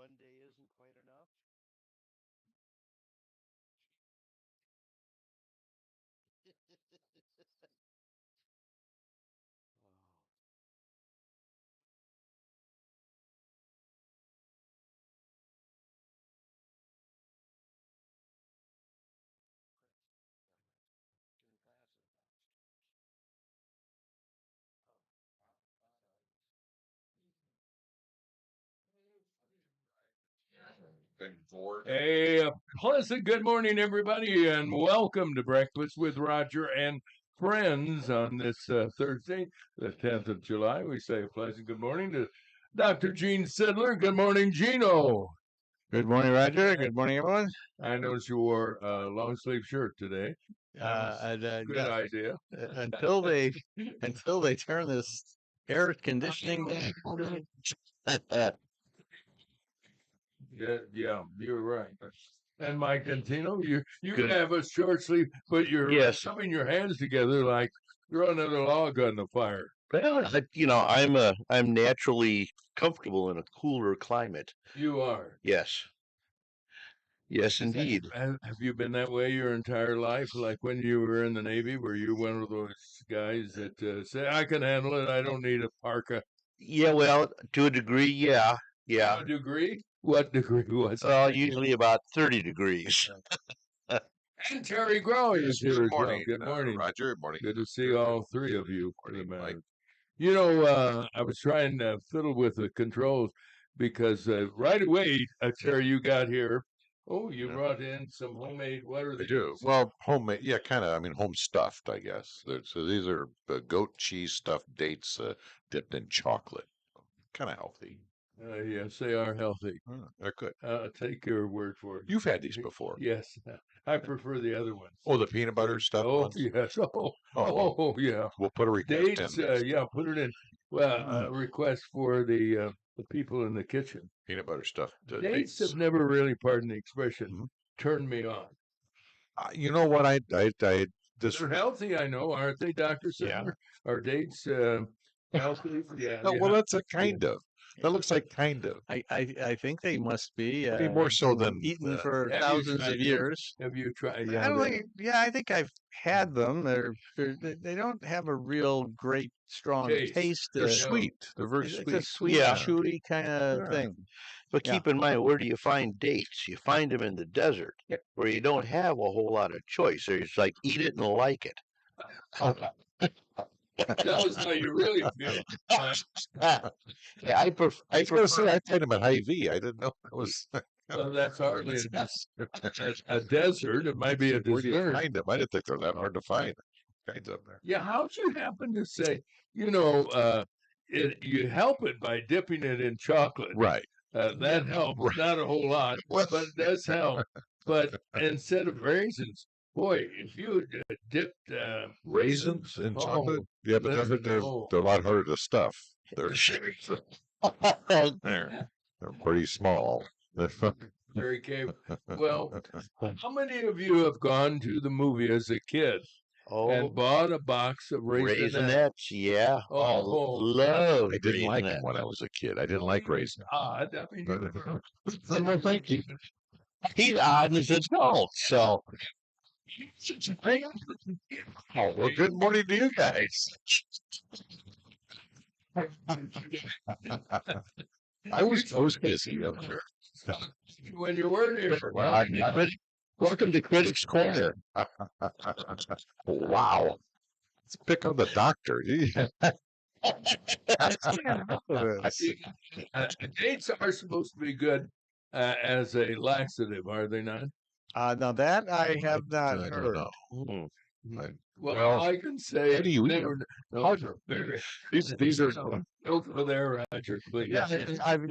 one day isn't quite enough. Oh, getting glasses A pleasant good morning, everybody, and welcome to Breakfast with Roger and Friends on this Thursday, the 10th of July. We say a pleasant good morning to Dr. Gene Sidler. Good morning, Gino. Good morning, Roger. Good morning, everyone. I noticed you wore a long sleeve shirt today. Good Yeah, idea. until they turn this air conditioning back. Yeah, you're right. And Mike Antino, you Good. have a short sleeve, but you're Yes. shoving your hands together like you're another log on the fire. Well, I'm naturally comfortable in a cooler climate. You are. Yes. Yes, indeed. Have you been that way your entire life? Like when you were in the Navy, were you one of those guys that say, I can handle it, I don't need a parka? Yeah, well, to a degree, yeah. A degree? What degree was it? Well, usually about 30 degrees. And Terry Grow is here Good as well. morning, Good morning. Roger. Good morning. Good to see all three of you, for the Morning, Mike. matter. You know, I was trying to fiddle with the controls because right away, Terry, you got here. Oh, you Yeah. brought in some homemade, what are I these? do. Well, homemade, yeah, kind of. I mean, home stuffed, I guess. So these are the goat cheese stuffed dates dipped in chocolate. Kind of healthy. Yes, they are healthy. They're good. Take your word for it. You've had these before. Yes, I prefer the other ones. Oh, the peanut butter stuffed Oh, ones? yes. Oh, well, Yeah. we'll put a request Dates, in. yeah, put it in. Well, a request for the people in the kitchen. Peanut butter stuffed Dates dates. have never really, pardon the expression, Mhm. turned me on. You know what? This. They're healthy, I know, aren't they, Dr. Yeah. Singer? Are dates healthy? Yeah. Oh, well, that's a kind of. That looks like kind of. I think they must be I mean, more so than eaten for Have you thousands tried of them? years. Have you tried? I Yeah, don't think, yeah, I think I've had them. They don't have a real great strong Taste. taste. They're No. sweet. They're very It's sweet. a sweet, Yeah. chewy kind of Yeah. thing. But Yeah. keep in mind, where do you find dates? You find them in the desert, Yep. where you don't have a whole lot of choice. So it's like eat it and like it. Tell us how you really feel. Yeah, I prefer. I was going to say, I tried them at Hy-Vee. I didn't know it was. Well, that's hardly a desert. It might be a Where do you dessert. find them? I didn't think they're that hard to find. Kinds up there. Yeah, how'd you happen to say, you help it by dipping it in chocolate? Right. That helps. Right. Not a whole lot, Well, but it does help. But instead of raisins, boy, if you dipped raisins in chocolate? Yeah, but that's- they're a lot harder to stuff. They're they're pretty small. very cave. Well, how many of you have gone to the movie as a kid Oh, and bought a box of raisins? Raisinets, yeah. Oh, love I didn't like Raisinets. them when I was a kid. I didn't like raisins. odd. I mean, Well, thank you. He's odd as an adult, so Oh, well, good morning to you guys. I was busy up there. when you weren't here. Well, welcome to Critics Corner. wow. Let's pick on the doctor. Dates are supposed to be good as a laxative, are they not? Now that I have not I don't heard. know. Hmm. Well, Well, I can say how do you eat never. No, How- sir. These are Go for there, Roger, please. I've and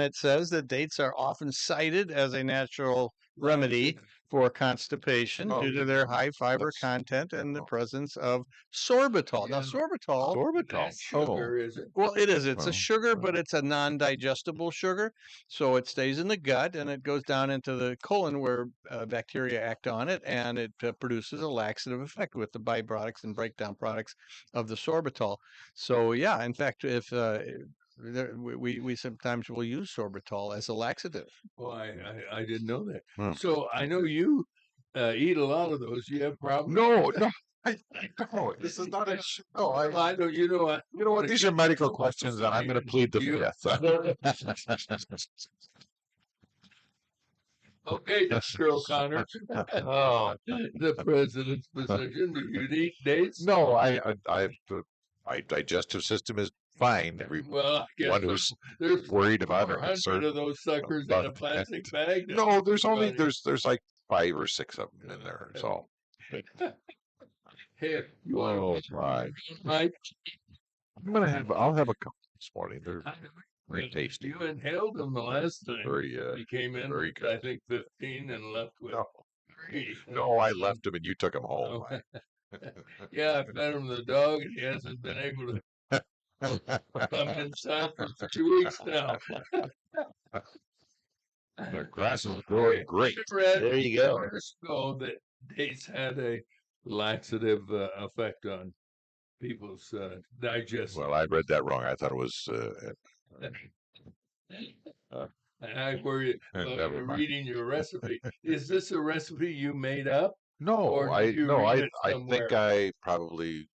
it says that dates are often cited as a natural remedy for constipation Oh, due to their high fiber that's- content and the presence of sorbitol. Now, Yeah. sorbitol, Sorbitol. That's sugar, is it? well, it is. It's a Well, sugar, but it's a non-digestible sugar, so it stays in the gut and it goes down into the colon where bacteria act on it, and it produces a laxative effect with the byproducts and breakdown products of the sorbitol. So, yeah, in fact, if we sometimes will use sorbitol as a laxative. Well, I didn't know that. Hmm. So I know you eat a lot of those. You have problems? No, no, I don't. This is not a no. I know. You know. You know what? These are medical questions, and I'm going to plead the You- fifth. Okay, Dr. O'Connor, Oh. the president's position. Do you eat dates? No, my digestive system is fine. Everyone Well, I guess who's there's worried about it, 400 concerned of those suckers in a about plastic bag. no, there's only Everybody- there's like 5 or 6 of them in there. So, Hey, you want oh my! Mike? I'll have a couple this morning. They're very tasty. You inhaled them the last time. Very You came in very with, I think, 15 and left with no, 3. no, I left them and you took them home. Oh, yeah, I fed him the dog, and he hasn't been able to come inside for 2 weeks now. The grass is growing great. Read There you go. years ago that dates had a laxative effect on people's digestive. Well, I read that wrong. I thought it was. And I worry Never about mind. reading your recipe. Is this a recipe you made up? No, Or did you read it I think somewhere? I probably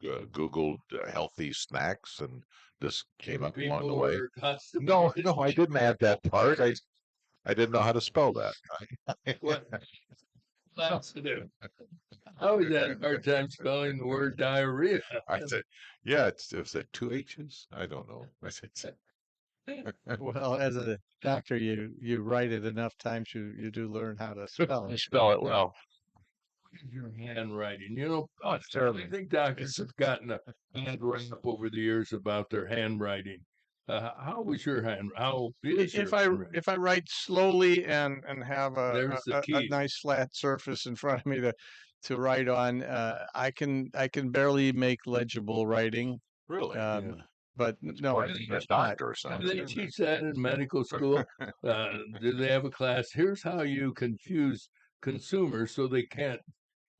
Googled healthy snacks and this came up along the People way. were constipated. No, I didn't add that part. I didn't know how to spell that. What? Laxative. I always had a hard time spelling the word diarrhea. I said, yeah, it's at 2 H's. I don't know. I said, Well, as a doctor, you write it enough times, you do learn how to spell it. spell it well. Your handwriting. You know, Oh, it's terrible. I think doctors have gotten a bad rap over the years about their handwriting. How was your hand? How is your handwriting? If I write slowly and have There's the a key. nice flat surface in front of me to write on, I can barely make legible writing. Really? Yeah. But no, a it's not. doctor or Do something. they teach that in medical school? Do they have a class? Here's how you confuse consumers so they can't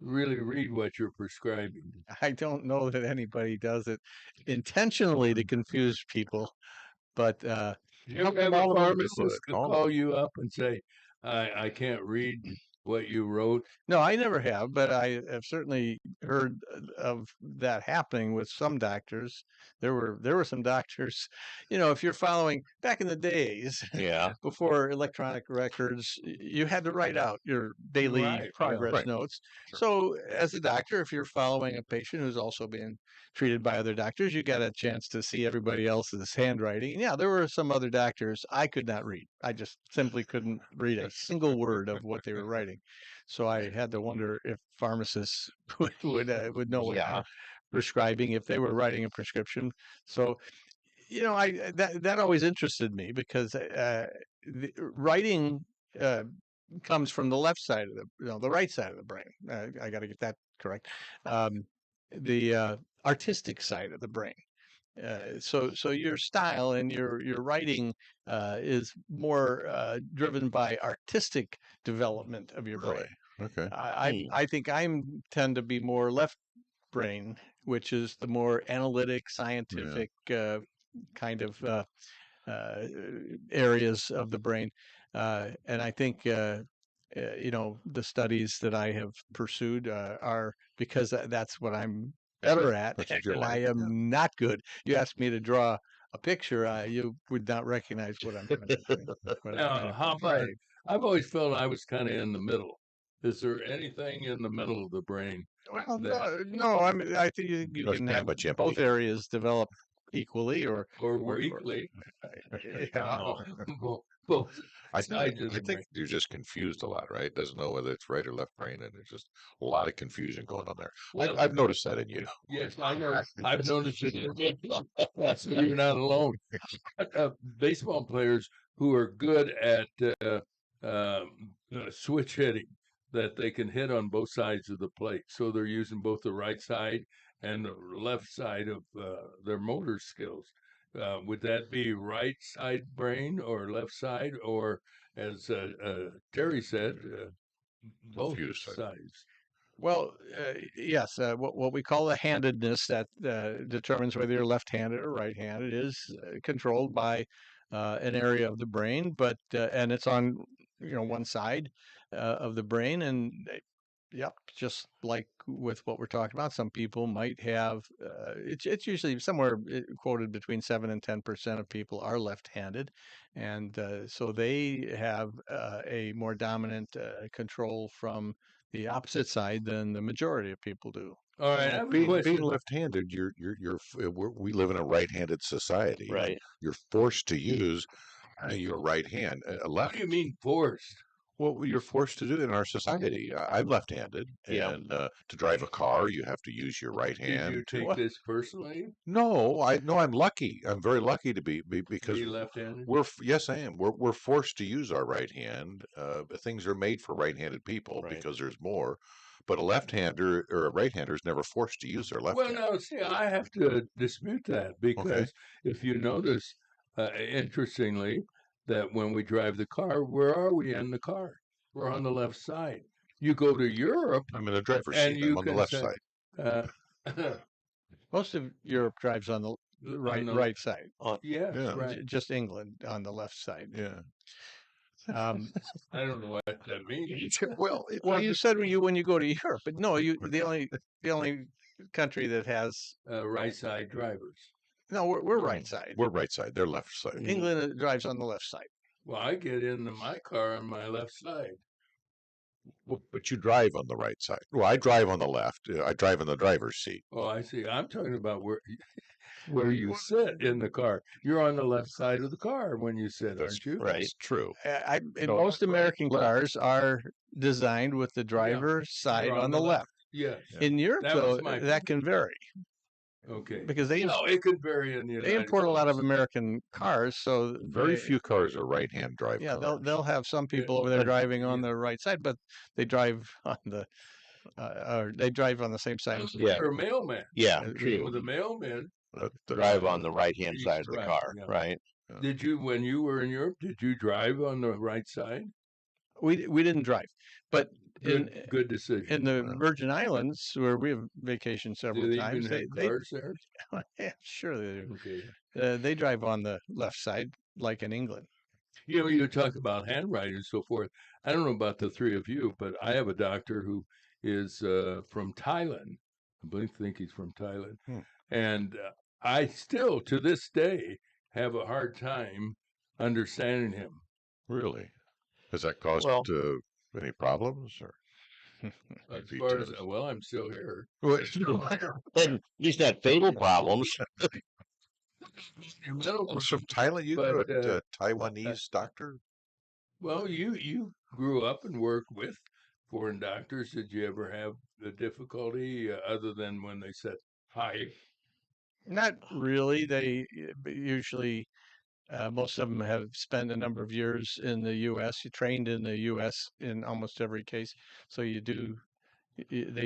really read what you're prescribing. I don't know that anybody does it intentionally to confuse people, but You How ever have come all a of them do pharmacist it? call you up and say, I can't read what you wrote? no, I never have, but I have certainly heard of that happening with some doctors. There were some doctors, if you're following back in the days Yeah. before electronic records, you had to write out your daily Right, yeah. progress Right. notes. Sure. So as a doctor, if you're following a patient who's also being treated by other doctors, you got a chance to see everybody else's handwriting. And yeah, there were some other doctors I could not read. I just simply couldn't read a single word of what they were writing. So I had to wonder if pharmacists would know what Yeah. prescribing if they were writing a prescription. So, that always interested me because the writing comes from the left side of the right side of the brain. I got to get that correct. The artistic side of the brain. So your style and your writing is more driven by artistic development of your brain. Really? Okay. I think tend to be more left brain, which is the more analytic, scientific kind of areas of the brain. And I think the studies that I have pursued are because that's what I'm better at, That's what you and I like, am not good. You asked me to draw a picture, you would not recognize what I'm trying to do. But Now, how about, I've always felt I was kind of in the middle. Is there anything in the middle of the brain? well, that- no, I mean, I think you There's can that have much both empathy. areas develop equally, or Or weekly? yeah. Both I sides of the think brain. you're just confused a lot, right? Doesn't know whether it's right or left brain, and there's just a lot of confusion going on there. Well, I've noticed that in you. Yes, I know. I've noticed it. So you're not alone. Baseball players who are good at switch hitting, that they can hit on both sides of the plate. So they're using both the right side and the left side of their motor skills. Would that be right side brain or left side, or as Terry said, both Confused side. sides? Well, yes, what we call the handedness that determines whether you're left-handed or right-handed is controlled by an area of the brain, but and it's on one side of the brain, and yep, just like with what we're talking about, some people might have. It's usually somewhere quoted between 7 and 10% of people are left-handed, and so they have a more dominant control from the opposite side than the majority of people do. All right, I have a Being question. left-handed, we live in a right-handed society. and Right. You're forced to use your right hand. What Left. do you mean forced? Well, you're forced to do it in our society. I'm left-handed, Yeah. and to drive a car, you have to use your right Did you hand. take What? this personally? No, I'm lucky. I'm very lucky to be because Be left-handed? yes, I am. We're forced to use our right hand. Things are made for right-handed people Right. because there's more. But a left-hander or a right-hander is never forced to use their left Well, hand. no, see, I have to dispute that because if you notice, interestingly, that when we drive the car, where are we in the car? We're on the left side. You go to Europe, I'm in the driver's and seat. you I'm on the can left say, side. uh, Most of Europe drives on the on the- right side. yes, Yeah. right. Just England on the left side. Yeah. Um, I don't know what that means. Well, well, you said when you go to Europe, but no, the only country that has Right side drivers. no, we're right side. we're right side. They're left side. England drives on the left side. Well, I get into my car on my left side. Well, but you drive on the right side. Well, I drive on the left. I drive in the driver's seat. Oh, I see. I'm talking about where you sit in the car. You're on the left side of the car when you sit, aren't you? Right. That's true. In No, most American left. cars are designed with the driver's side You're on the left. Yes. In Europe, That was though, my that can vary Okay. because they No, it could vary in the United they import a lot of States. American cars, so Very they- few cars are right-hand drive Yeah, cars. they'll have some people over there driving on the right side, but they drive on the or they drive on the same side. as the Yeah. You're a mailman. Yeah. Uh, True. With the mailman, Drive on the right-hand East side of the right, car. yeah. Right. did you, when you were in Europe, did you drive on the right side? We didn't drive, but Good decision. in the Virgin Islands where we have vacationed Do several they times, even have cars there? yeah, sure they do. Okay. They drive on the left side, like in England. You know, you talk about handwriting and so forth. I don't know about the three of you, but I have a doctor who is from Thailand. I think he's from Thailand. And I still, to this day, have a hard time understanding him. Really? Has that caused Well- any problems? Or As If he far as, does. well, I'm still here. And at least not fatal problems. Well, from Thailand, you But, go to Taiwanese doctor? Well, you grew up and worked with foreign doctors. Did you ever have the difficulty other than when they said hi? Not really. They usually, most of them have spent a number of years in the U.S. You trained in the U.S. in almost every case, so they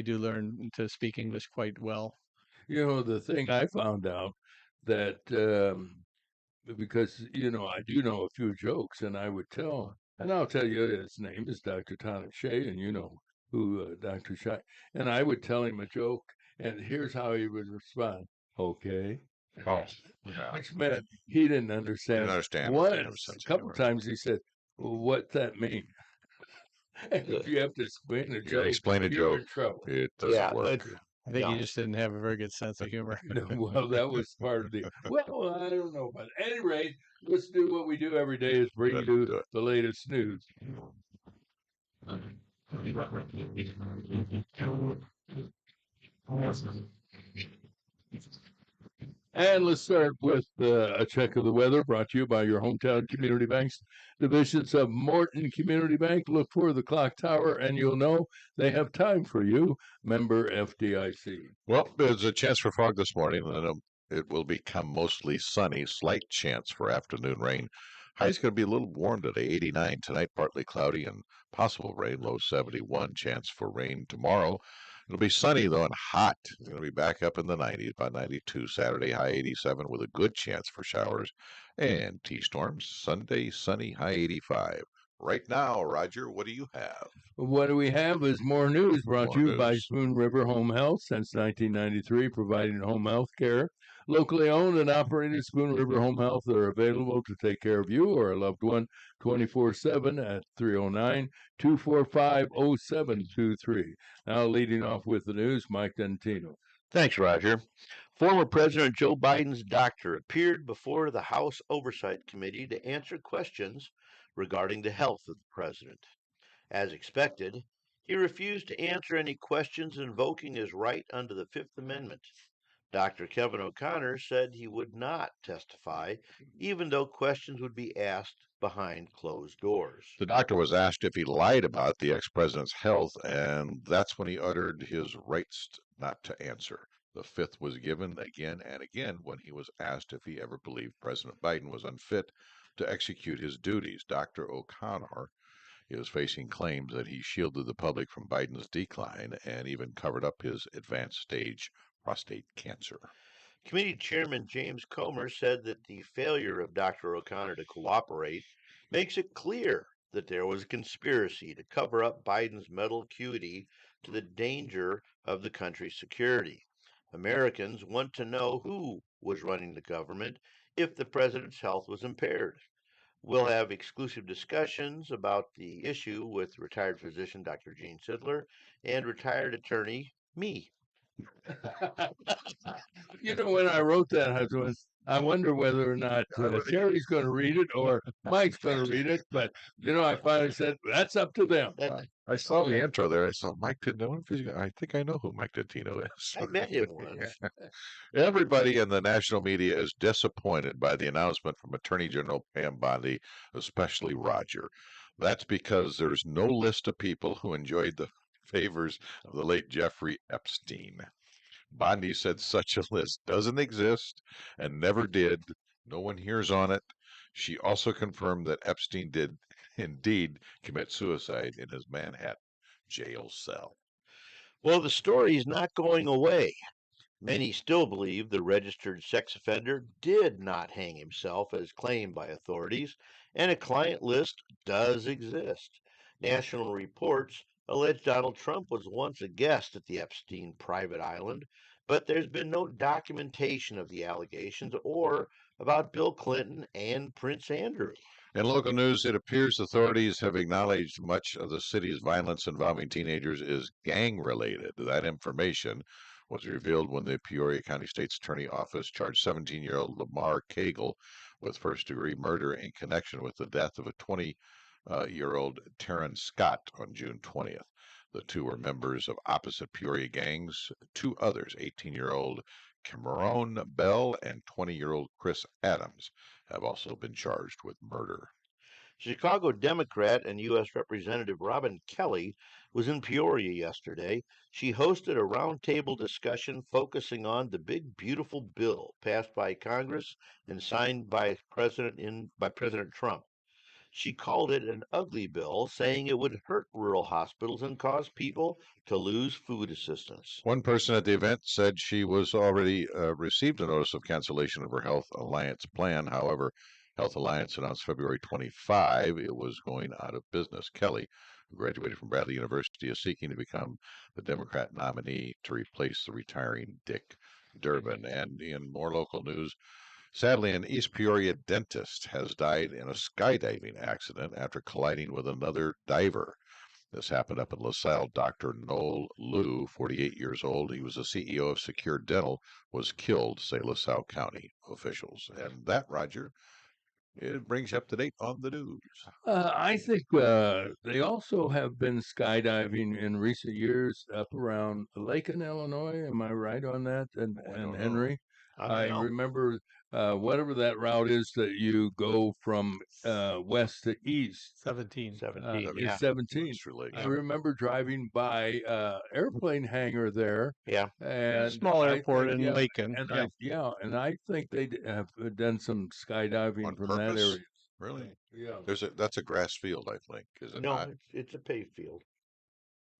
do learn to speak English quite well. You know, the thing I found out that because I do know a few jokes, and I would tell, and I'll tell you his name is Dr. Tonic Shea, and you know who Dr. Shea, and I would tell him a joke, and here's how he would respond. Okay. Oh, yeah. Which meant he didn't understand. Didn't understand what the Once, sense a couple anywhere. times he said, well, "What's that mean?" And if you have to explain a Yeah, joke, explain a you're joke. in trouble. It doesn't Yeah, work. I think No. you just didn't have a very good sense of humor. No, well, that was part of the. Well, I don't know, but at any rate, let's do what we do every day: is bring Let's you do it. the latest news. And let's start with a check of the weather brought to you by your hometown community banks. Divisions of Morton Community Bank. Look for the clock tower, and you'll know they have time for you. Member FDIC. Well, there's a chance for fog this morning, and it will become mostly sunny. Slight chance for afternoon rain. High's going to be a little warm today, 89. Tonight, partly cloudy and possible rain, low 71. Chance for rain tomorrow. It'll be sunny, though, and hot. It's going to be back up in the 90s, about 92. Saturday, high 87, with a good chance for showers and T-storms. Sunday, sunny, high 85. right now. Roger, what do you have? What do we have is more news brought to More you by news. Spoon River Home Health since 1993, providing home health care. Locally owned and operated, Spoon River Home Health are available to take care of you or a loved one 24/7 at 309-245-0723. Now leading off with the news, Mike Dentino. Thanks, Roger. Former President Joe Biden's doctor appeared before the House Oversight Committee to answer questions regarding the health of the president. As expected, he refused to answer any questions invoking his right under the Fifth Amendment. Dr. Kevin O'Connor said he would not testify, even though questions would be asked behind closed doors. The doctor was asked if he lied about the ex-president's health, and that's when he uttered his rights not to answer. The fifth was given again and again when he was asked if he ever believed President Biden was unfit to execute his duties. Dr. O'Connor is facing claims that he shielded the public from Biden's decline and even covered up his advanced stage prostate cancer. Committee Chairman James Comer said that the failure of Dr. O'Connor to cooperate makes it clear that there was a conspiracy to cover up Biden's mental acuity to the danger of the country's security. Americans want to know who was running the government if the president's health was impaired. We'll have exclusive discussions about the issue with retired physician Dr. Gene Sidler and retired attorney me. You know, when I wrote that, I wonder whether or not Terry's going to read it or Mike's going to read it. But, I finally said, that's up to them. I saw the intro there. I saw Mike Dentino. I think I know who Mike Dentino is. I met him once. Everybody in the national media is disappointed by the announcement from Attorney General Pam Bondi, especially Roger. That's because there's no list of people who enjoyed the favors of the late Jeffrey Epstein. Bondi said such a list doesn't exist and never did. No one hears on it. She also confirmed that Epstein did indeed commit suicide in his Manhattan jail cell. Well, the story is not going away. Many still believe the registered sex offender did not hang himself as claimed by authorities, and a client list does exist. National reports allege Donald Trump was once a guest at the Epstein private island, but there's been no documentation of the allegations or about Bill Clinton and Prince Andrew. In local news, it appears authorities have acknowledged much of the city's violence involving teenagers is gang-related. That information was revealed when the Peoria County State's Attorney Office charged 17-year-old Lamar Cagle with first-degree murder in connection with the death of a 20-year-old Taryn Scott on June 20th. The two were members of opposite Peoria gangs. Two others, 18-year-old Cameron Bell and 20-year-old Chris Adams, have also been charged with murder. Chicago Democrat and U.S. Representative Robin Kelly was in Peoria yesterday. She hosted a roundtable discussion focusing on the big, beautiful bill passed by Congress and signed by President Trump. She called it an ugly bill, saying it would hurt rural hospitals and cause people to lose food assistance. One person at the event said she was already received a notice of cancellation of her Health Alliance plan. However, Health Alliance announced February 25 it was going out of business. Kelly, who graduated from Bradley University, is seeking to become the Democrat nominee to replace the retiring Dick Durbin. And in more local news, sadly, an East Peoria dentist has died in a skydiving accident after colliding with another diver. This happened up in LaSalle. Dr. Noel Liu, 48 years old, he was the CEO of Secure Dental, was killed, say LaSalle County officials. And that, Roger, it brings you up to date on the news. I think they also have been skydiving in recent years up around Lakin, Illinois. Am I right on that? And Henry? I remember whatever that route is that you go from west to east. 17. 17. I remember driving by airplane hangar there. Yeah. And small airport in Lakin. And I think they have done some skydiving On from purpose? that area. Really? Yeah. That's a grass field, I think, is it No, not? it's a paved field.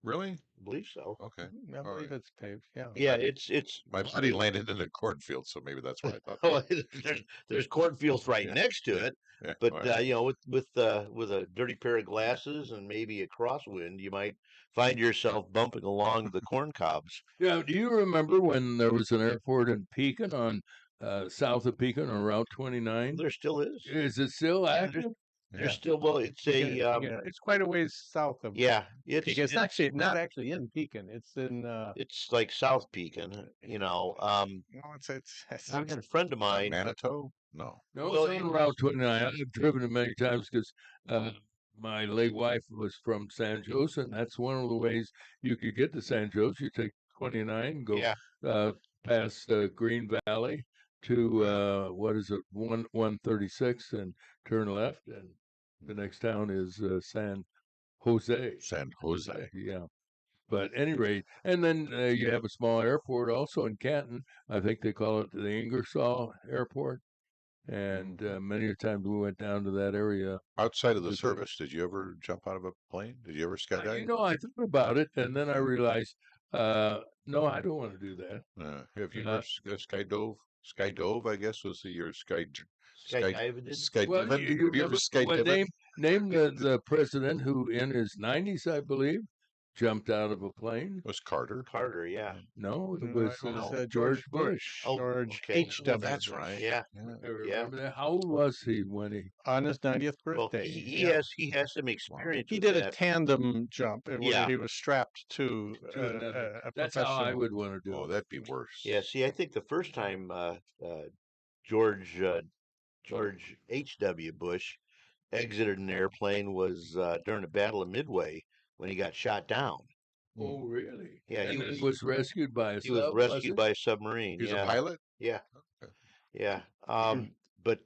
Really? I believe so. Okay. I All believe right. it's paved. Yeah. Yeah, it's My buddy landed in a cornfield, so maybe that's why I thought. oh, there's cornfields right Yeah, next to yeah, it, yeah. but All right. with a dirty pair of glasses and maybe a crosswind, you might find yourself bumping along the corn cobs. Yeah, do you remember when there was an airport in Pekin on south of Pekin on Route 29? There still is. Is it still Yeah, active? there's Yeah. still well, it's a It's quite a ways south of yeah, Pekin. It's actually not actually in Pekin. It's in it's like South Pekin, you know. no, it's I had a friend of mine. Manitou? No. No, Well, it's on Route 29. I've driven it many times because my late wife was from San Jose, and that's one of the ways you could get to San Jose. You take 29, go Yeah, past Green Valley to what is it, 136, and turn left, and the next town is San Jose. San Jose. Yeah. But at any rate, and then you have a small airport also in Canton. I think they call it the Ingersoll Airport. And many a times we went down to that area. Outside of the Visit. service, did you ever jump out of a plane? Did you ever skydive? You know, I thought about it, and then I realized, no, I don't want to do that. Have you ever skydove? Skydove, I guess, was the year skydiving. Well, have you ever what skydived? name the president who, in his 90s, I believe, jumped out of a plane? Was Carter? Carter, yeah. No, it no, was George Bush. Oh, George okay. H.W. That's Bush. right. Yeah. I remember that. How old was he when he? On his 90th Well, birthday. he has some experience. He with did a that. tandem jump where Yeah. he was strapped to another. a That's how I professional. would want to do Oh, it. that'd be worse. Yeah. See, I think the first time George George H.W. Bush exited an airplane was during the Battle of Midway when he got shot down. Oh, really? Yeah, And he then was was rescued by a he was sub, rescued it? by a submarine. He's Yeah. a pilot? Yeah. Okay. Yeah. But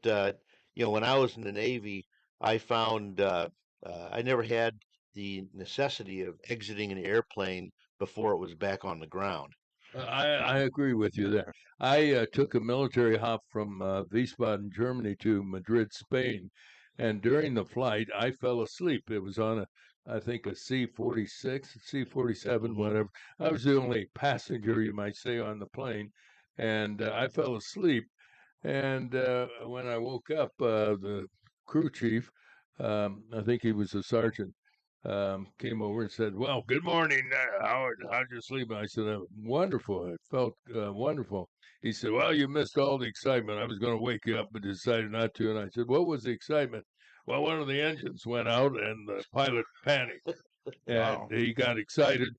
when I was in the Navy, I found I never had the necessity of exiting an airplane before it was back on the ground. I agree with you there. I took a military hop from Wiesbaden, Germany to Madrid, Spain. And during the flight, I fell asleep. It was on I think, a C-46, C-47, whatever. I was the only passenger, you might say, on the plane. And I fell asleep. And when I woke up, the crew chief, I think he was a sergeant, came over and said, "Well, good morning, Howard. How'd you sleep?" I said, "Wonderful. It felt wonderful." He said, "Well, you missed all the excitement. I was going to wake you up, but decided not to." And I said, "What was the excitement?" "Well, one of the engines went out, and the pilot panicked, and he got excited.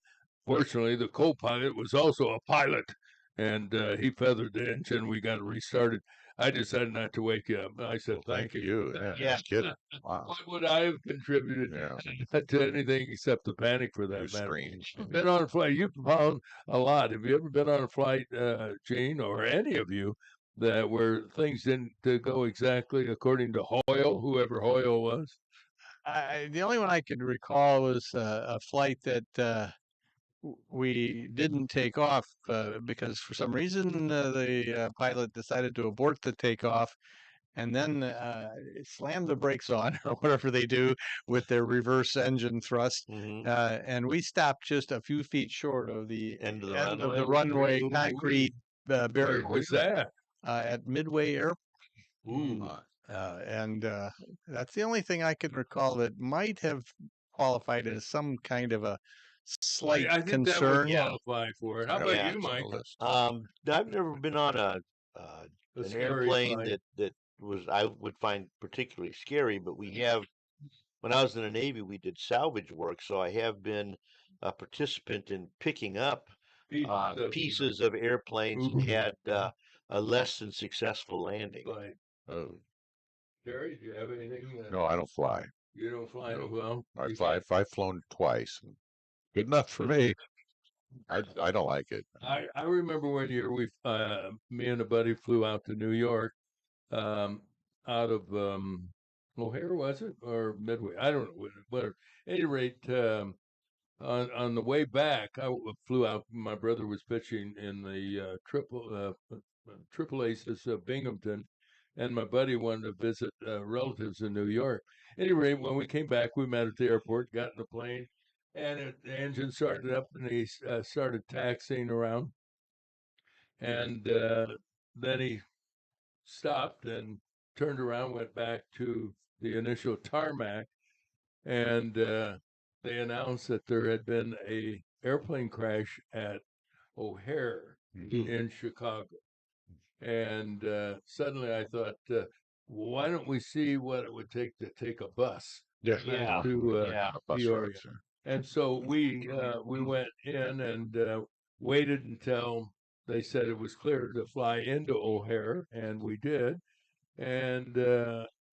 Fortunately, the co-pilot was also a pilot, and he feathered the engine. We got it restarted. I decided not to wake you up." I said, "Thank you." Yeah. Yeah. Kidding. Wow. What would I have contributed Yeah. to anything except the panic, for Too that matter? strange. Been on a flight. You've found a lot. Have you ever been on a flight, Gene, or any of you, that where things didn't go exactly according to Hoyle, whoever Hoyle was? The only one I could recall was a flight that we didn't take off because for some reason the pilot decided to abort the takeoff and then slam the brakes on or whatever they do with their reverse engine thrust. Mhm. And we stopped just a few feet short of the End of the end of runway. the runway concrete Where barrier was that? at Midway Airport. Ooh. And that's the only thing I can recall that might have qualified as some kind of a slight I think concern. that would qualify for it. How about Yeah. you, Mike? I've never been on A an scary airplane flight. that was I would find particularly scary, but we have when I was in the Navy we did salvage work, so I have been a participant in picking up pieces of airplanes that had a less than successful landing. Flight. Oh, Jerry, do you have anything? no, I don't fly. You don't fly No. well. I fly. I've flown twice. Good enough for me. I don't like it. I remember one year me and a buddy flew out to New York, out of O'Hare, was it, or Midway? I don't know. Whatever. At any rate, on the way back, flew out. My brother was pitching in the Triple Aces of Binghamton, and my buddy wanted to visit relatives in New York. At any rate, when we came back, we met at the airport, got in the plane, and the engine started up, and he started taxiing around, and then he stopped and turned around, went back to the initial tarmac, and they announced that there had been a airplane crash at O'Hare in Chicago. And suddenly I thought, why don't we see what it would take to take a bus Yeah. to Yeah. Bus Peoria? routes, yeah. And so we went in and waited until they said it was clear to fly into O'Hare, and we did. And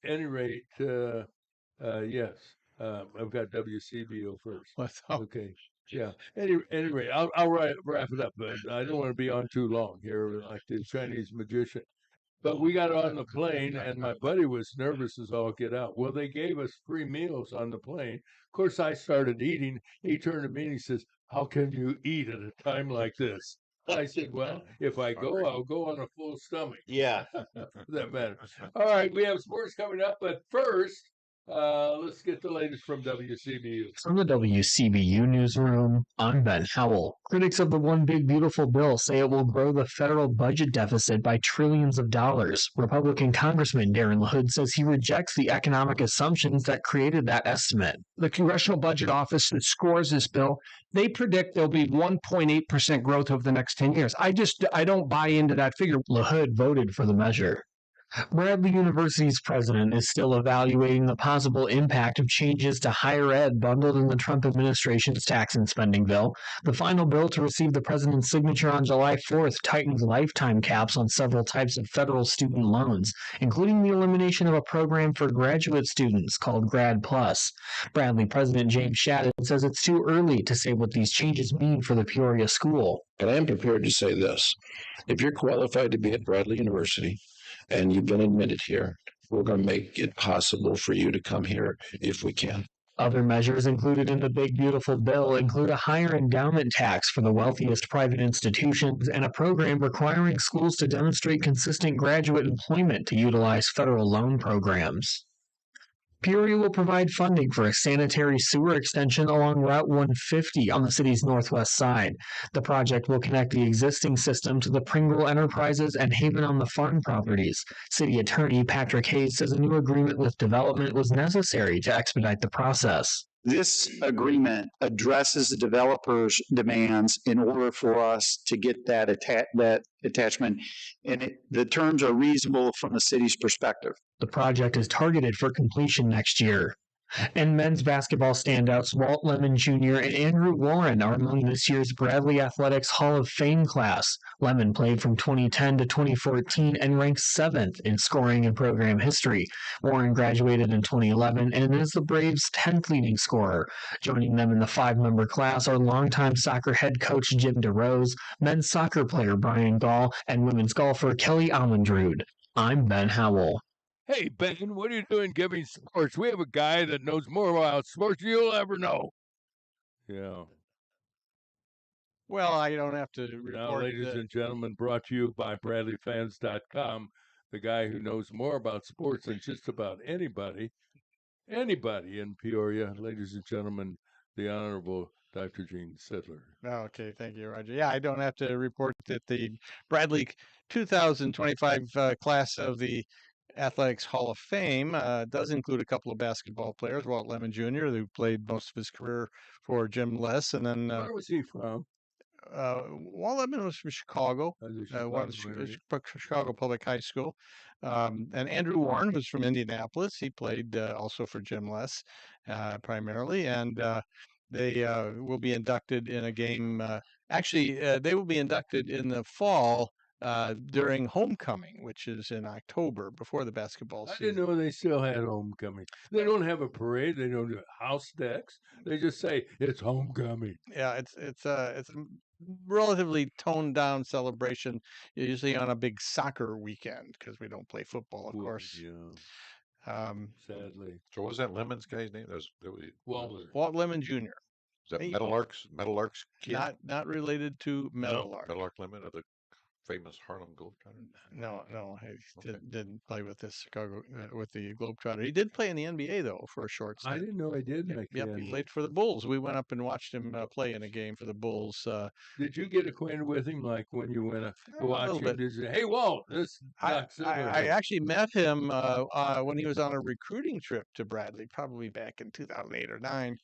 any rate, yes, I've got WCBO first. What's up? Okay. Yeah. Any rate, I'll wrap it up, but I don't want to be on too long here like the Chinese magician. But we got on the plane, and my buddy was nervous as all get out. Well, they gave us free meals on the plane. Of course, I started eating. He turned to me and he says, "How can you eat at a time like this?" I said, "Well, if I go, I'll go on a full stomach." Yeah. For that matter. All right, we have sports coming up, but first, let's get the latest from WCBU. From the WCBU newsroom, I'm Ben Howell. Critics of the One Big Beautiful Bill say it will grow the federal budget deficit by trillions of dollars. Republican Congressman Darren LaHood says he rejects the economic assumptions that created that estimate. The Congressional Budget Office that scores this bill, they predict there'll be 1.8% growth over the next 10 years. I don't buy into that figure. LaHood voted for the measure. Bradley University's president is still evaluating the possible impact of changes to higher ed bundled in the Trump administration's tax and spending bill. The final bill to receive the president's signature on July 4th tightens lifetime caps on several types of federal student loans, including the elimination of a program for graduate students called Grad Plus. Bradley President James Shadid says it's too early to say what these changes mean for the Peoria school. But I am prepared to say this. If you're qualified to be at Bradley University and you've been admitted here, we're going to make it possible for you to come here if we can. Other measures included in the Big Beautiful Bill include a higher endowment tax for the wealthiest private institutions and a program requiring schools to demonstrate consistent graduate employment to utilize federal loan programs. Peoria will provide funding for a sanitary sewer extension along Route 150 on the city's northwest side. The project will connect the existing system to the Pringle Enterprises and Haven on the Farm properties. City Attorney Patrick Hayes says a new agreement with development was necessary to expedite the process. This agreement addresses the developer's demands in order for us to get that attachment, and the terms are reasonable from the city's perspective. The project is targeted for completion next year. And men's basketball standouts Walt Lemon Jr. and Andrew Warren are among this year's Bradley Athletics Hall of Fame class. Lemon played from 2010 to 2014 and ranked 7th in scoring in program history. Warren graduated in 2011 and is the Braves' 10th leading scorer. Joining them in the 5-member class are longtime soccer head coach Jim DeRose, men's soccer player Brian Gall, and women's golfer Kelly Almondrud. I'm Ben Howell. Hey, Ben, what are you doing giving sports? We have a guy that knows more about sports than you'll ever know. Yeah. Well, I don't have to report. Now, ladies and gentlemen, brought to you by BradleyFans.com, the guy who knows more about sports than just about anybody in Peoria. Ladies and gentlemen, the Honorable Dr. Gene Sidler. Okay, thank you, Roger. Yeah, I don't have to report that the Bradley 2025 class of the Athletics Hall of Fame does include a couple of basketball players, Walt Lemon Jr., who played most of his career for Jim Les, and then Where was he from? Walt Lemon was from Chicago, Chicago Public High School, and Andrew Warren was from Indianapolis. He played also for Jim Les primarily, and they will be inducted in a game. They will be inducted in the fall during homecoming, which is in October, before the basketball season. I didn't know they still had homecoming. They don't have a parade. They don't do house decks. They just say it's homecoming. Yeah, it's a relatively toned down celebration, usually on a big soccer weekend because we don't play football, of course. Yeah. Sadly. So what was that Lemon's guy's name? Walt Lemon Jr. Is that Meadowlark's kid? Not related to Meadowlark. Meadowlark Lemon, or the famous Harlem Globetrotter? No, he Okay. didn't play with the Chicago with the Globetrotter. He did play in the NBA though for a short I stint. didn't know I did Yep, make yep, the he NBA. played for the Bulls. We went up and watched him play in a game for the Bulls. Did you get acquainted with him, like when you went to A watch little him? bit. Did you say, "Hey, Walt, this is Doc I Silverman"? actually met him when he was on a recruiting trip to Bradley, probably back in 2008 or 9.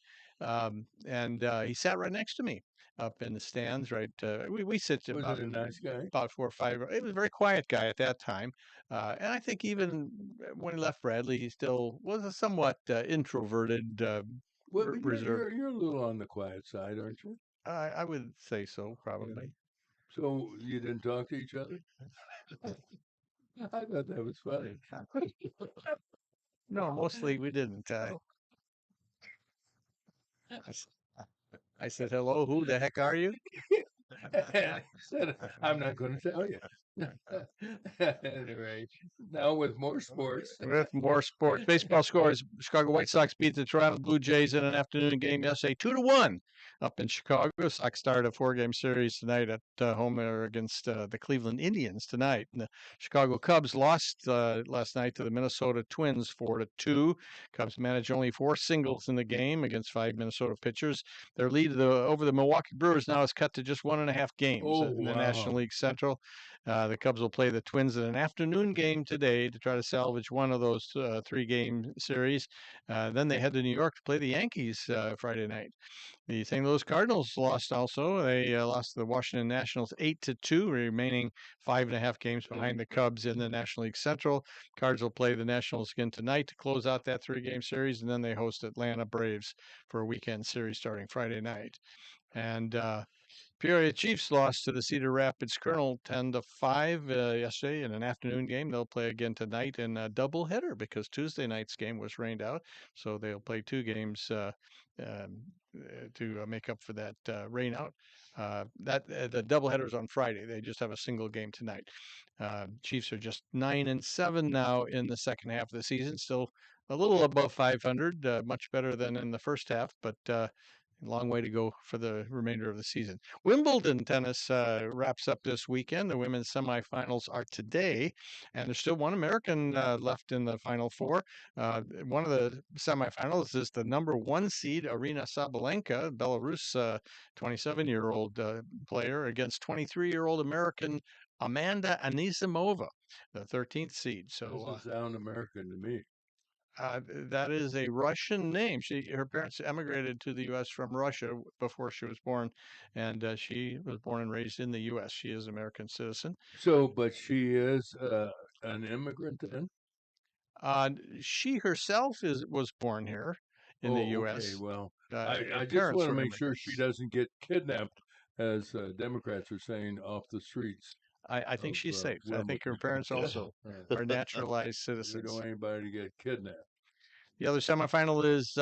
And he sat right next to me up in the stands. Right, we sit Was it a nice guy? about 4 or 5. He was a very quiet guy at that time, and I think even when he left Bradley, he still was a somewhat introverted, Well, but reserved. you're a little on the quiet side, aren't you? I would say so, probably. So you didn't talk to each other? I thought that was funny. No, mostly we didn't. I said, hello, who the heck are you? And he said, "I'm not going to tell you." Anyway, now with more sports. With more sports. Baseball scores. Chicago White Sox beat the Toronto Blue Jays in an afternoon game yesterday, 2-1 up in Chicago. Sox start a 4-game series tonight at home against the Cleveland Indians tonight. And the Chicago Cubs lost last night to the Minnesota Twins 4-2. Cubs managed only 4 singles in the game against 5 Minnesota pitchers. Their lead over the Milwaukee Brewers now is cut to just 1.5 games Oh, in the wow. National League Central. The Cubs will play the Twins in an afternoon game today to try to salvage one of those 3-game series. Then they head to New York to play the Yankees Friday night. The St. Louis Cardinals lost also. They lost to the Washington Nationals 8-2, remaining 5.5 games behind the Cubs in the National League Central. Cards will play the Nationals again tonight to close out that 3-game series, and then they host Atlanta Braves for a weekend series starting Friday night. And Peoria Chiefs lost to the Cedar Rapids Colonel 10-5 yesterday in an afternoon game. They'll play again tonight in a doubleheader because Tuesday night's game was rained out, so they'll play 2 games to make up for that rain out. The doubleheader is on Friday. They just have a single game tonight. Chiefs are just 9-7 now in the second half of the season, still a little above 500, much better than in the first half, but a long way to go for the remainder of the season. Wimbledon tennis wraps up this weekend. The women's semifinals are today, and there's still one American left in the Final Four. One of the semifinals is the number 1 seed, Arina Sabalenka, Belarus 27-year-old player, against 23-year-old American Amanda Anisimova, the 13th seed. So Doesn't sound American to me. that is a Russian name. Her parents emigrated to the U.S. from Russia before she was born, and she was born and raised in the U.S. She is an American citizen. So, but she is an immigrant then? She herself was born here in the U.S. Okay, well, Her I just parents want to were make sure she immigrants. doesn't get kidnapped, as Democrats are saying, off the streets I think of she's safe. I think her Wimbledon. parents also are naturalized We citizens. don't want anybody to get kidnapped. The other semifinal is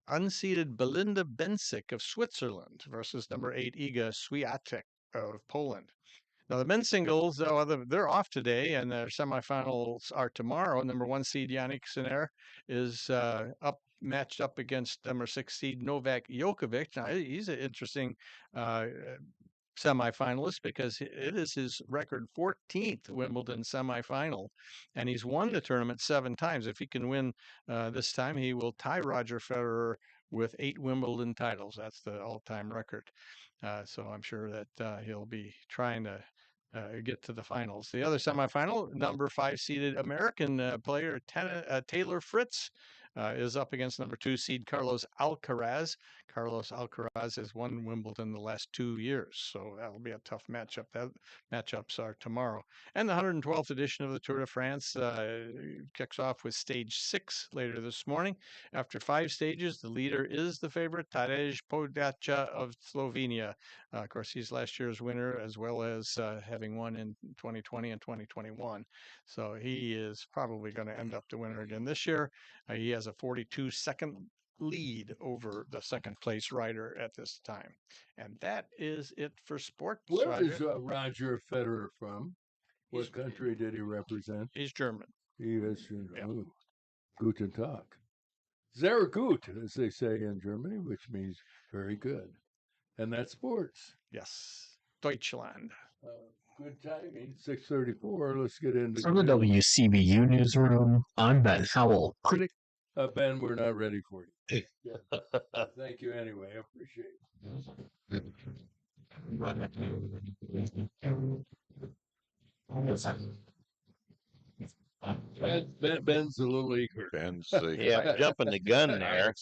unseeded Belinda Bencic of Switzerland versus number 8 Iga Swiatek of Poland. Now, the men's singles, though, they're off today, and their semifinals are tomorrow. Number 1 seed Yannick Sinner is matched up against number 6 seed Novak Djokovic. Now, he's an interesting semifinalist because it is his record 14th Wimbledon semifinal, and he's won the tournament 7 times. If he can win this time, he will tie Roger Federer with 8 Wimbledon titles. That's the all-time record. So I'm sure that he'll be trying to get to the finals. The other semifinal, number 5 seeded American player Taylor Fritz is up against number 2 seed Carlos Alcaraz. Carlos Alcaraz has won Wimbledon the last 2 years, so that'll be a tough matchup. That matchups are tomorrow. And the 112th edition of the Tour de France kicks off with stage 6 later this morning. After 5 stages, the leader is the favorite Tadej Pogačar of Slovenia. Of course, he's last year's winner, as well as having won in 2020 and 2021. So he is probably going to end up the winner again this year. He has a 42-second lead over the second place rider at this time. And that is it for sports. Where is Roger Federer from? What country did he represent? He's German. He is. Oh, guten Tag. Sehr gut, as they say in Germany, which means very good. And that's sports. Yes. Deutschland. Good timing, 6:34. Let's get into From the news. WCBU newsroom, I'm Ben Howell. Critic Ben, we're not ready for you. Thank you anyway. I appreciate it. Ben's a little eager. Ben's Yeah, jumping the gun there.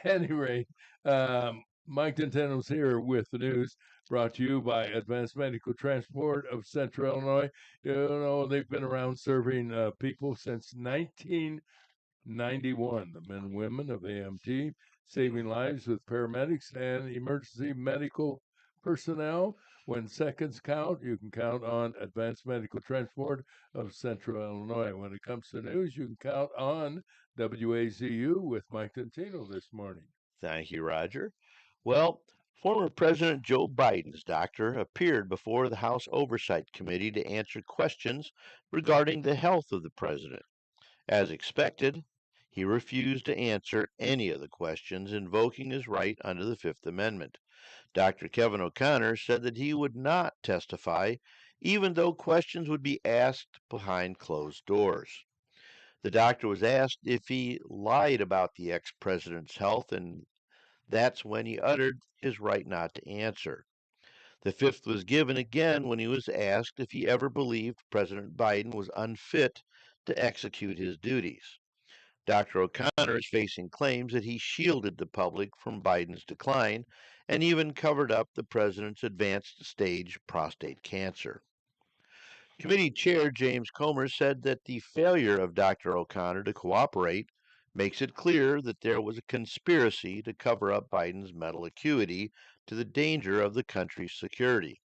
Anyway, Mike Ninteno's here with the news brought to you by Advanced Medical Transport of Central Illinois. You know, they've been around serving people since 1991. The men and women of AMT, saving lives with paramedics and emergency medical personnel. When seconds count, you can count on Advanced Medical Transport of Central Illinois. When it comes to news, you can count on WAZU with Mike Tintino this morning. Thank you, Roger. Well, former President Joe Biden's doctor appeared before the House Oversight Committee to answer questions regarding the health of the president. As expected, he refused to answer any of the questions, invoking his right under the Fifth Amendment. Dr. Kevin O'Connor said that he would not testify, even though questions would be asked behind closed doors. The doctor was asked if he lied about the ex president's health, and that's when he uttered his right not to answer. The fifth was given again when he was asked if he ever believed President Biden was unfit to execute his duties. Dr. O'Connor is facing claims that he shielded the public from Biden's decline and even covered up the president's advanced stage prostate cancer. Committee Chair James Comer said that the failure of Dr. O'Connor to cooperate makes it clear that there was a conspiracy to cover up Biden's mental acuity to the danger of the country's security.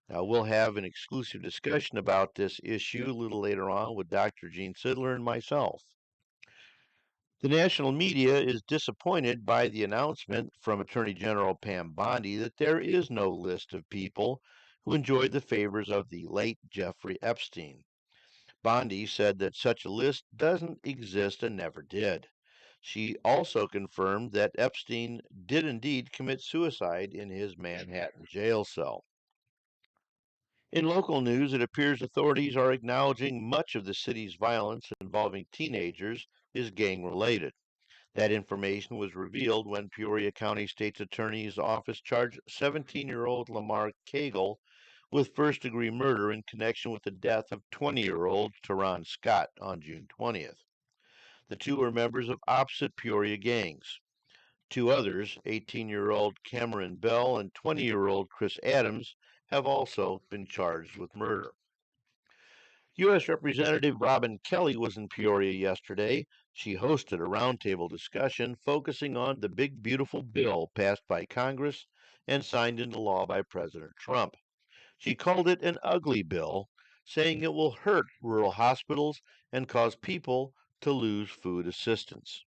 Now, we'll have an exclusive discussion about this issue a little later on with Dr. Gene Sidler and myself. The national media is disappointed by the announcement from Attorney General Pam Bondi that there is no list of people who enjoyed the favors of the late Jeffrey Epstein. Bondi said that such a list doesn't exist and never did. She also confirmed that Epstein did indeed commit suicide in his Manhattan jail cell. In local news, it appears authorities are acknowledging much of the city's violence involving teenagers is gang-related. That information was revealed when Peoria County State's Attorney's Office charged 17-year-old Lamar Cagle with first-degree murder in connection with the death of 20-year-old Teron Scott on June 20th. The two were members of opposite Peoria gangs. Two others, 18-year-old Cameron Bell and 20-year-old Chris Adams, have also been charged with murder. U.S. Representative Robin Kelly was in Peoria yesterday. She hosted a roundtable discussion focusing on the big, beautiful bill passed by Congress and signed into law by President Trump. She called it an ugly bill, saying it will hurt rural hospitals and cause people to lose food assistance.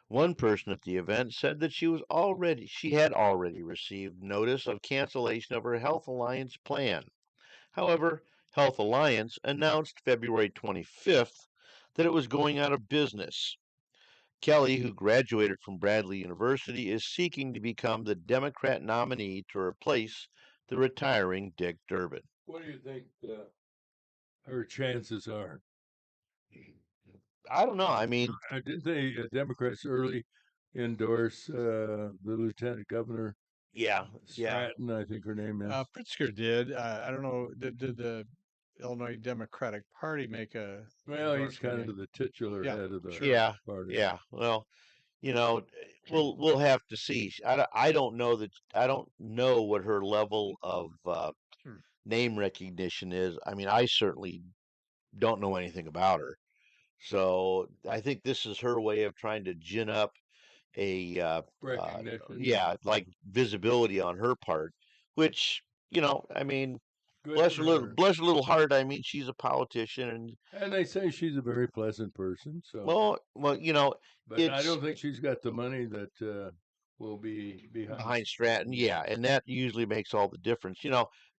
One person at the event said that she had already received notice of cancellation of her Health Alliance plan. However, Health Alliance announced February 25th that it was going out of business. Kelly, who graduated from Bradley University, is seeking to become the Democrat nominee to replace the retiring Dick Durbin. What do you think her chances are? I don't know. I mean, didn't they Democrats early endorse the lieutenant governor? Yeah. Stratton, I think her name is. Pritzker did. I don't know. Did the Illinois Democratic Party make a? Well, he's kind of the titular head of the party. Yeah. Well, we'll have to see. I don't know that. I don't know what her level of name recognition is. I mean, I certainly don't know anything about her. So I think this is her way of trying to gin up a recognition. Like visibility on her part, which I mean, bless her little heart. I mean, she's a politician, and they say she's a very pleasant person. So well, but I don't think she's got the money that will be behind Stratton. Yeah, and that usually makes all the difference.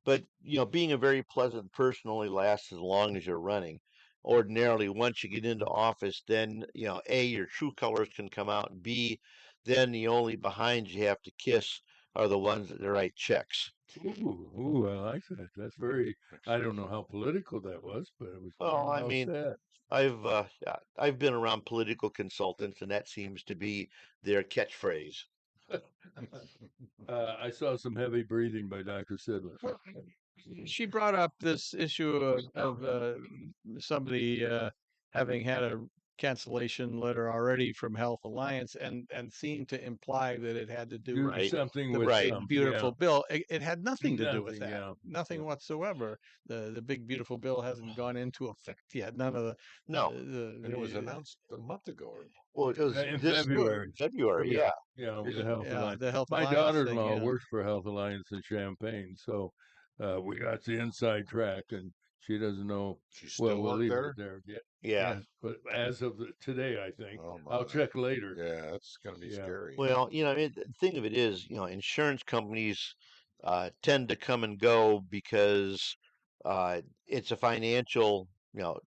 But being a very pleasant person only lasts as long as you're running. Ordinarily, once you get into office, then A, your true colors can come out, and B, then the only behind you have to kiss are the ones that write checks. Ooh, I like that. That's very. I don't know how political that was, but it was Well, I well mean, said. I've been around political consultants, and that seems to be their catchphrase. I saw some heavy breathing by Dr. Sidler. She brought up this issue of somebody having had a cancellation letter already from Health Alliance and seemed to imply that it had to do Do with Right, something the with right. big beautiful bill. It had nothing to do with Nothing, that. yeah. Nothing Yeah. whatsoever. The big beautiful bill hasn't gone into effect yet. None of the No, And it was announced a month ago. well, it was In this February. February, yeah. Yeah, with the Health yeah, Alliance. the Health My Alliance thing. daughter-in-law Yeah. works for Health Alliance in Champaign, so we got the inside track, and she doesn't know. She Well, still we'll work leave there? it there. Yeah, Yeah. but as of today, I think Oh I'll my. check later. Yeah, that's gonna be Yeah. scary. Well, I mean, the thing of it is, insurance companies tend to come and go because it's a financial,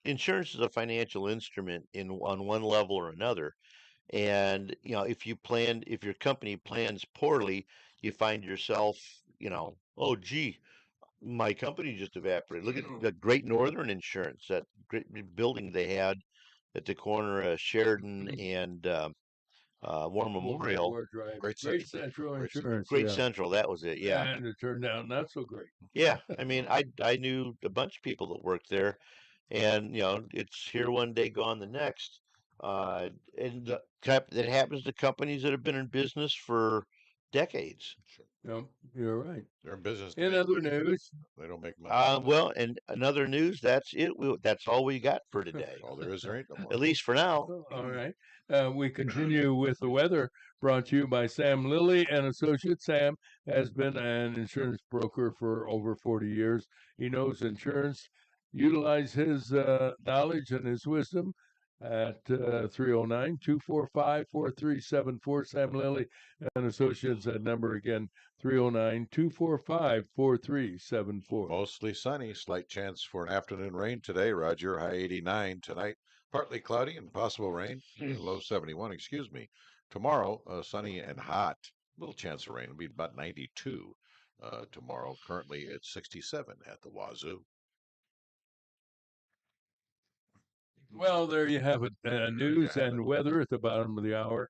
insurance is a financial instrument on one level or another. And, if your company plans poorly, you find yourself, oh, gee, my company just evaporated. Look at the Great Northern Insurance, that great big building they had at the corner of Sheridan and War Memorial. War Drive. Great Great Central. Central Great Central. Insurance. Great Yeah. Central, that was it. Yeah. And it turned out not so great. Yeah. I mean, I knew a bunch of people that worked there, and it's here one day, gone the next. Uh, that happens to companies that have been in business for decades. Sure. No, you're right. They're in business to In make other money. news, They don't make money. Well, and another news, that's it. That's all we got for today, All there is, there ain't no more. at least for now. all right. We continue with the weather, brought to you by Sam Lilly and Associates. Sam has been an insurance broker for over 40 years. He knows insurance. Utilize his knowledge and his wisdom at 309-245-4374. Sam Lilly and Associates, that number again, 309-245-4374. Mostly sunny, slight chance for an afternoon rain today. Roger, high 89 tonight. Partly cloudy and possible rain. Low 71, excuse me. Tomorrow, sunny and hot. Little chance of rain. It'll be about 92 tomorrow. Currently, it's 67 at the Wazoo. Well, there you have it. News and weather at the bottom of the hour.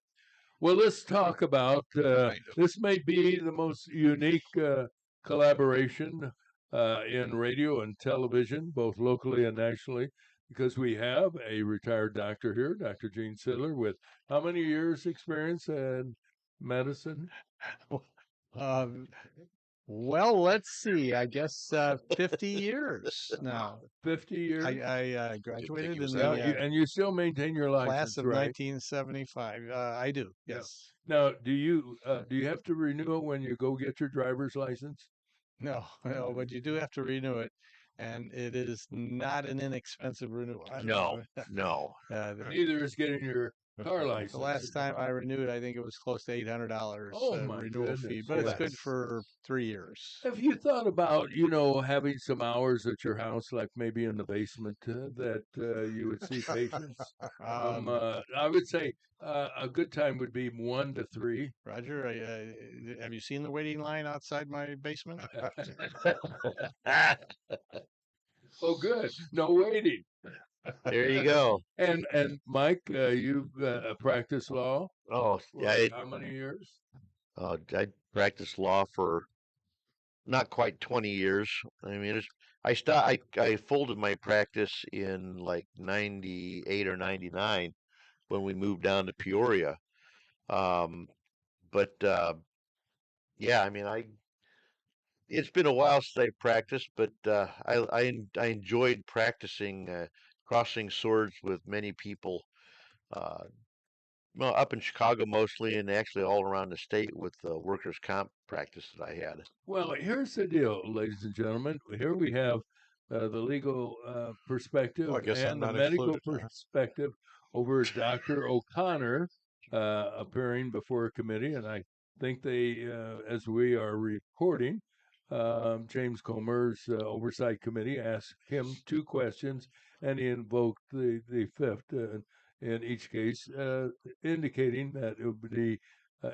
Well, let's talk about this. May be the most unique collaboration in radio and television, both locally and nationally, because we have a retired doctor here, Dr. Gene Sidler, with how many years experience in medicine? Well, let's see. I guess 50 years now. 50 years. I graduated in was the that and you still maintain your license, class of right? 1975. I do. Yeah. Yes. Now, do you have to renew it when you go get your driver's license? No, but you do have to renew it, and it is not an inexpensive renewal. No, no. Neither is getting your car license. The last time I renewed, I think it was close to $800 Oh, my renewal fee, goodness. but it's Well, good for 3 years. Have you thought about, having some hours at your house, like maybe in the basement, that you would see patients? I would say a good time would be 1 to 3. Roger, have you seen the waiting line outside my basement? Oh, good. No waiting. There you go. And Mike, you've practiced law Oh, for yeah. how many years? I practiced law for not quite 20 years. I mean, I folded my practice in like 98 or 99 when we moved down to Peoria. But yeah, I mean, it's been a while since I practiced, but I enjoyed practicing, crossing swords with many people. Uh, well, up in Chicago mostly, and actually all around the state with the workers' comp practice that I had. Well, here's the deal, ladies and gentlemen. Here we have the legal perspective I guess I'm and the not medical included, huh? perspective over Dr. O'Connor appearing before a committee. And I think they, as we are reporting, James Comer's oversight committee asked him 2 questions, and he invoked the fifth in each case, indicating that it would be,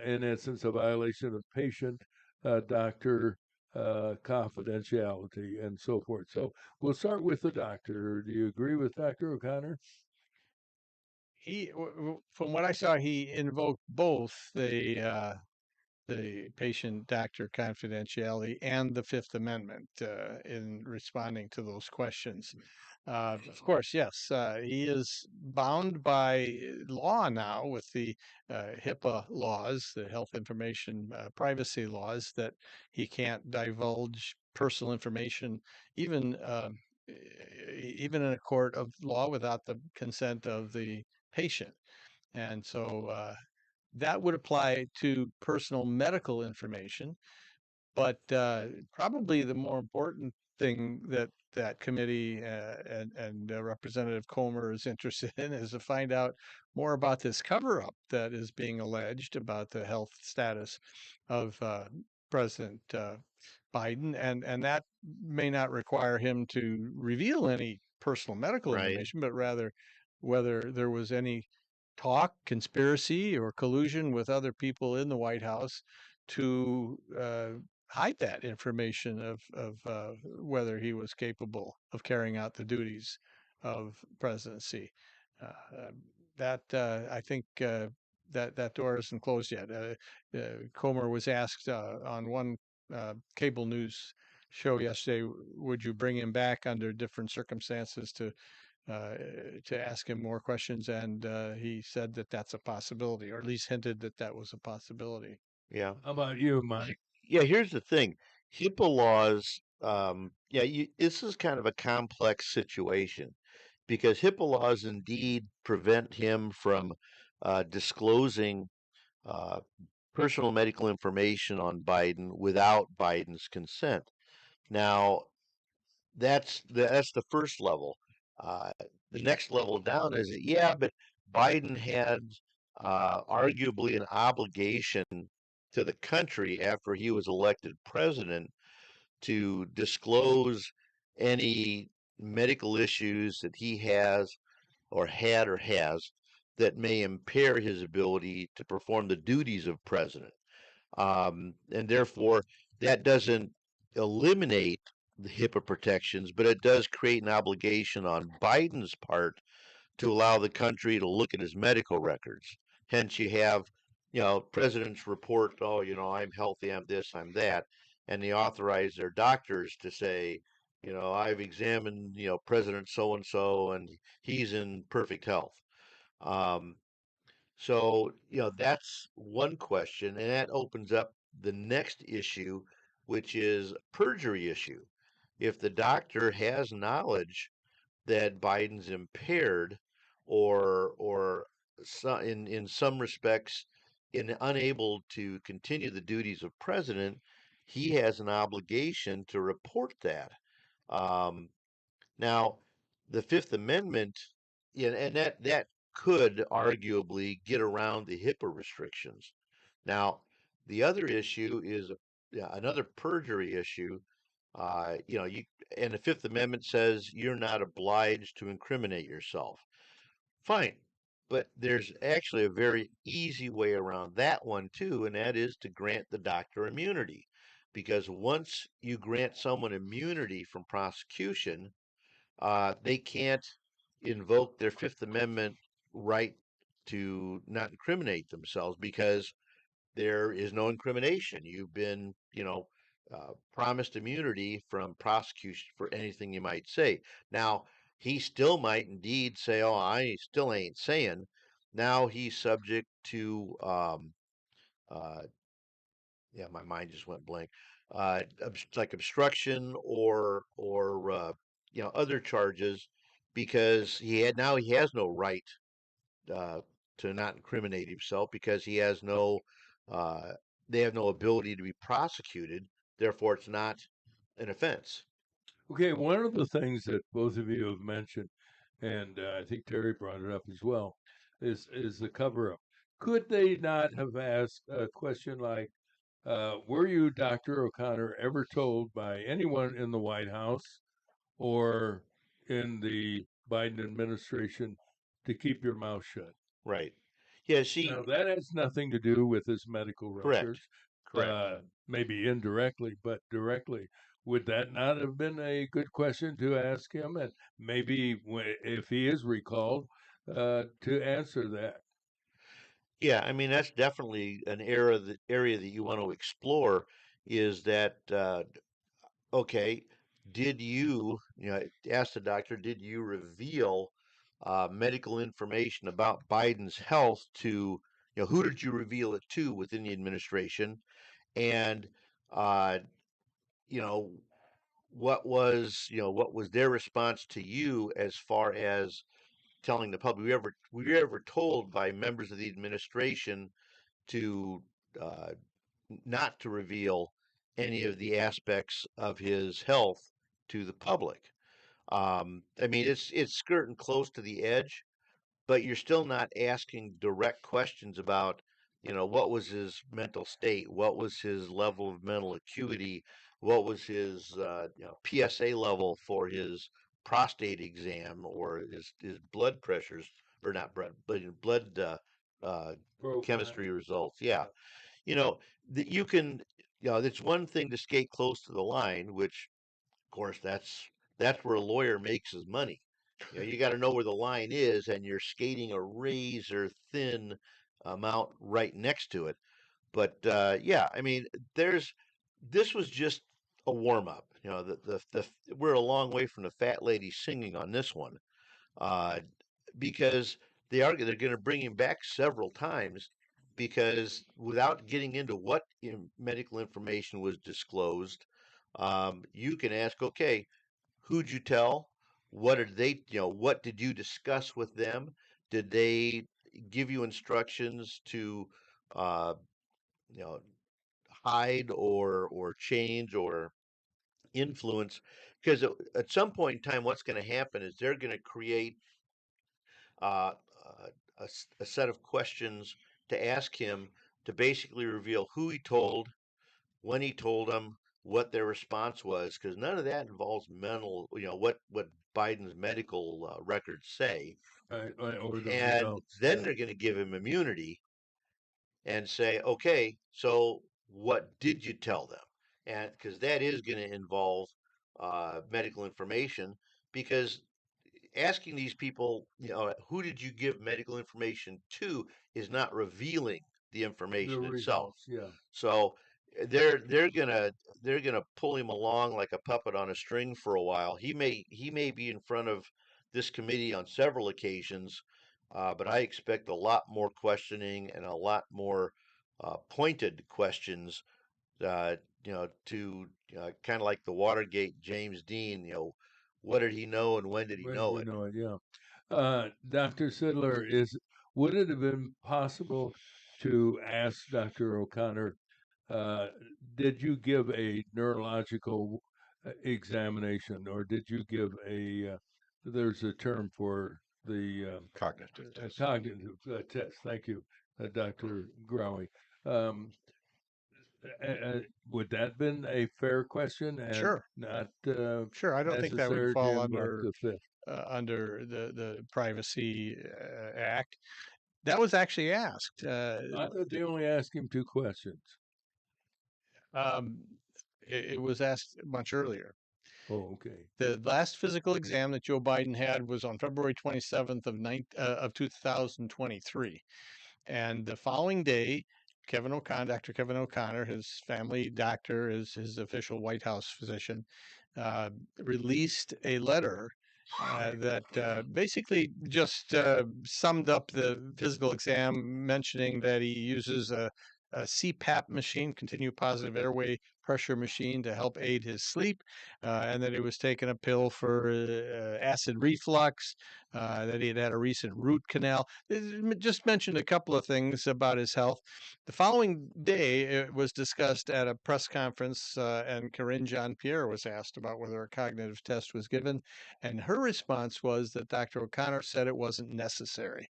in essence, a violation of patient doctor confidentiality and so forth. So we'll start with the doctor. Do you agree with Dr. O'Connor? From what I saw, he invoked both the patient-doctor confidentiality and the Fifth Amendment in responding to those questions. Of course, yes, he is bound by law now with the HIPAA laws, the Health Information Privacy laws, that he can't divulge personal information, even even in a court of law without the consent of the patient. And so that would apply to personal medical information. But probably the more important thing that that committee and Representative Comer is interested in is to find out more about this cover-up that is being alleged about the health status of President Biden, and that may not require him to reveal any personal medical Right. information, but rather whether there was any talk, conspiracy, or collusion with other people in the White House to hide that information of whether he was capable of carrying out the duties of presidency. I think that door isn't closed yet. Comer was asked on one cable news show yesterday, would you bring him back under different circumstances to ask him more questions, and he said that that's a possibility, or at least hinted that that was a possibility. Yeah. How about you, Mike? Yeah, here's the thing. HIPAA laws, this is kind of a complex situation because HIPAA laws indeed prevent him from disclosing uh, personal medical information on Biden without Biden's consent. Now, that's the first level. Uh, the next level down is yeah, but Biden had arguably an obligation to the country after he was elected president to disclose any medical issues that he has or had or has that may impair his ability to perform the duties of president. And therefore, that doesn't eliminate the HIPAA protections, but it does create an obligation on Biden's part to allow the country to look at his medical records. Hence, you have, presidents report, oh, I'm healthy, I'm this, I'm that, and they authorize their doctors to say, I've examined, President so and so, and he's in perfect health. Um, so, that's one question, and that opens up the next issue, which is perjury issue. If the doctor has knowledge that Biden's impaired or in some respects unable to continue the duties of president, he has an obligation to report that. Um, Now, the Fifth Amendment, and that could arguably get around the HIPAA restrictions. Now, the other issue is another perjury issue. And the Fifth Amendment says you're not obliged to incriminate yourself. Fine, but there's actually a very easy way around that one too, and that is to grant the doctor immunity, because once you grant someone immunity from prosecution, they can't invoke their Fifth Amendment right to not incriminate themselves because there is no incrimination. You've been, promised immunity from prosecution for anything you might say. Now, he still might indeed say, "Oh, I still ain't saying." Now he's subject to, uh, yeah, my mind just went blank. Like obstruction or other charges because he has no right uh, to not incriminate himself because he has no uh, they have no ability to be prosecuted. Therefore, it's not an offense. Okay, one of the things that both of you have mentioned, and I think Terry brought it up as well, is the cover-up. Could they not have asked a question like, were you, Dr. O'Connor, ever told by anyone in the White House or in the Biden administration to keep your mouth shut? Right. Yeah. See. Now, that has nothing to do with his medical Correct. records. Correct. maybe indirectly, but directly. Would that not have been a good question to ask him? And maybe if he is recalled, to answer that. Yeah, I mean that's definitely an area that you want to explore. Is that okay? Did ask the doctor? Did you reveal medical information about Biden's health to who did you reveal it to within the administration? And uh, you know what was their response to you as far as telling the public? Were you ever told by members of the administration to uh, not to reveal any of the aspects of his health to the public? I mean, it's skirting close to the edge, but you're still not asking direct questions about, what was his mental state, what was his level of mental acuity, what was his PSA level for his prostate exam or his blood pressures or not blood, but blood uh, Profile. chemistry results. Yeah, you know that you can. It's one thing to skate close to the line, which of course that's where a lawyer makes his money. You got to know where the line is, and you're skating a razor thin amount right next to it. But yeah, I mean, this was just a warm up. We're a long way from the fat lady singing on this one, uh, because they're going to bring him back several times because without getting into what medical information was disclosed, you can ask, okay, who'd you tell? What did they, what did you discuss with them? Did they give you instructions to, uh, you know, hide or change or influence? Because at some point in time, what's going to happen is they're going to create uh, a set of questions to ask him to basically reveal who he told, when he told them, what their response was, because none of that involves what Biden's medical records say. Or the And results. then Yeah. they're going to give him immunity and say, okay, so what did you tell them? And because that is going to involve medical information, because asking these people, who did you give medical information to, is not revealing the The information itself. results. Yeah. So they're gonna pull him along like a puppet on a string for a while. He may be in front of this committee on several occasions, but I expect a lot more questioning and a lot more pointed questions. To kind of like the Watergate James Dean. What did he know and when did he When know do you it? know it? Yeah. Dr. Sidler, would it have been possible to ask Dr. O'Connor, uh, did you give a neurological examination, or did you give there's a term for the Cognitive test. cognitive test. Thank you, Dr. Growie. Um, would that have been a fair question and Sure, not sure. I don't think that would necessary fall to invoke the fifth? under the Privacy Act. That was actually asked. I thought they only asked him two questions. Um, it was asked much earlier. Oh, okay. The last physical exam that Joe Biden had was on February 27th of 2023. And the following day, Dr. Kevin O'Connor, his family doctor, his official White House physician, released a letter that basically just summed up the physical exam, mentioning that he uses a CPAP machine, continuous positive airway pressure machine, to help aid his sleep, and that he was taking a pill for acid reflux, that he had had a recent root canal. Just mentioned a couple of things about his health. The following day, it was discussed at a press conference, and Karine Jean-Pierre was asked about whether a cognitive test was given, and her response was that Dr. O'Connor said it wasn't necessary.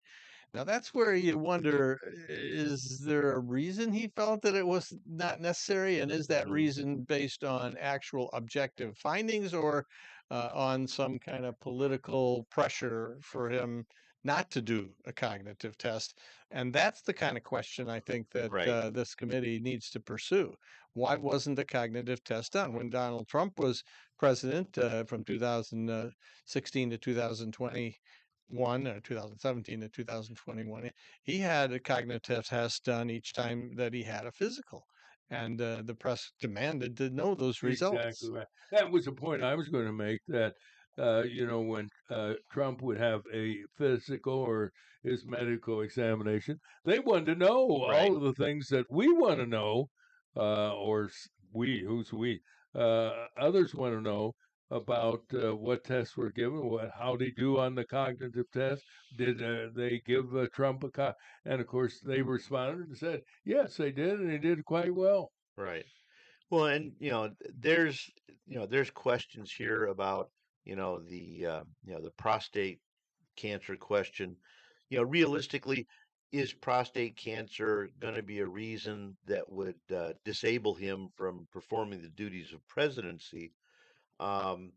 Now that's where you wonder, is there a reason he felt that it was not necessary? And is that reason based on actual objective findings or on some kind of political pressure for him not to do a cognitive test. And that's the kind of question I think that Right. this committee needs to pursue. Why wasn't the cognitive test done when Donald Trump was president from 2016 to 2021 or 2017 to 2021? He had a cognitive test done each time that he had a physical. And the press demanded to know those results. Exactly right. That was the point I was going to make. That when Trump would have a physical or his medical examination, they wanted to know Right. all of the things that we want to know, who's we, others want to know about what tests were given, how they do on the cognitive test. Did they give Trump and of course they responded and said yes, they did, and they did quite well. Right. Well, and there's questions here about the prostate cancer question. Realistically, is prostate cancer going to be a reason that would disable him from performing the duties of presidency? Um,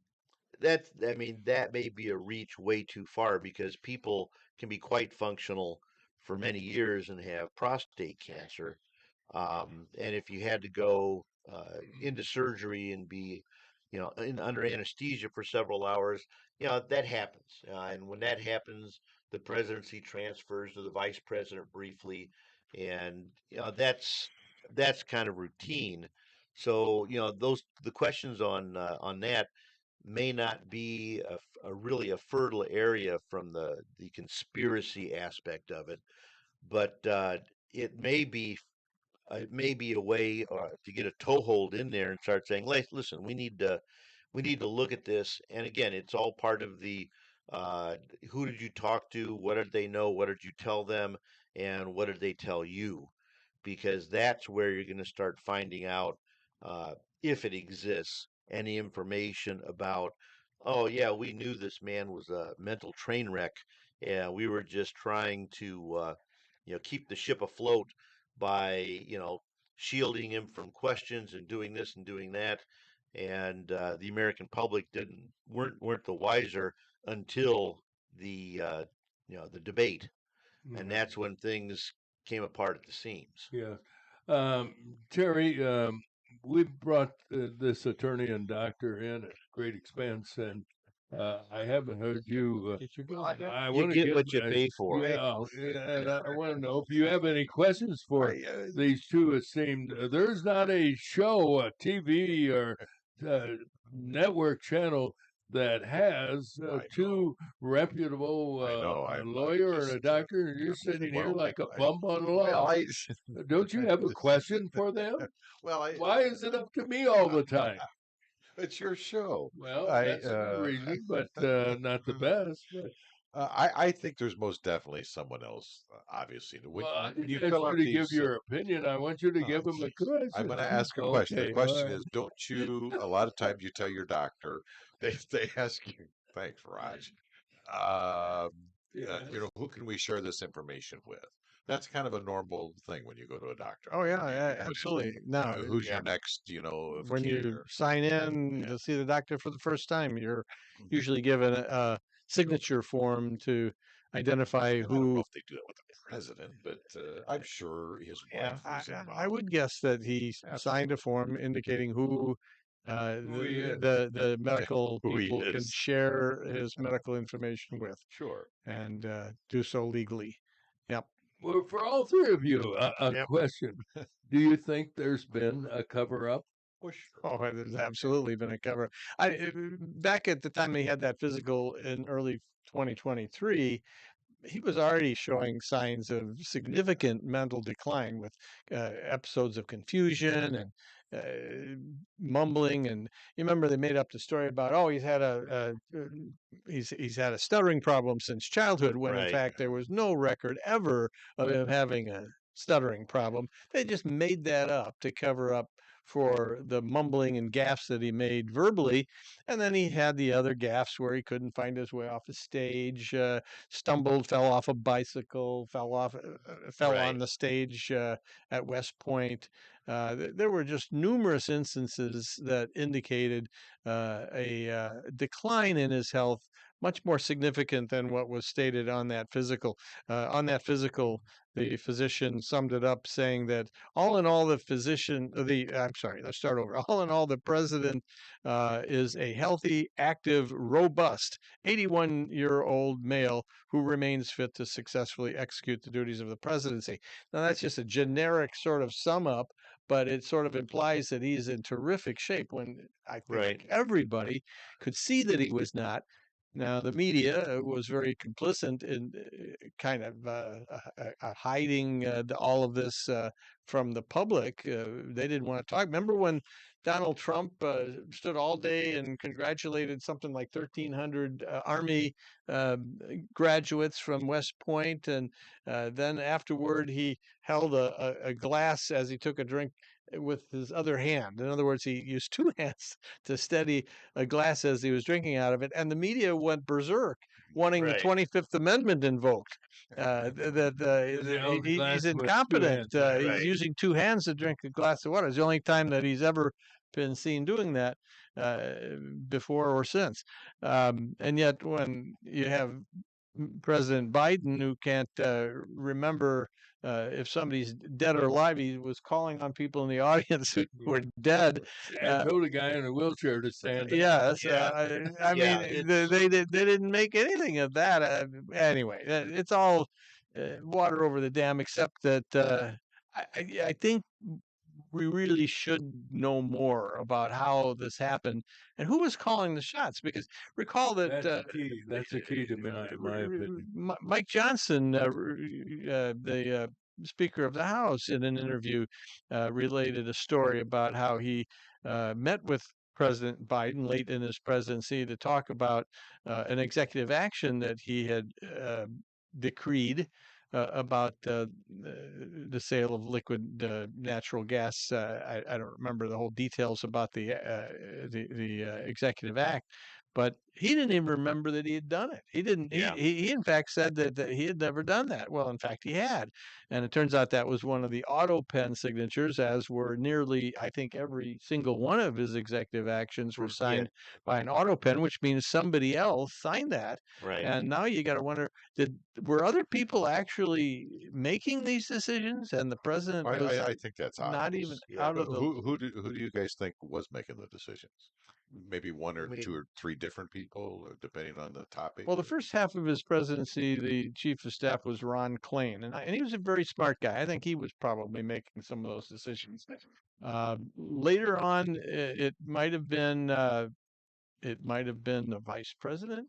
I mean, that may be a reach way too far because people can be quite functional for many years and have prostate cancer. And if you had to go into surgery and be, under anesthesia for several hours, that happens. And when that happens, the presidency transfers to the vice president briefly, and that's kind of routine. So the questions on that may not be a really a fertile area from the conspiracy aspect of it, but it may be it may be a way to get a toehold in there and start saying, Listen, we need to look at this." And again, it's all part of the uh, who did you talk to? What did they know? What did you tell them? And what did they tell you? Because that's where you're going to start finding out uh, if it exists any information about. Oh yeah, we knew this man was a mental train wreck, and we were just trying to keep the ship afloat by shielding him from questions and doing this and doing that, and the American public didn't weren't the wiser until the debate, and Right. that's when things came apart at the seams. Yeah. Terry, we brought this attorney and doctor in at great expense, and I haven't heard you. Get your I You want to get give, what you pay for. and I want to know if you have any questions for these two esteemed. There's not a show, a TV or uh, network channel that has I two reputable I know. a I'm lawyer and a just doctor, and you're sitting here well. like a I, bum on a well, log. I Don't you have a question for them? well, Why is it up to me all the time? it's your show. Well, I that's a good reason, but not the best. But, I think there's most definitely someone else. Obviously, well, I when you didn't ask fill out you to give these. your opinion. I want you to give them a I'm question. going to ask a question. The Okay, all question right. is, don't you? A lot of times, you tell your doctor. They ask you. Thanks, Raj. Um, Yes. who can we share this information with? That's kind of a normal thing when you go to a doctor. Oh yeah, You yeah, put in, absolutely. Now, who's your next, of when you kin? sign in Yeah. to see the doctor for the first time, you're Mhm. usually given a signature form to identify And I don't know who. if they do that with the president, but I'm sure his Yeah, wife was I involved. would guess that he signed a Absolutely. form indicating who Who he is. the medical Who he people can is. share his medical information with Sure. and do so legally. Yep. Well, for all three of you, a Yep. question. Do you think there's been a cover up? Well, sure. Oh, there's absolutely been a cover. Back at the time he had that physical in early 2023, he was already showing signs of significant mental decline with episodes of confusion and mumbling. And you remember they made up the story about, oh, he's had a stuttering problem since childhood, when in Right. fact there was no record ever of him having a stuttering problem. They just made that up to cover up for the mumbling and gaffes that he made verbally. And then he had the other gaffes where he couldn't find his way off the stage, stumbled, fell off a bicycle, fell on Right. the stage at West Point. There were just numerous instances that indicated a decline in his health much more significant than what was stated on that physical. On that physical, the physician summed it up saying that all in all, I'm sorry, let's start over. All in all, the president is a healthy, active, robust 81-year-old male who remains fit to successfully execute the duties of the presidency. Now, that's just a generic sort of sum up, but it sort of implies that he's in terrific shape when I think Right. everybody could see that he was not. Now, the media was very complicit in kind of hiding all of this from the public. They didn't want to talk. Remember when Donald Trump stood all day and congratulated something like 1,300 Army uh, graduates from West Point, and then afterward he held a glass as he took a drink with his other hand. In other words, he used two hands to steady a glass as he was drinking out of it, and the media went berserk, wanting the Right. 25th Amendment invoked. The glass He's with two incompetent. hands, right. He's Right. using two hands to drink a glass of water. It's the only time that he's ever been seen doing that uh, before or since. And yet, when you have President Biden, who can't remember if somebody's dead or alive, he was calling on people in the audience who were dead. And told a guy in a wheelchair to stand up. Yes, Yeah. I Yeah, mean, it's they didn't make anything of that. Anyway, it's all water over the dam, except that I think we really should know more about how this happened and who was calling the shots. Because recall that That's the key. That's the key to my opinion. Mike Johnson, the Speaker of the House, in an interview, related a story about how he met with President Biden late in his presidency to talk about an executive action that he had decreed about the sale of liquid natural gas. I don't remember the whole details about the executive act, but he didn't even remember that he had done it. He didn't. Yeah. He in fact said that he had never done that. Well, in fact, he had, and it turns out that was one of the auto pen signatures, as were nearly, I think, every single one of his executive actions were Yeah. signed by an auto pen, which means somebody else signed that. Right. And now you got to wonder: were other people actually making these decisions, and the president was I think that's not obvious. even Yeah. out of the? Who do you guys think was making the decisions? Maybe one I or mean, two or three different people, depending on the topic. Well, the first half of his presidency, the chief of staff was Ron Klain, and he was a very smart guy. I think he was probably making some of those decisions. Later on, it might have been the vice president.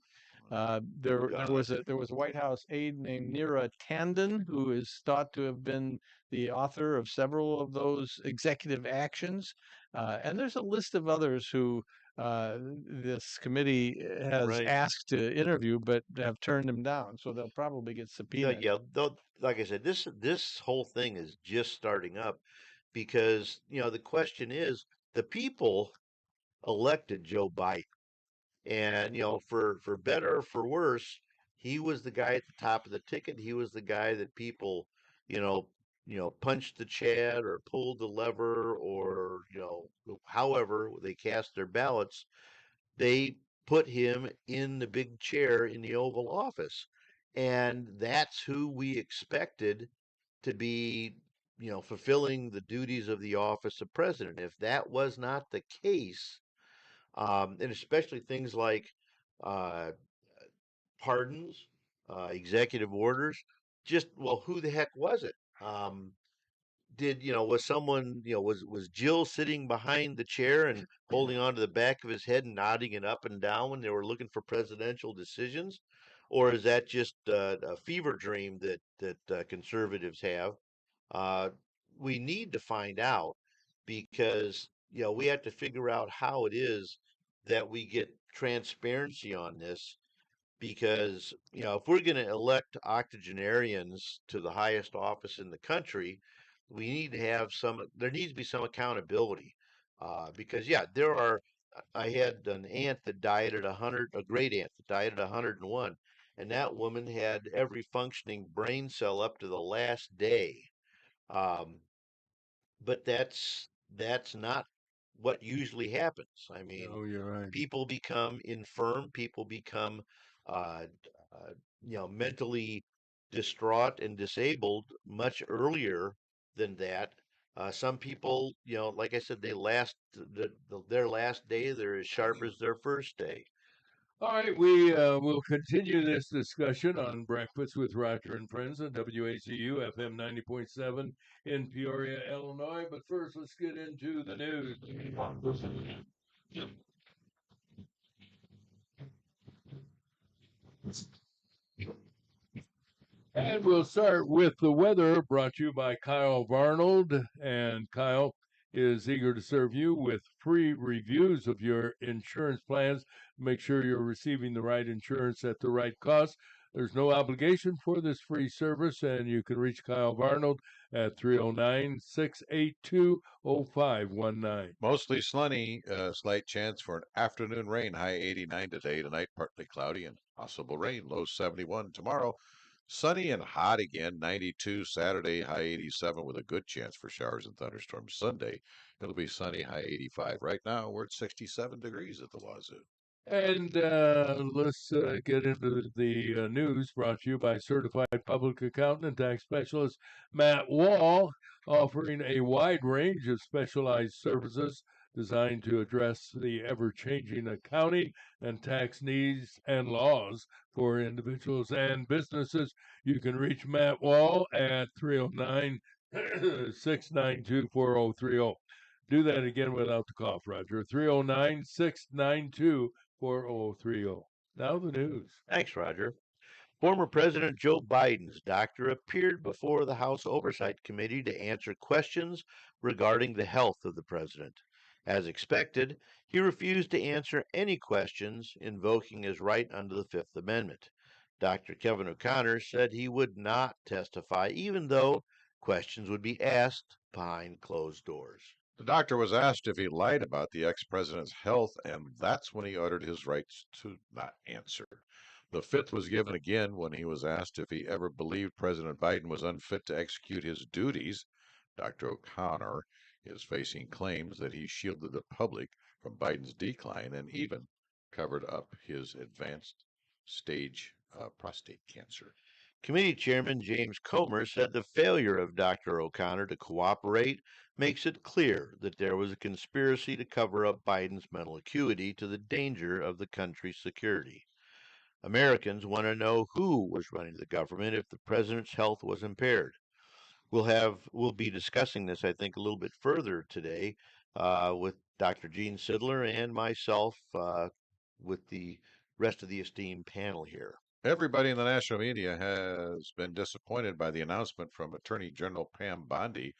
There was a White House aide named Neera Tanden, who is thought to have been the author of several of those executive actions, and there's a list of others who this committee has Right. asked to interview, but have turned them down. So they'll probably get No, subpoenaed. yeah, though, like I said, this whole thing is just starting up because the question is the people elected Joe Biden, and for better or for worse, he was the guy at the top of the ticket. He was the guy that people, you know, punched the Chad or pulled the lever or however they cast their ballots, they put him in the big chair in the Oval Office. And that's who we expected to be, fulfilling the duties of the office of president. If that was not the case, and especially things like uh, pardons, executive orders, just, well, who the heck was it? Was someone, was Jill sitting behind the chair and holding on to the back of his head and nodding it up and down when they were looking for presidential decisions? Or is that just a fever dream that conservatives have? Uh, we need to find out because, we have to figure out how it is that we get transparency on this because, if we're going to elect octogenarians to the highest office in the country, there needs to be some accountability. Because, yeah, I had an aunt that died at 100, a great aunt that died at 101, and that woman had every functioning brain cell up to the last day. Um, but that's not what usually happens. I mean, Oh, you're right. people become infirm, people become uh, mentally distraught and disabled much earlier than that. Some people, like I said, their last day, they're as sharp as their first day. All right, we will continue this discussion on Breakfast with Roger and Friends on WACU FM 90.7 in Peoria, Illinois. But first, let's get into the news. And we'll start with the weather, brought to you by Kyle Varnold. And Kyle is eager to serve you with free reviews of your insurance plans. Make sure you're receiving the right insurance at the right cost. There's no obligation for this free service, and you can reach Kyle Varnold at 309-682-0519. Mostly sunny, slight chance for an afternoon rain, high 89 today. Tonight, partly cloudy and possible rain, low 71. Tomorrow, sunny and hot again, 92. Saturday, high 87 with a good chance for showers and thunderstorms. Sunday, it'll be sunny, high 85. Right now, we're at 67 degrees at the Wazoo. And let's get into the news brought to you by Certified Public Accountant and Tax Specialist Matt Wall, offering a wide range of specialized services designed to address the ever-changing accounting and tax needs and laws for individuals and businesses. You can reach Matt Wall at 309-692-4030. Do that again without the cough, Roger. 309-692-4030. Now the news. Thanks, Roger. Former President Joe Biden's doctor appeared before the House Oversight Committee to answer questions regarding the health of the president. As expected, he refused to answer any questions, invoking his right under the Fifth Amendment. Dr. Kevin O'Connor said he would not testify, even though questions would be asked behind closed doors. The doctor was asked if he lied about the ex-president's health, and that's when he uttered his rights to not answer. The fifth was given again when he was asked if he ever believed President Biden was unfit to execute his duties. Dr. O'Connor is facing claims that he shielded the public from Biden's decline and even covered up his advanced stage prostate cancer. Committee Chairman James Comer said the failure of Dr. O'Connor to cooperate makes it clear that there was a conspiracy to cover up Biden's mental acuity to the danger of the country's security. Americans want to know who was running the government if the president's health was impaired. We'll be discussing this, I think, a little bit further today with Dr. Gene Sidler and myself with the rest of the esteemed panel here. Everybody in the national media has been disappointed by the announcement from Attorney General Pam Bondi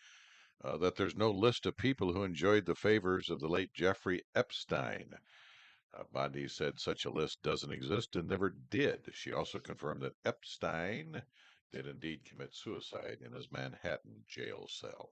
that there's no list of people who enjoyed the favors of the late Jeffrey Epstein. Bondi said such a list doesn't exist and never did. She also confirmed that Epstein did indeed commit suicide in his Manhattan jail cell.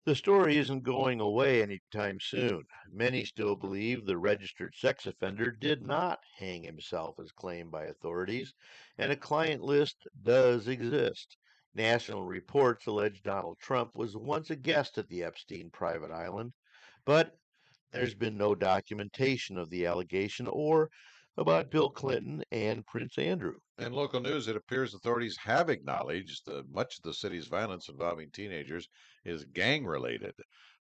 The story isn't going away anytime soon. Many still believe the registered sex offender did not hang himself as claimed by authorities, and a client list does exist. National reports allege Donald Trump was once a guest at the Epstein private island, but there's been no documentation of the allegation or about Bill Clinton and Prince Andrew. In local news, it appears authorities have acknowledged that much of the city's violence involving teenagers is gang-related.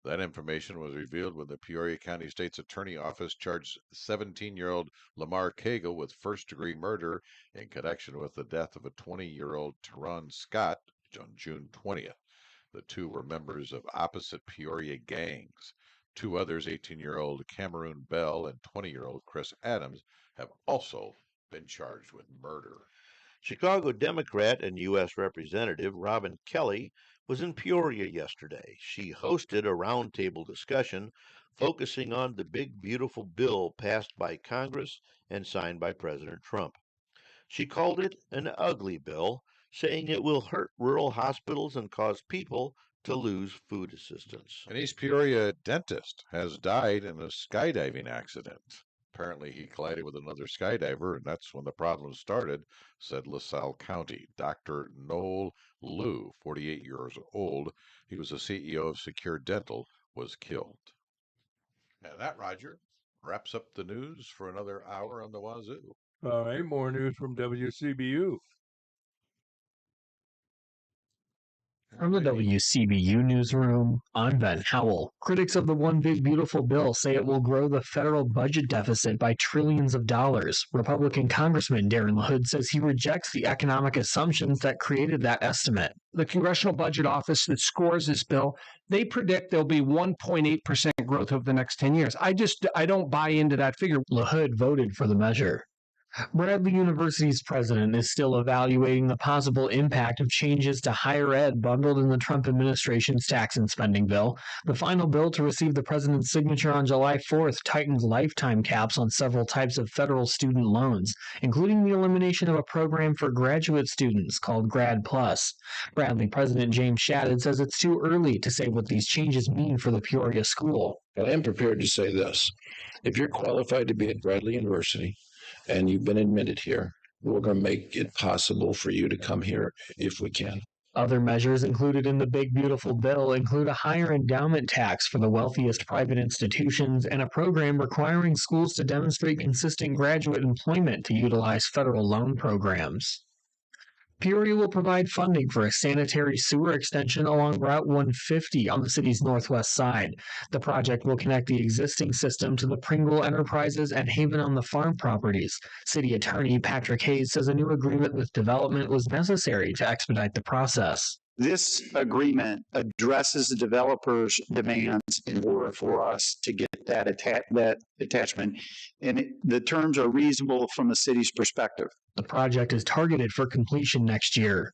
That information was revealed when the Peoria County State's Attorney Office charged 17-year-old Lamar Cagle with first-degree murder in connection with the death of a 20-year-old Teron Scott on June 20th. The two were members of opposite Peoria gangs. Two others, 18-year-old Cameron Bell and 20-year-old Chris Adams, have also been charged with murder. Chicago Democrat and U.S. Representative Robin Kelly was in Peoria yesterday. She hosted a roundtable discussion focusing on the big, beautiful bill passed by Congress and signed by President Trump. She called it an ugly bill, saying it will hurt rural hospitals and cause people to lose food assistance. An East Peoria dentist has died in a skydiving accident. Apparently, he collided with another skydiver, and that's when the problem started, said LaSalle County. Dr. Noel Liu, 48 years old, he was the CEO of Secure Dental, was killed. And that, Roger, wraps up the news for another hour on the Wazoo. All right, more news from WCBU. From the WCBU newsroom, I'm Ben Howell. Critics of the One Big Beautiful Bill say it will grow the federal budget deficit by trillions of dollars. Republican Congressman Darren LaHood says he rejects the economic assumptions that created that estimate. The Congressional Budget Office that scores this bill, they predict there'll be 1.8% growth over the next 10 years. I don't buy into that figure. LaHood voted for the measure. Bradley University's president is still evaluating the possible impact of changes to higher ed bundled in the Trump administration's tax and spending bill. The final bill to receive the president's signature on July 4th tightened lifetime caps on several types of federal student loans, including the elimination of a program for graduate students called Grad Plus. Bradley President James Shadid says it's too early to say what these changes mean for the Peoria school. But I am prepared to say this. If you're qualified to be at Bradley University and you've been admitted here, we're going to make it possible for you to come here if we can. Other measures included in the Big Beautiful Bill include a higher endowment tax for the wealthiest private institutions and a program requiring schools to demonstrate consistent graduate employment to utilize federal loan programs. Peoria will provide funding for a sanitary sewer extension along Route 150 on the city's northwest side. The project will connect the existing system to the Pringle Enterprises and Haven on the Farm properties. City Attorney Patrick Hayes says a new agreement with development was necessary to expedite the process. This agreement addresses the developer's demands in order for us to get that attachment, and the terms are reasonable from the city's perspective. The project is targeted for completion next year.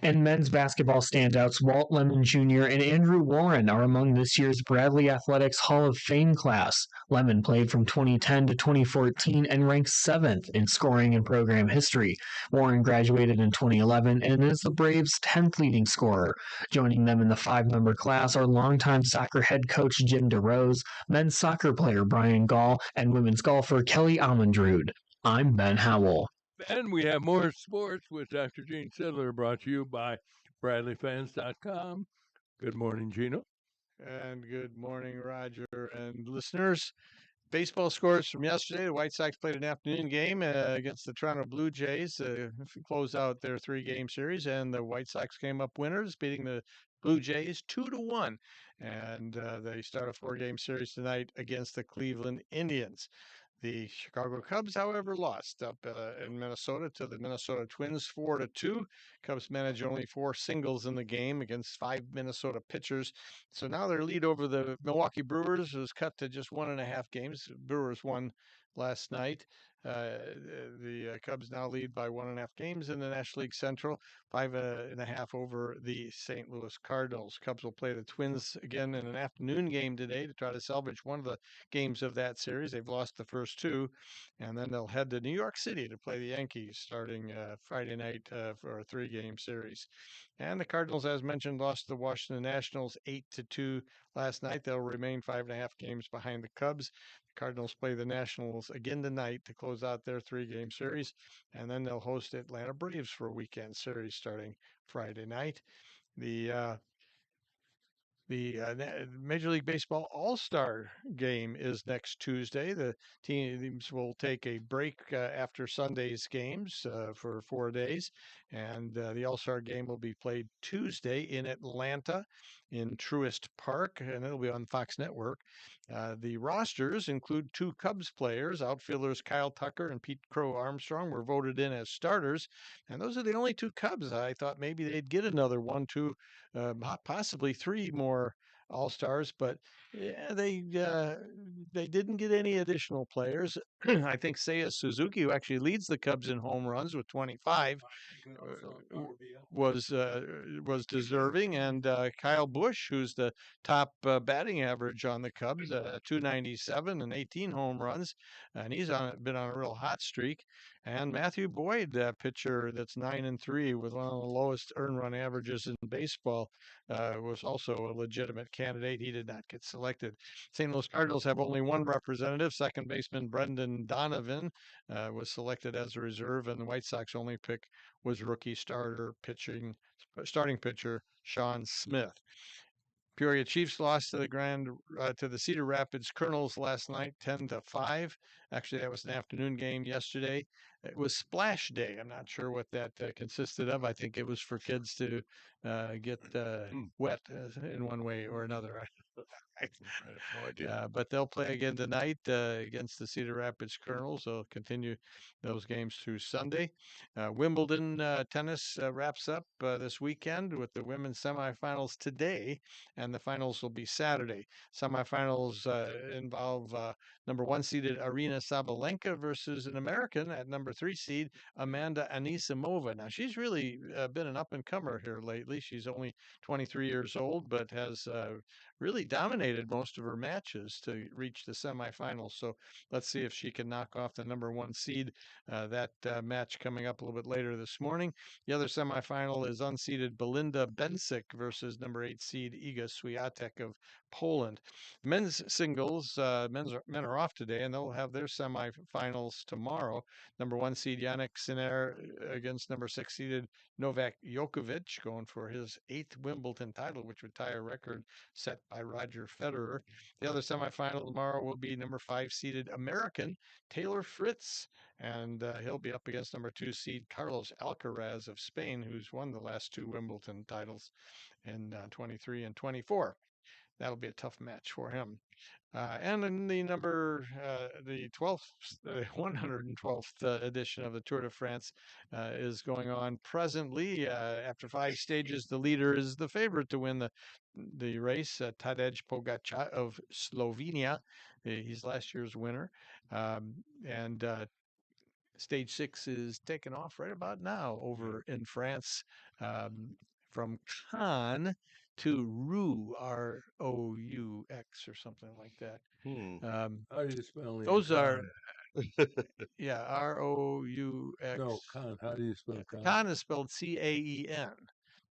And men's basketball standouts Walt Lemon Jr. and Andrew Warren are among this year's Bradley Athletics Hall of Fame class. Lemon played from 2010 to 2014 and ranked 7th in scoring in program history. Warren graduated in 2011 and is the Braves' 10th leading scorer. Joining them in the 5-member class are longtime soccer head coach Jim DeRose, men's soccer player Brian Gall, and women's golfer Kelly Amundrud. I'm Ben Howell. And we have more sports with Dr. Gene Sidler, brought to you by BradleyFans.com. Good morning, Gino. And good morning, Roger and listeners. Baseball scores from yesterday. The White Sox played an afternoon game against the Toronto Blue Jays to close out their 3-game series, and the White Sox came up winners, beating the Blue Jays 2-1. And they start a 4-game series tonight against the Cleveland Indians. The Chicago Cubs, however, lost up in Minnesota to the Minnesota Twins 4-2. Cubs managed only 4 singles in the game against 5 Minnesota pitchers. So now their lead over the Milwaukee Brewers was cut to just 1.5 games. Brewers won last night. The Cubs now lead by 1.5 games in the National League Central, 5.5 over the St. Louis Cardinals. Cubs will play the Twins again in an afternoon game today to try to salvage one of the games of that series. They've lost the first 2, and then they'll head to New York City to play the Yankees starting Friday night for a 3-game series. And the Cardinals, as mentioned, lost to the Washington Nationals 8-2 last night. They'll remain 5.5 games behind the Cubs. The Cardinals play the Nationals again tonight to close out their 3-game series, and then they'll host the Atlanta Braves for a weekend series starting Friday night. The Major League Baseball All-Star game is next Tuesday. The teams will take a break after Sunday's games for 4 days, and the All-Star game will be played Tuesday in Atlanta in Truist Park, and it'll be on Fox Network. The rosters include 2 Cubs players. Outfielders Kyle Tucker and Pete Crow Armstrong were voted in as starters, and those are the only 2 Cubs. I thought maybe they'd get another 1, 2, possibly 3 more All-Stars, but yeah, they didn't get any additional players. I think Seiya Suzuki, who actually leads the Cubs in home runs with 25, was deserving, and Kyle Busch, who's the top batting average on the Cubs, 297 and 18 home runs, and he's been on a real hot streak. And Matthew Boyd, pitcher that's 9-3 with one of the lowest earned run averages in baseball, was also a legitimate candidate. He did not get selected. St. Louis Cardinals have only one representative. Second baseman Brendan Donovan was selected as a reserve, and the White Sox only pick was rookie starting pitcher Sean Smith. Peoria Chiefs lost to the Cedar Rapids Colonels last night, 10-5. Actually, that was an afternoon game yesterday. it was Splash Day. I'm not sure what that consisted of. I think it was for kids to get wet in one way or another. I have no idea. But they'll play again tonight against the Cedar Rapids Colonels. They'll continue those games through Sunday. Wimbledon tennis wraps up this weekend with the women's semifinals today, and the finals will be Saturday. Semifinals involve number 1 seeded Arina Sabalenka versus an American at number 3 seed Amanda Anisimova. Now, she's really been an up and comer here lately. She's only 23 years old, but has really dominated most of her matches to reach the semifinals. So let's see if she can knock off the number 1 seed. That match coming up a little bit later this morning. The other semifinal is unseeded Belinda Bencic versus number 8 seed Iga Swiatek of Poland. Men's singles, men are off today, and they'll have their semifinals tomorrow. Number 1 seed Yannick Sinner against number 6 seeded Novak Djokovic, going for his 8th Wimbledon title, which would tie a record set by Roger Federer. The other semifinal tomorrow will be number 5 seeded American Taylor Fritz, and he'll be up against number 2 seed Carlos Alcaraz of Spain, who's won the last 2 Wimbledon titles in 23 and 24. That'll be a tough match for him. And in the the 112th edition of the Tour de France is going on presently. After 5 stages, the leader is the favorite to win the race, Tadej Pogačar of Slovenia. He's last year's winner. And stage 6 is taking off right about now over in France, from Cannes to Roux, R-O-U-X or something like that. How do you spell it? Those are, yeah, R-O-U-X. No, Con. How do you spell Con? Cannes is spelled C-A-E-N.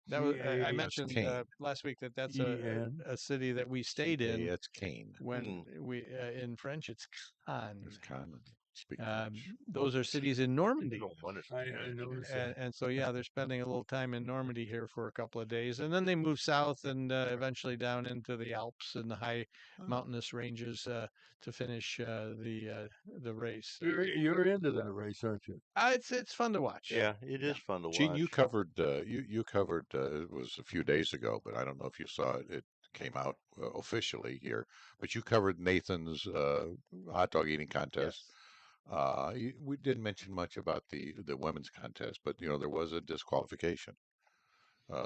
That was, I mentioned last week that's a city that we stayed in. It's Cane. When we in French, it's Cannes. It's Cannes. Those are cities in Normandy. I noticed that. And so, yeah, they're spending a little time in Normandy here for a couple of days. And then they move south and eventually down into the Alps and the high mountainous ranges to finish the race. You're into that race, aren't you? It's fun to watch. Yeah, it is fun to watch. Gene, you covered you covered it was a few days ago, but I don't know if you saw it. It came out officially here, but you covered Nathan's hot dog eating contest. We didn't mention much about the women's contest, but there was a disqualification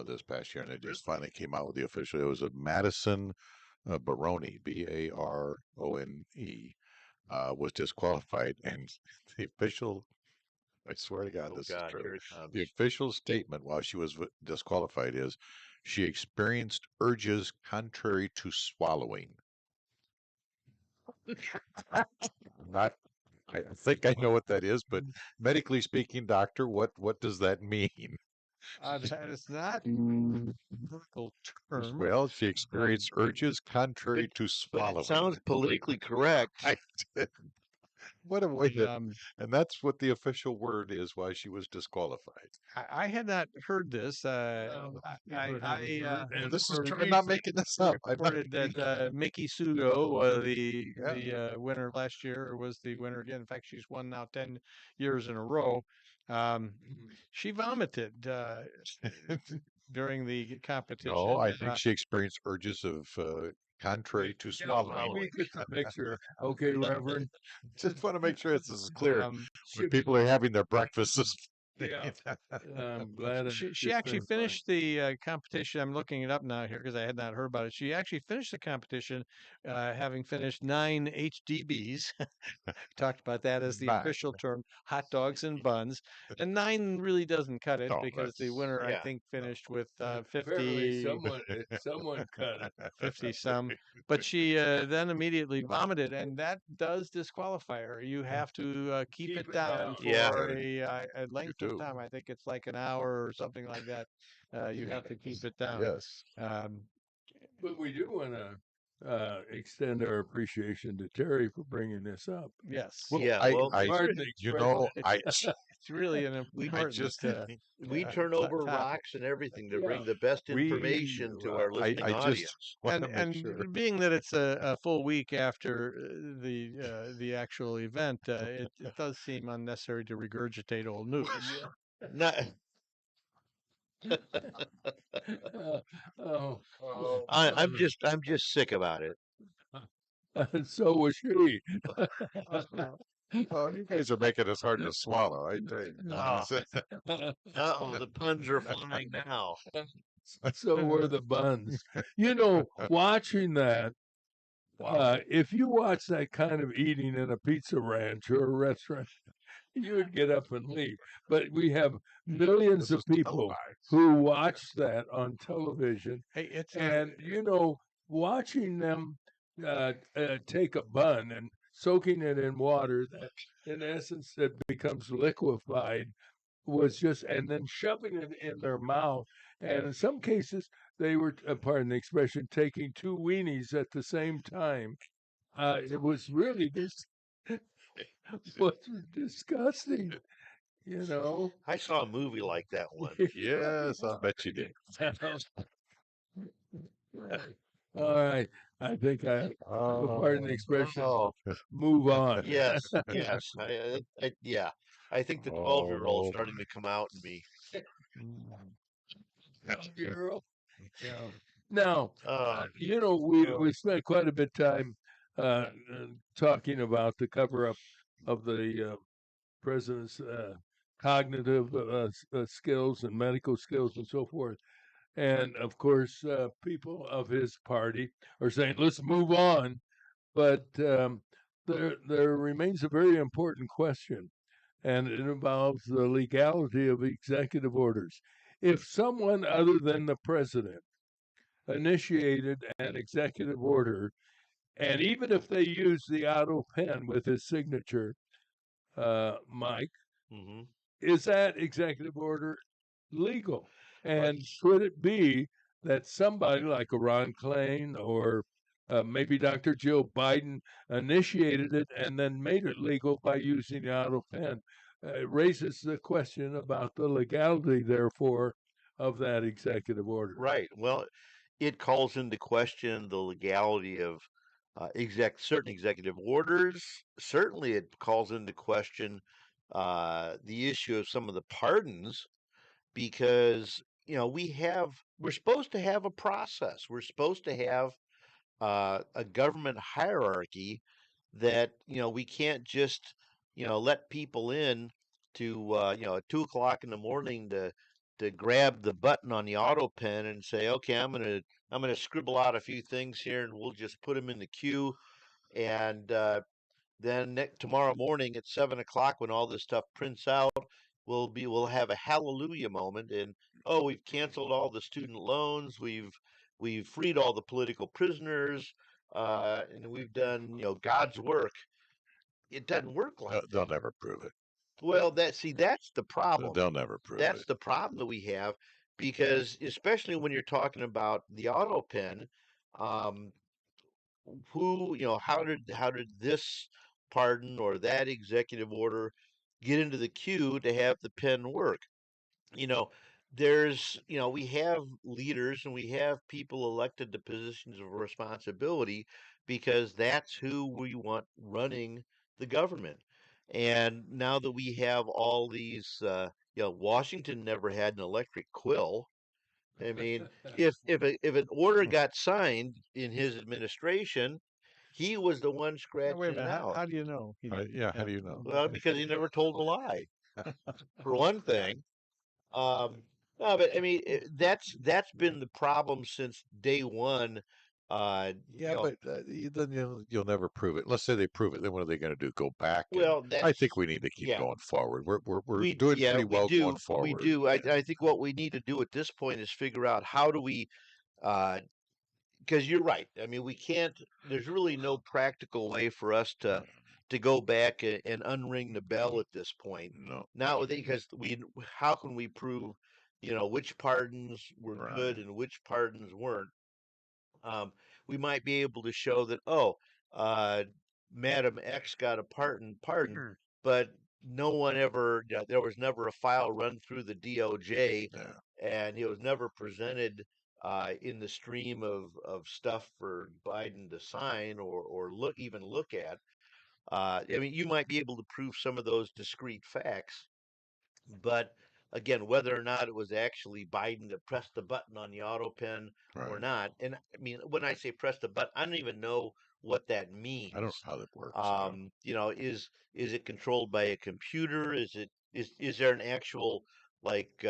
this past year, and it just finally came out with the official. It was a Madison Barone, B-A-R-O-N-E, was disqualified, and the official. I swear to God, this is true. The official statement while she was disqualified is she experienced urges contrary to swallowing. I think I know what that is, but medically speaking, doctor, what does that mean? That is not a medical term. Well, she experienced urges contrary to swallowing. It sounds politically correct. What a way to, and that's what the official word is why she was disqualified. I had not heard this. And this is I'm not making this up. I reported that Miki Sudo, the winner last year, was the winner again. In fact, she's won now 10 years in a row. She vomited during the competition. No, I think she experienced urges of contrary to swallowing. Maybe it's a picture. Okay, Reverend. Just want to make sure this is clear when people are having their breakfasts. Yeah. I'm glad she actually finished the competition. I'm looking it up now here because I had not heard about it. She actually finished the competition having finished 9 HDBs. Talked about that as the official term, hot dogs and buns. And 9 really doesn't cut it because the winner, I think, finished with 50. Someone cut it. 50 some. But she then immediately vomited, and that does disqualify her. You have to keep it down for a length of time. I think it's like an hour or something like that. You have to keep it down. Yes. But we do want to extend our appreciation to Terry for bringing this up. Yes. Well, yeah. I it's really an We important. just- we yeah, turn to- over topic. rocks and everything to Yeah. bring the best We- information to our I listening just audience. want to And make sure. being that it's a full week after the actual event, it does seem unnecessary to regurgitate old news. Not, Oh, I'm just sick about it. so was she. Oh, you guys are making this hard to swallow. I tell you. Oh. Uh-oh, the puns are flying now. So were the buns. You know, watching that, if you watch that kind of eating in a pizza ranch or a restaurant, you would get up and leave. But we have millions This of is people televised. who watch that on television. Hey, it's And, you know, watching them take a bun and soaking it in water that, in essence, it becomes liquefied was just, and then shoving it in their mouth. And in some cases, they were, pardon the expression, taking two weenies at the same time. It was really was disgusting, you know. I saw a movie like that one. Yes, I bet you did. All right. I think pardon the expression, Oh, move on. yes, yes. Yeah. I think the 12-year-old's Oh. starting to come out in me. Girl. Yeah. Now, you know, Oh. we spent quite a bit of time talking about the cover up of the president's cognitive skills and medical skills and so forth. And of course, people of his party are saying, let's move on. But there remains a very important question, and it involves the legality of executive orders. If someone other than the president initiated an executive order, and even if they use the auto pen with his signature, Mike, Hmm. is that executive order legal? And could it be that somebody like a Ron Klain or maybe Dr. Jill Biden initiated it and then made it legal by using the auto pen? It raises the question about the legality, therefore, of that executive order. Right. Well, it calls into question the legality of certain executive orders. Certainly, it calls into question the issue of some of the pardons, because we're supposed to have a process. We're supposed to have a government hierarchy that we can't just let people in to at 2 o'clock in the morning to grab the button on the auto pen and say, okay, I'm gonna scribble out a few things here and we'll just put them in the queue, and then tomorrow morning at 7 o'clock, when all this stuff prints out, we'll have a hallelujah moment, and oh, we've canceled all the student loans, we've freed all the political prisoners, and we've done God's work. It doesn't work like that. They'll never prove it. Well, that's the problem. They'll never prove That's it. the problem that we have, because especially when you're talking about the auto pen, um, how did this pardon or that executive order get into the queue to have the pen work? You know, we have leaders and we have people elected to positions of responsibility because that's who we want running the government. And now that we have all these, Washington never had an electric quill. I mean, if an order got signed in his administration, he was the one Now, scratching wait a it minute. out. How do you know? How do you know? Well, because he never told a lie, for one thing. No, but I mean, that's been the problem since day one. Yeah, but then you'll never prove it. Let's say they prove it, then what are they going to do? Go back? Well, I think we need to keep yeah. going forward. We're we doing yeah, pretty we well do. going forward. We do. I think what we need to do at this point is figure out how do we, because you're right. I mean, we can't. There's really no practical way for us to go back and unring the bell at this point. No. Now, because how can we prove, which pardons were Right. good and which pardons weren't? We might be able to show that, Madam X got a pardon, but no one ever, there was never a file run through the DOJ, Yeah. and it was never presented in the stream of stuff for Biden to sign or even look at. I mean, you might be able to prove some of those discrete facts, but again, whether or not it was actually Biden that pressed the button on the auto pen or Right. not, and I mean, when I say press the button, I don't even know what that I don't means. know how that works. Yeah. You know, is it controlled by a computer? Is there an actual like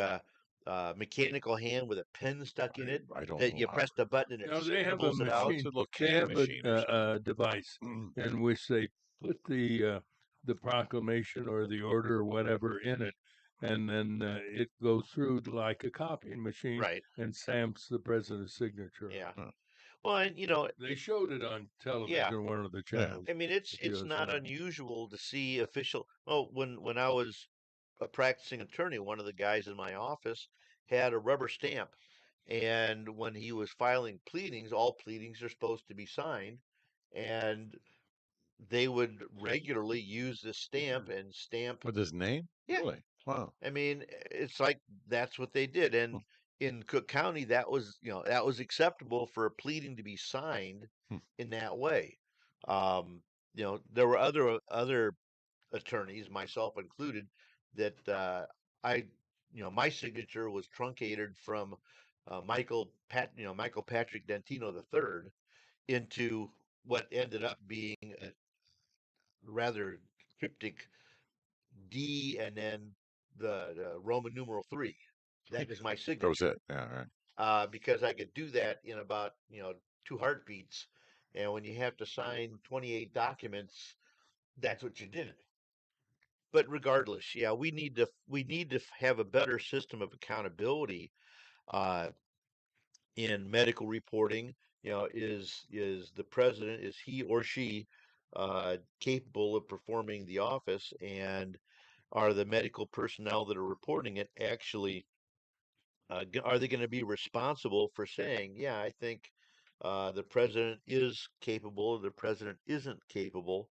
mechanical hand with a pen stuck in it I don't that know you how. press the button and it No, they have a scribbles it out? It's machine. a little They can have machine or something. a device in which they put the proclamation or the order or whatever in it, and then it goes through like a copying machine Right. and stamps the president's signature. Yeah. Huh. Well, and you know, They showed it on television, one of the channels. I mean, at it's not USA. unusual to see official. Well, when I was a practicing attorney, one of the guys in my office had a rubber stamp, and when he was filing pleadings, all pleadings are supposed to be signed, and they would regularly use this stamp and stamp. With his name? Yeah, Really? Wow. I mean, it's like that's what they did, and in Cook County, that was that was acceptable for a pleading to be signed Hmm. in that way. There were other attorneys, myself included, that my signature was truncated from Michael Patrick Dentino III into what ended up being a rather cryptic D and then the Roman numeral 3. That is my That was signature. it. Yeah. Right. Because I could do that in about 2 heartbeats, and when you have to sign 28 documents, that's what you did. But regardless, yeah, we need to have a better system of accountability uh, in medical reporting. Is the president, is he or she capable of performing the office, and are the medical personnel that are reporting it actually are they going to be responsible for saying, yeah, I think the president is capable, the president isn't capable?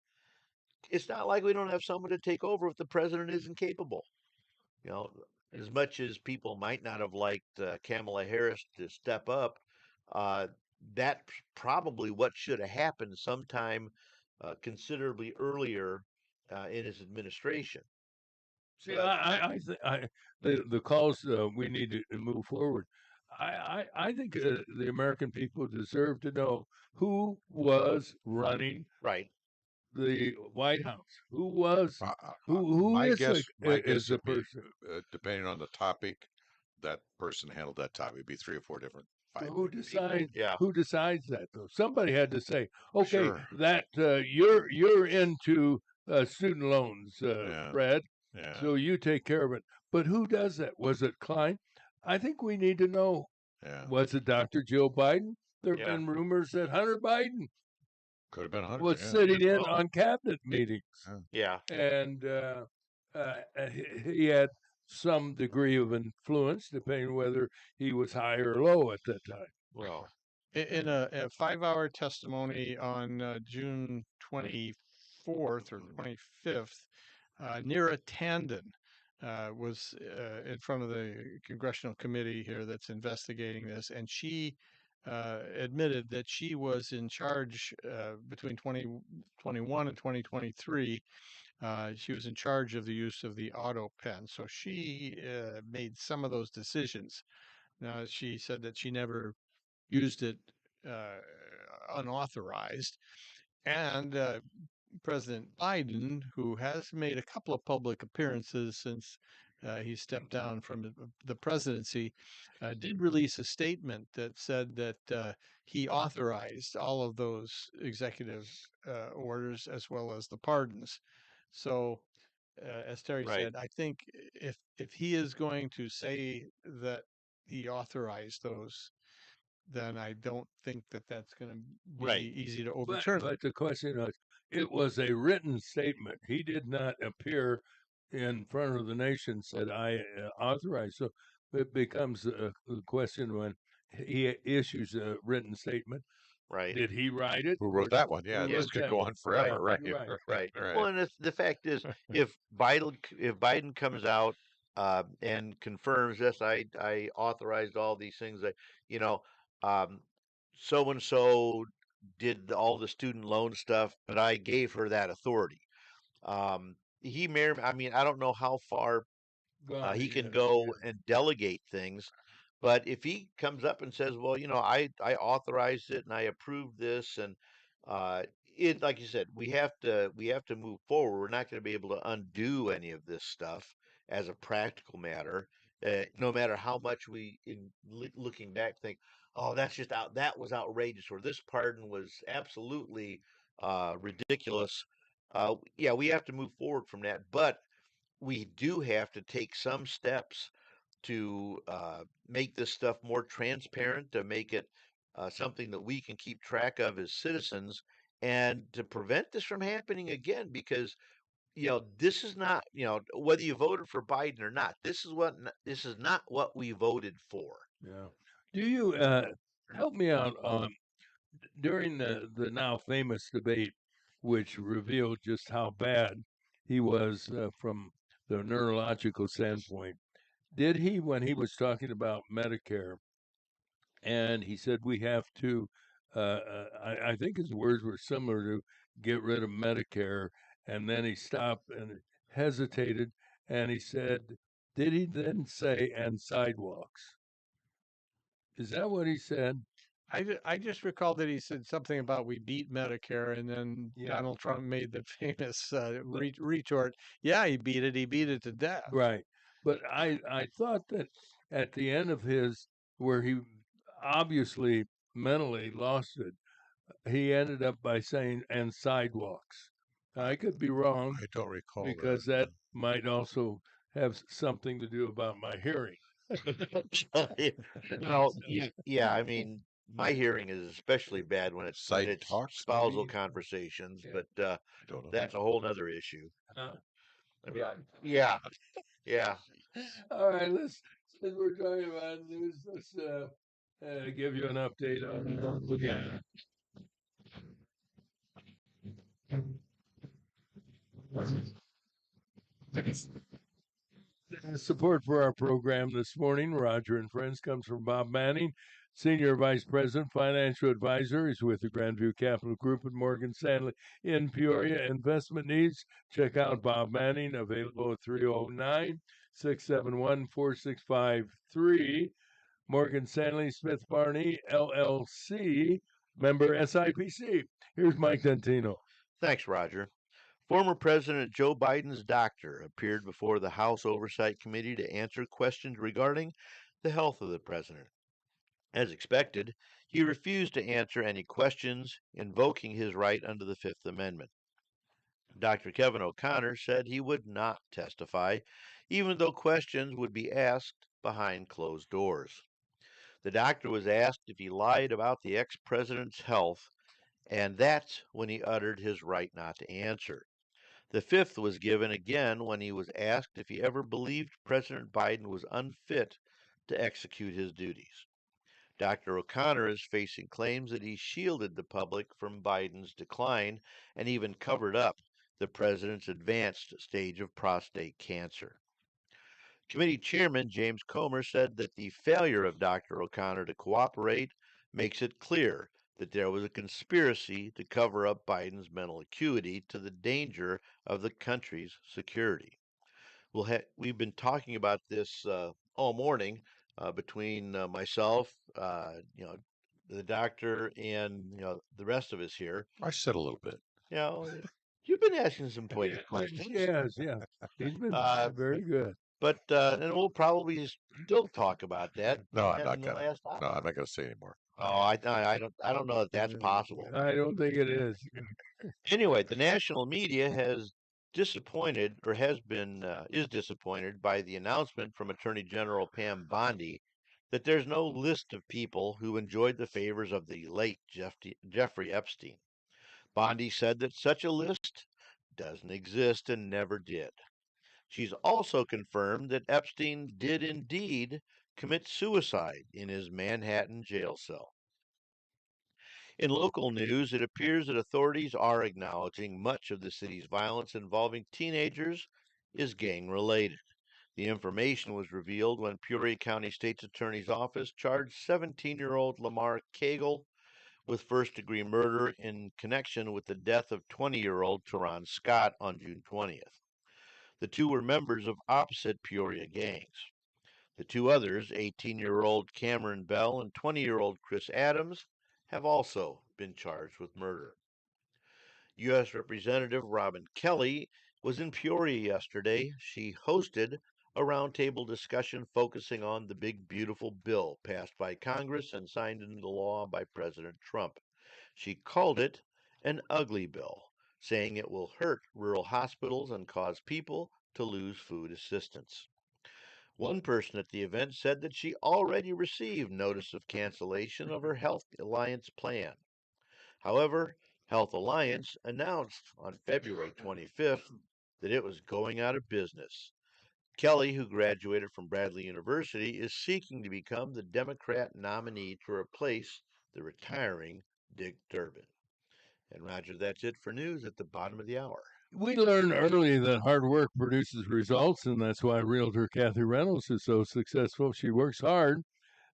It's not like we don't have someone to take over if the president isn't capable. You know, as much as people might not have liked Kamala Harris to step up, uh, that's probably what should have happened sometime considerably earlier in his administration. See, But the calls we need to move forward. I think the American people deserve to know who was running right, the White House. Who was who My is guess, is the would be, person? depending on the topic, that person handled that topic. It'd be 3 or 4 different, So 5 who different people. decides? yeah, Who decides that though? Somebody had to say, okay, Sure. that you're into student loans, Yeah. Fred. Yeah. So you take care of it. But who does that? Was it Klein? I think we need to know. Yeah. Was it Dr. Jill Biden? There have Yeah. been rumors that Hunter Biden Could have been 100. was Yeah. sitting in Well, on cabinet meetings, yeah, and he had some degree of influence, depending whether he was high or low at that time. well, In a 5-hour testimony on June 24th or 25th, Neera Tanden was in front of the congressional committee here that's investigating this, and she admitted that she was in charge between 2021 and 2023. She was in charge of the use of the auto pen, so she made some of those decisions. Now, she said that she never used it uh, unauthorized. And President Biden, who has made a couple of public appearances since he stepped down from the presidency, did release a statement that said that he authorized all of those executive orders as well as the pardons. So, as Terry right. said, I think if he is going to say that he authorized those, then I don't think that that's going to be Right. easy to But, overturn. but the question is, it was a written statement. He did not appear in front of the nation said I authorize. So it becomes a question when he issues a written statement. right. Did he write it? Who wrote that one? Yeah, Who this wrote could that go one? on forever, right? Right. Right. Right. Well, and the fact is, if Biden comes out and confirms, yes, I authorized all these things, that you know, so and so did all the student loan stuff, but I gave her that authority. He may, I mean, I don't know how far Gone he he can is. go Yeah. and delegate things. But if he comes up and says, "Well, I authorized it and I approved this," and uh, it, like you said, we have to move forward. We're not going to be able to undo any of this stuff as a practical matter. No matter how much we, looking back, think, "Oh, that was outrageous," or "This pardon was absolutely ridiculous." Yeah, we have to move forward from that, but we do have to take some steps to make this stuff more transparent, to make it something that we can keep track of as citizens, and to prevent this from happening again. Because this is not, whether you voted for Biden or not. This is not what we voted for. Yeah. Do you help me out on during the now famous debate, which revealed just how bad he was from the neurological standpoint? Did he, when he was talking about Medicare, and he said we have to, I think his words were similar to get rid of Medicare, and then he stopped and hesitated, and he said, did he then say, and sidewalks? Is that what he said? I just recall that he said something about we beat Medicare, and then Yeah. Donald Trump made the famous retort, "Yeah, he beat it. He beat it to death." Right. But I thought that at the end of his, where he obviously mentally lost it, he ended up by saying, and sidewalks. I could be wrong I don't recall because that might also have something to do about my hearing. Yeah. I mean, my hearing is especially bad when it's Side talks, spousal maybe? conversations, Yeah. but I don't know. that's a whole nother issue. I mean, Yeah. yeah. All right, since we're talking about news, let's give you an update on again. Support for our program this morning, Roger and Friends, comes from Bob Manning, Senior Vice President, Financial Advisor. He's with the Grandview Capital Group at Morgan Stanley in Peoria. Investment needs, check out Bob Manning, available at 309-671-4653. Morgan Stanley Smith Barney, LLC, member SIPC. Here's Mike Dentino. Thanks, Roger. Former President Joe Biden's doctor appeared before the House Oversight Committee to answer questions regarding the health of the president. As expected, he refused to answer any questions, invoking his right under the Fifth Amendment. Dr. Kevin O'Connor said he would not testify, even though questions would be asked behind closed doors. The doctor was asked if he lied about the ex president's health, and that's when he uttered his right not to answer. The fifth was given again when he was asked if he ever believed President Biden was unfit to execute his duties. Dr. O'Connor is facing claims that he shielded the public from Biden's decline and even covered up the president's advanced stage of prostate cancer. Committee Chairman James Comer said that the failure of Dr. O'Connor to cooperate makes it clear that there was a conspiracy to cover up Biden's mental acuity to the danger of the country's security. We've been talking about this all morning between myself, the doctor, and the rest of us here. I said a little bit. You've been asking some pointed questions. Yes, yeah. He's been very good. But and we'll probably still talk about that. No, I'm not in the gonna. last No, hour. I'm not gonna say anymore. Oh, I don't know that that's possible. I don't think it is. Anyway, the national media has disappointed, or has been is disappointed by the announcement from Attorney General Pam Bondi that there's no list of people who enjoyed the favors of the late Jeffrey Epstein. Bondi said that such a list doesn't exist and never did. She's also confirmed that Epstein did indeed commit suicide in his Manhattan jail cell. In local news, it appears that authorities are acknowledging much of the city's violence involving teenagers is gang related. The information was revealed when Peoria County State's Attorney's Office charged 17-year-old Lamar Cagle with first-degree murder in connection with the death of 20-year-old Teron Scott on June 20th. The two were members of opposite Peoria gangs. The two others, 18-year-old Cameron Bell and 20-year-old Chris Adams, have also been charged with murder. U.S. Representative Robin Kelly was in Peoria yesterday. She hosted a roundtable discussion focusing on the big, beautiful bill passed by Congress and signed into law by President Trump. She called it an ugly bill, saying it will hurt rural hospitals and cause people to lose food assistance. One person at the event said that she already received notice of cancellation of her Health Alliance plan. However, Health Alliance announced on February 25th that it was going out of business. Kelly, who graduated from Bradley University, is seeking to become the Democrat nominee to replace the retiring Dick Durbin. And Roger, that's it for news at the bottom of the hour. We learned early that hard work produces results, and that's why Realtor Kathy Reynolds is so successful. She works hard,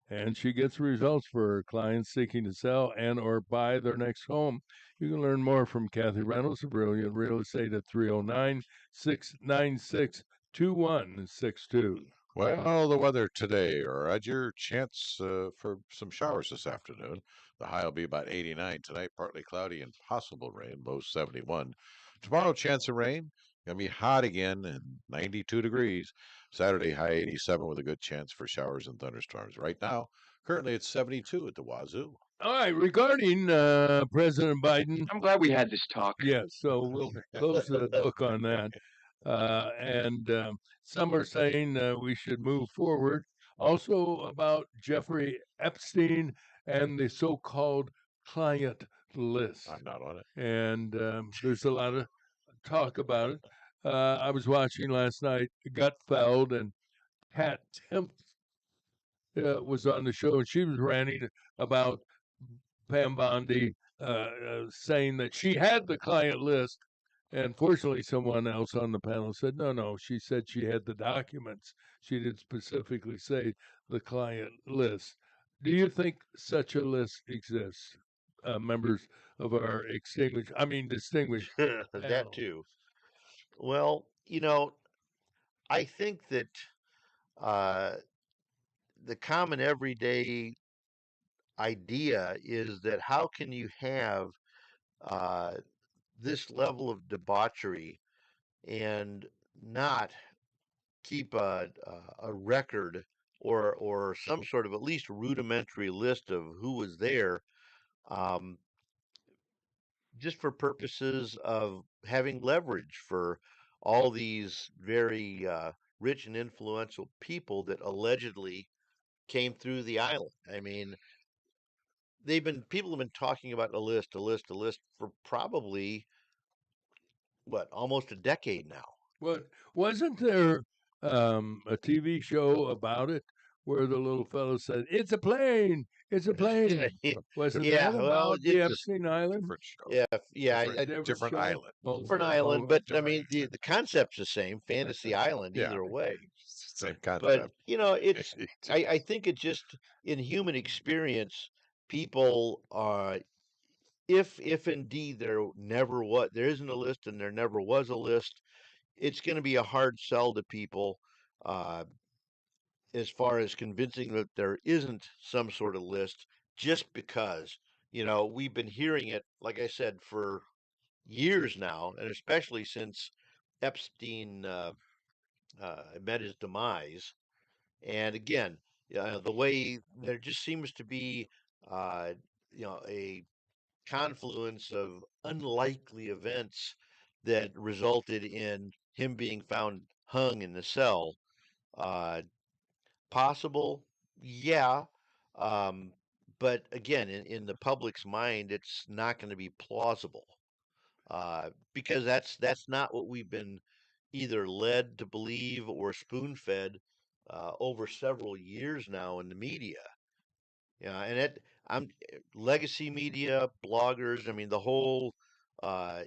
and she gets results for her clients seeking to sell and or buy their next home. You can learn more from Kathy Reynolds of Brilliant Real Estate at 309-696-2162. Well, the weather today, Roger, chance for some showers this afternoon. The high will be about 89 tonight, partly cloudy and possible rain, low 71. Tomorrow, chance of rain. Going to be hot again and 92 degrees. Saturday, high 87 with a good chance for showers and thunderstorms. Right now, currently it's 72 at the Wazoo. All right, regarding President Biden. I'm glad we had this talk. Yes, so we'll close the book on that. Some are saying we should move forward. Also about Jeffrey Epstein and the so-called client list. I'm not on it. And there's a lot of talk about it. I was watching last night Gutfeld, and Pat Temp was on the show, and she was ranting about Pam Bondi saying that she had the client list. And fortunately, someone else on the panel said, no, she said she had the documents. She didn't specifically say the client list. Do you think such a list exists, members of our distinguished That panel? too. Well, I think that the common everyday idea is that how can you have this level of debauchery and not keep a record or some sort of at least rudimentary list of who was there, just for purposes of having leverage for all these very rich and influential people that allegedly came through the island. I mean, people have been talking about a list for probably almost a decade now. What wasn't there a TV show about it where the little fellow said, "It's a plane, it's a plane"? Wasn't Yeah, that well, about the it's Epstein Island? Different show. Yeah, Different show? island. Oh, different oh, island, oh, but I sorry. mean the concept's the same, Fantasy Island, Yeah. either way. Same But concept. it's I think it just in human experience, people if indeed there isn't a list and there never was a list, it's going to be a hard sell to people as far as convincing that there isn't some sort of list, just because we've been hearing it, like I said, for years now, and especially since Epstein met his demise. And again, the way there just seems to be a confluence of unlikely events that resulted in him being found hung in the cell. Possible, yeah. Um, but again, in the public's mind, it's not going to be plausible because that's not what we've been either led to believe or spoon-fed over several years now in the media. And legacy media, bloggers. I mean, the whole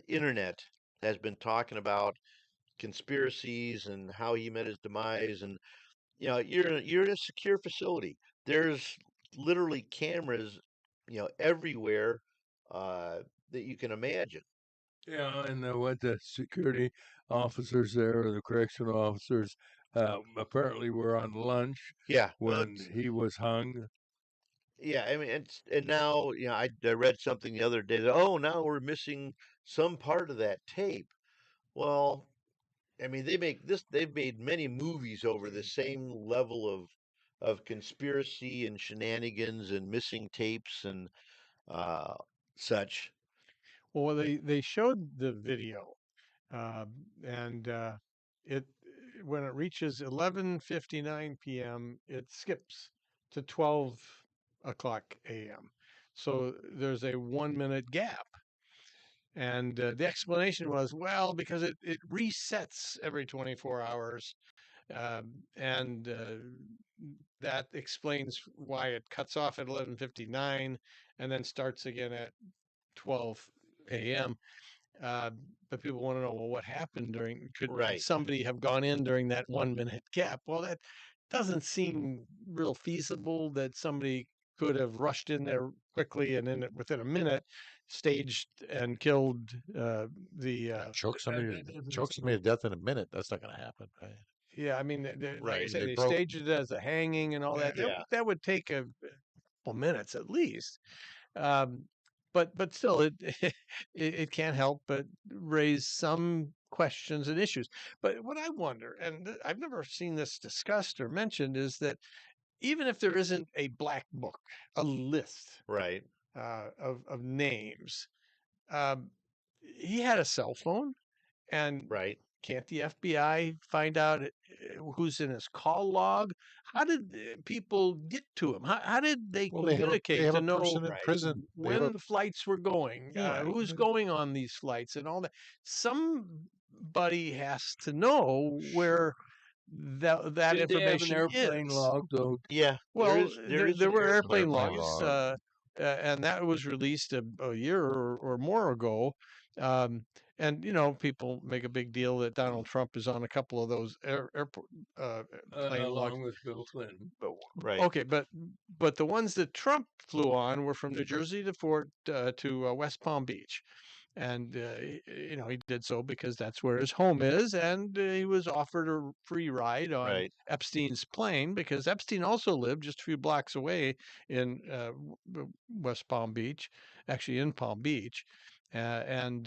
internet has been talking about conspiracies and how he met his demise. And you're in a secure facility. There's literally cameras, everywhere that you can imagine. Yeah, and what the security officers there, or the correctional officers, apparently were on lunch Yeah, when he was hung. yeah. I mean, and now I read something the other day that now we're missing some part of that tape. Well, I mean, they've made many movies over the same level of conspiracy and shenanigans and missing tapes and uh, such. Well, they showed the video, uh, and it when it reaches 11:59 p.m., it skips to 12 o'clock a.m. So there's a 1 minute gap. And the explanation was, well, because it resets every 24 hours. And that explains why it cuts off at 11:59 and then starts again at 12 a.m. But people want to know, well, what happened could Right. somebody have gone in during that 1 minute gap? Well, that doesn't seem real feasible that somebody could have rushed in there quickly and then within a minute staged and killed the Choke somebody to death in a minute. That's not going to happen. Right? yeah, I mean, like I Right. say, They they broke- staged it as a hanging and all that. Yeah. That would take a couple minutes at least. But still, it can't help but raise some questions and issues. But what I wonder, and I've never seen this discussed or mentioned, is that even if there isn't a black book, a list Right. of names, he had a cell phone, and Right. can't the FBI find out who's in his call log? How did people get to him? How did they Well, they communicate have to a know person in Right. prison. They have when a- the flights were going? Yeah. Who's going on these flights and all that? Somebody has to know where that Did they have an information airplane is. log, though? Yeah. Well, there is there an were airplane airplane logs, log. and that was released a year or more ago. Um, and people make a big deal that Donald Trump is on a couple of those airport plane logs. Along with Bill Clinton. Right. Okay, but the ones that Trump flew on were from New Jersey to West Palm Beach, and he did so because that's where his home is, and he was offered a free ride on Right. Epstein's plane because Epstein also lived just a few blocks away in West Palm Beach, actually in Palm Beach, and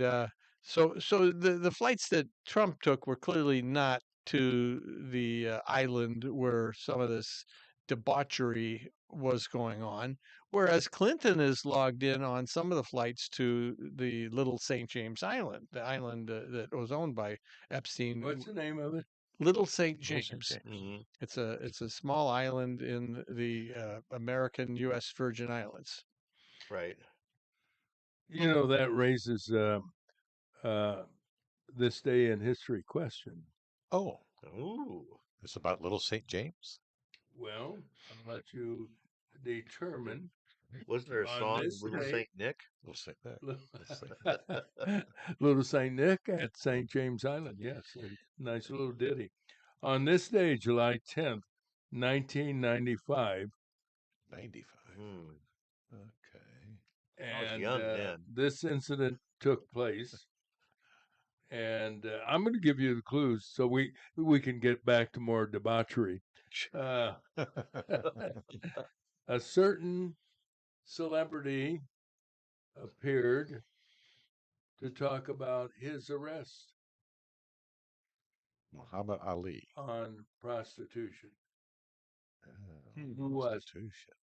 so the flights that Trump took were clearly not to the island where some of this debauchery was going on, whereas Clinton is logged in on some of the flights to the Little St. James Island, the island that was owned by Epstein. What's the name of it? Little St. Little St. James. Hmm. It's a small island in the American U.S. Virgin Islands. Right. That raises this day in history question. Oh, Ooh. It's about Little St. James. Well, I'll let you determine. Wasn't there a On song, this Little day- Saint Nick? Little St. Nick. Little St. Nick at St. James Island. Yes, a nice little ditty. On this day, July 10th, 1995, 95. Hmm. Okay. I was and young then. this incident took place. And I'm going to give you the clues so we can get back to more debauchery. A certain celebrity appeared to talk about his arrest Muhammad Ali. on prostitution. Who was it? Prostitution.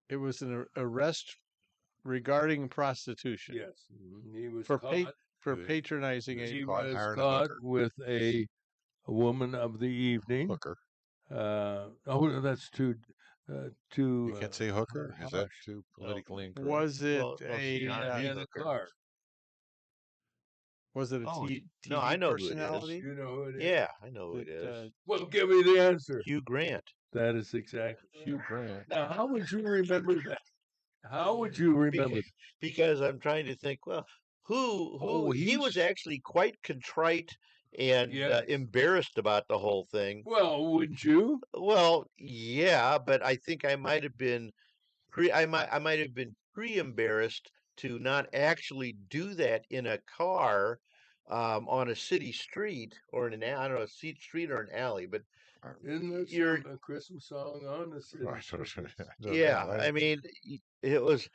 it was an arrest regarding prostitution. Yes, he was For caught. for He was- patronizing He a caught was hiring a caught hooker. with a woman of the evening. Hooker. Oh, that's too. You can't say hooker. Is that harsh. too politically incorrect? Was it Well, a she's not in a hooker. car? was it a Oh, TV no, I know who it is. personality? You know who it is? Yeah, I know who it that, is. Well, give me the answer. Hugh Grant. That is exactly. Hugh Grant. Now, how would you remember that? How would you remember? Because I'm trying to think. Well, who Oh, he was actually quite contrite and Yes. embarrassed about the whole thing. Well, wouldn't you? Well, yeah, but I think I might have been I might have been pre-embarrassed to not actually do that in a car on a city street or in an I don't know, a street or an alley. But Isn't there you're a Christmas song on the city? yeah, I mean, it was.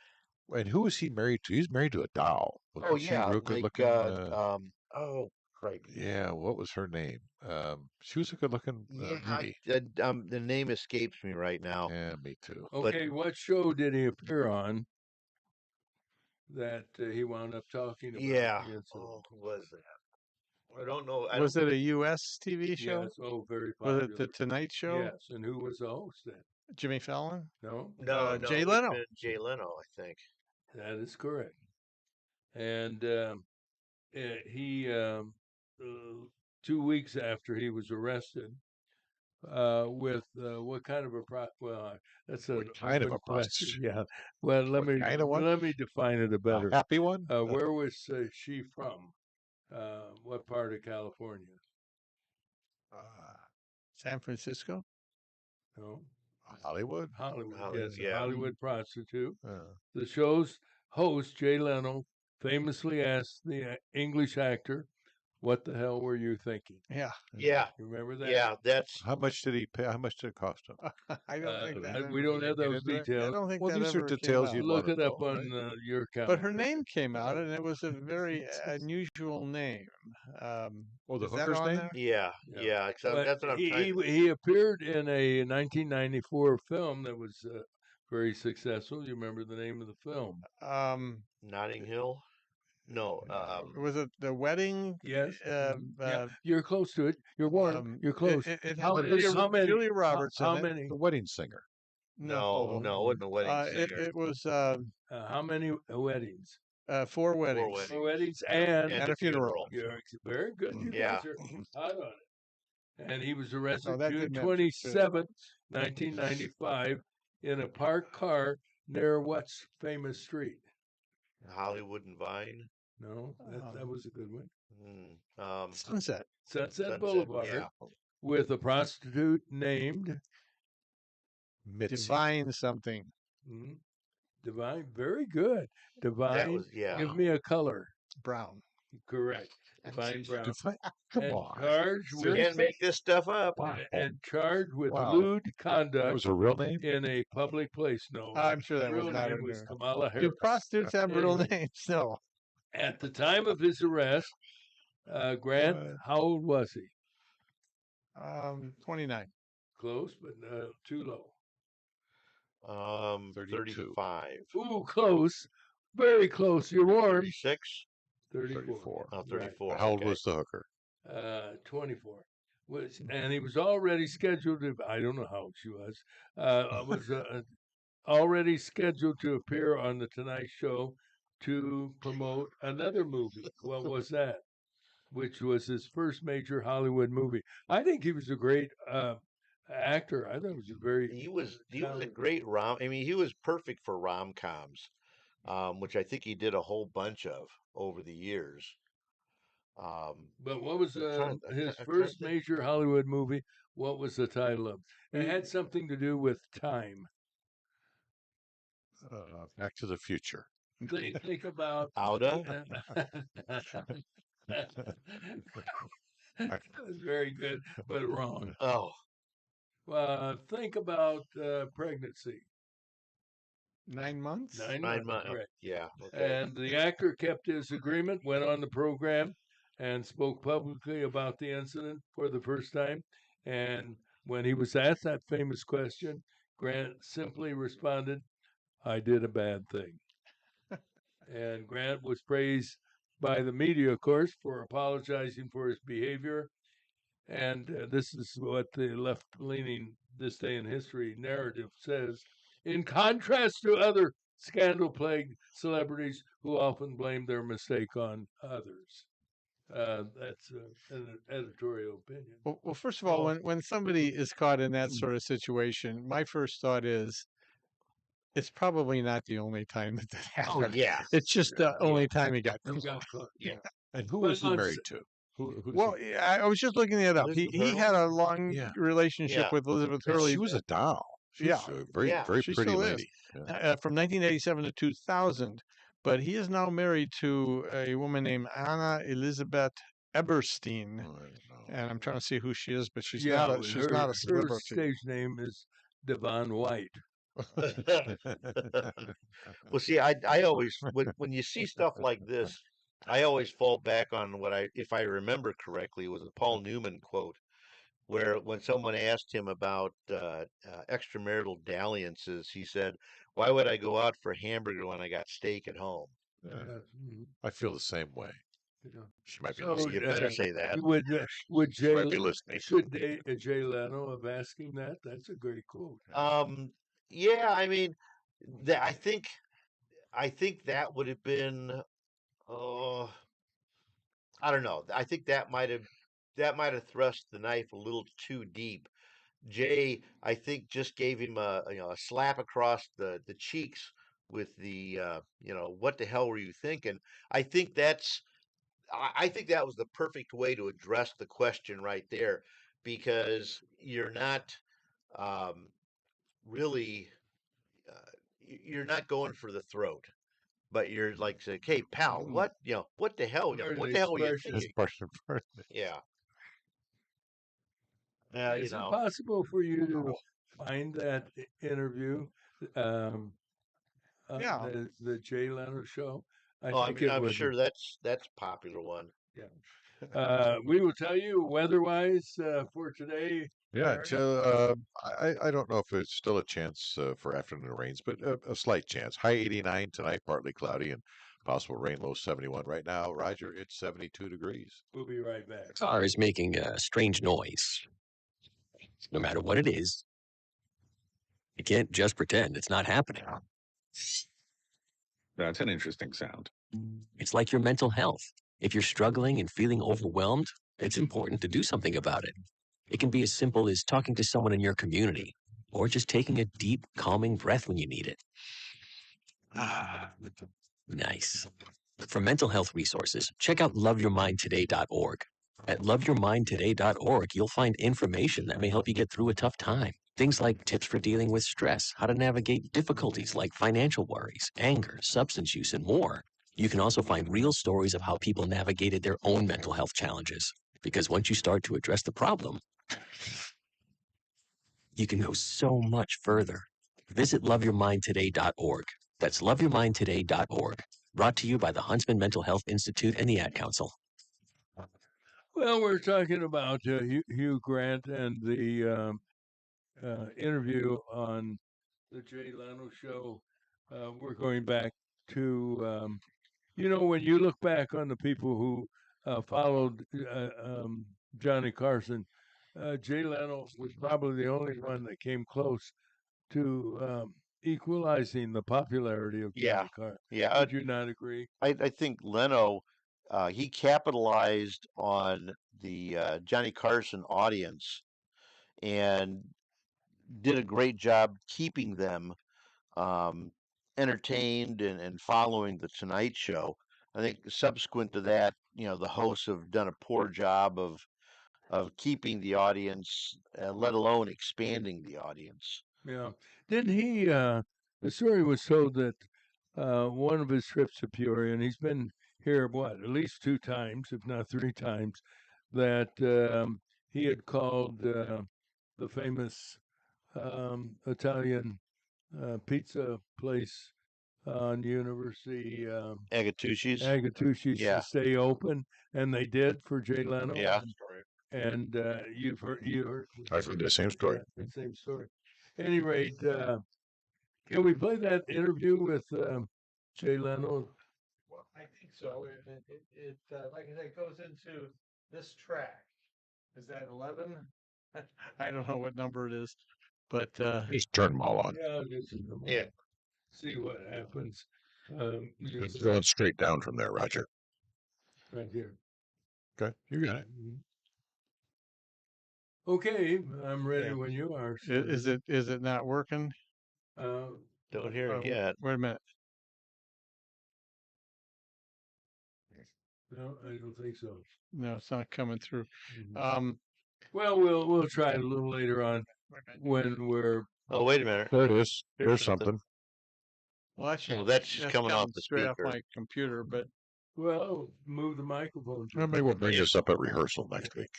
And who was he married to? He's married to a doll. Oh Wasn't she yeah, real good like looking? oh crikey. Yeah, what was her name? She was a good looking Yeah, lady. the name escapes me right now. Yeah, me too. Okay, what show did he appear on that he wound up talking about? Yeah. the incident? Oh, who was that? I don't know. Was it a U.S. TV show? Yes. Oh, very Was popular. it The Tonight Show? Yes. And who was the host then? Jimmy Fallon? No, No, Jay it would've Leno. been Jay Leno, I think. that is correct. And he 2 weeks after he was arrested with what kind of a that's a What kind of open a question. prostitute? Yeah. Well, let What me kind of one? let me define it a better. A happy one? Where was she from? What part of California? San Francisco? No, Hollywood? Hollywood. Hollywood, Yes, yeah. a Hollywood prostitute. Uh, The show's host, Jay Leno, famously asked the English actor, "What the hell were you thinking?" Yeah. Yeah, You remember that? yeah, that's how much did he pay? How much did it cost him? I don't think that we ever don't have made it those into it. I details. don't think Well, that these are ever came details out. you'd Look want it to up know, on right? your account. But her name came out, and it was a very unusual name. Oh, the Is that hooker's on name? there? yeah, yeah. But That's what I'm he, trying. he appeared in a 1994 film that was very successful. You remember the name of the film? Notting Hill. No, Was it The Wedding? Yes. Uh, You're close to it. You're warm. You're close. It had How Julia, many? Julia Roberts How in it. many? The Wedding Singer. no, it wasn't a wedding singer. It was How many weddings? 4 weddings. weddings. 4 weddings and And a funeral. You're very good. You Yeah. guys are hot on it. And he was arrested that June didn't have 27th, 1995, in a parked car near what's famous street? Hollywood and Vine. No, that was a good one. Sunset. Sunset Boulevard, Yeah. with a prostitute named Mitzi. Divine something. Divine. Very good. Divine. That was Give me a color. Brown. Correct. Divine Brown. Come And on. charged You with can't make this stuff up. and charged with Wow. lewd That conduct was a real name? in a public place. No, I'm sure that real was not name in was there. Kamala Do Harris. prostitutes have real Anyway. names? No. At the time of his arrest, Grant, how old was he? 29. Close, but too low. 35. Ooh, close. Very close. You're warm. 36. 34. Oh, 34. How old okay. was the hooker? 24. And he was already scheduled to, I don't know how old she was, already scheduled to appear on The Tonight Show to promote another movie. What was that? Which was his first major Hollywood movie. I think he was a great actor. I thought he was a very. He was a great I mean, he was perfect for rom-coms, which I think he did a whole bunch of over the years. But what was his I'm trying first to think. major Hollywood movie? What was the title of? It had something to do with time. Back to the Future. Think about Outa. That was very good, but wrong. Oh, Think about pregnancy. 9 months? 9 months. Correct. Yeah. Okay. And the actor kept his agreement, went on the program, and spoke publicly about the incident for the first time. And when he was asked that famous question, Grant simply responded, "I did a bad thing." And Grant was praised by the media, of course, for apologizing for his behavior. And this is what the left-leaning This Day in History narrative says. In contrast to other scandal-plagued celebrities who often blame their mistake on others. That's an editorial opinion. Well, first of all, when somebody is caught in that Mm. sort of situation, my first thought is it's probably not the only time that Oh happened. yeah, It's just the only time he got You caught. got caught. yeah. And who But was he on married to? who's Well, he? yeah, I was just looking it up. Elizabeth He had Hurley? a long Yeah. relationship Yeah. with Elizabeth Yeah, Hurley. She was a doll. She Yeah. was a very, Yeah. very She pretty still is. lady. Yeah. From 1987 to 2000, but he is now married to a woman named Anna Elizabeth Eberstein, Oh, I don't know. and I'm trying to see who she is, but she's Yeah, not a her celebrity. stage name is Devon White. Well, see, I always when you see stuff like this, I always fall back on what if I remember correctly, was a Paul Newman quote, where when someone asked him about extramarital dalliances, he said, "Why would I go out for a hamburger when I got steak at home?" Yeah. Mhm. I feel the same way. Yeah. She might be So, listening. You better say that. Would She might be listening. should Jay Leno have asked him that? That's a great quote. Yeah, I mean, I think that would have been, oh, I don't know. I think that might have thrust the knife a little too deep. Jay, I think, just gave him a slap across the cheeks with the what the hell were you thinking? I think I think that was the perfect way to address the question right there, because you're not um, really you're not going for the throat, but you're like saying, "Hey, pal, Mm. what the hell, Pardon what the the hell were you expression. thinking?" His question for Yeah, Is it possible for you to find that interview um, on Yeah. the Jay Leno show? I Oh, think it I'm would. sure that's a popular one. Yeah. We will tell you weather-wise for today. Yeah, Larry. so I don't know if it's still a chance for afternoon rains, but a slight chance. High 89 tonight, partly cloudy, and possible rain, low 71. Right now, Roger, it's 72 degrees. We'll be right back. Car is making a strange noise. No matter what it is, you can't just pretend it's not happening. That's an interesting sound. It's like your mental health. If you're struggling and feeling overwhelmed, it's important to do something about it. It can be as simple as talking to someone in your community, or just taking a deep, calming breath when you need it. Nice. For mental health resources, check out loveyourmindtoday.org. At loveyourmindtoday.org, you'll find information that may help you get through a tough time. Things like tips for dealing with stress, how to navigate difficulties like financial worries, anger, substance use, and more. You can also find real stories of how people navigated their own mental health challenges. Because once you start to address the problem, you can go so much further. Visit loveyourmindtoday.org. That's loveyourmindtoday.org. Brought to you by the Huntsman Mental Health Institute and the Ad Council. Well, we're talking about Hugh Grant and the interview on the Jay Leno show. We're going back to, when you look back on the people who followed Johnny Carson, Jay Leno was probably the only one that came close to equalizing the popularity of Johnny Carson. Yeah. Would you not agree? I think Leno, he capitalized on the Johnny Carson audience and did a great job keeping them um, entertained and following the Tonight Show. I think subsequent to that, the hosts have done a poor job of keeping the audience, let alone expanding the audience. Yeah. Didn't he? The story was told that one of his trips to Peoria, and he's been here, at least 2 times, if not 3 times, that he had called the famous Italian pizza place on University, Agatucci's. to stay open, and they did for Jay Leno. Yeah. And you heard. I've heard the same story. Yeah, the same story. At any rate, can we play that interview with Jay Leno? Well, I think so. It like I said, goes into this track. Is that 11? I don't know what number it is, but Just turn them all on. Yeah. See what happens. It's going straight down from there, Roger. Right here. Okay, you got it. Okay, I'm ready Yeah. when you are. Is it not working? Don't hear it Oh, yet. wait a minute. No, I don't think so. No, it's not coming through. Mhm. Well, we'll try it a little later on when we're. Oh, wait a minute. There it is. Here's There's something. Well, actually, Well, that's just coming off the straight off speaker. my computer, but Well, move the microphone. Well, maybe we'll bring this up at rehearsal next week.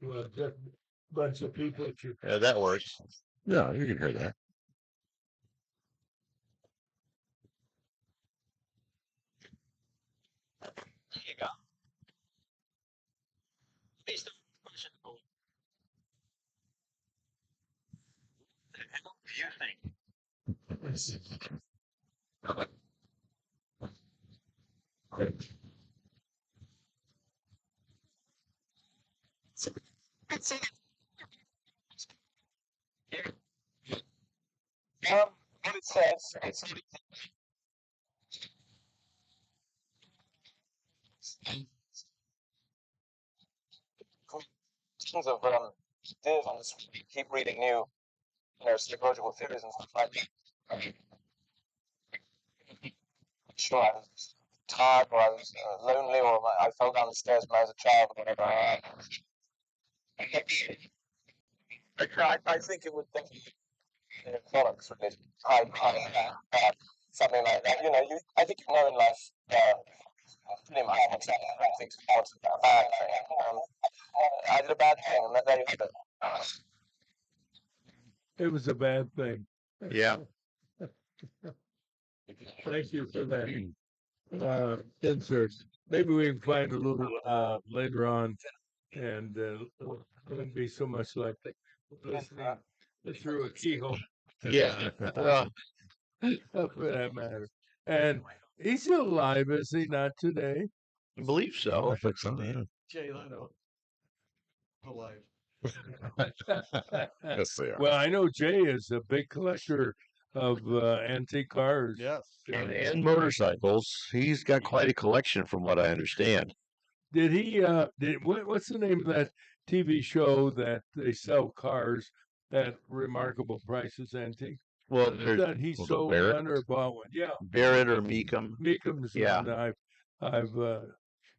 Well, just a bunch of people. Yeah, that works. Yeah, you can hear that. There you go. Based on the question, what the hell do you think? What it says, it's tons of div on this. Keep reading new, psychological theories and stuff like that. Sure, I was tired, or I was lonely, or I fell down the stairs when I was a child, or whatever. I think it would definitely be bollocks, really. Something like that. I think you know in life, pretty much what's happening. I don't think it's a bad thing. I did a bad thing, and there you have it. It was a bad thing. Yeah. Thank you for that insert. Maybe we can find a little later on, and it wouldn't be so much like listening through a keyhole. Yeah. Well, For that matter. And he's still alive, is he not today? I believe so. I think so. Yeah. Jay Leno alive. Yes, they are. Well, I know Jay is a big collector of antique cars. Yes. And motorcycles. He's got quite a collection, from what I understand. Did he? What's the name of that TV show that they sell cars at remarkable prices, antique? Well, That he was it sold Barrett? one or bought one. Yeah, Barrett or Meekum. Meekham's Yeah. one I've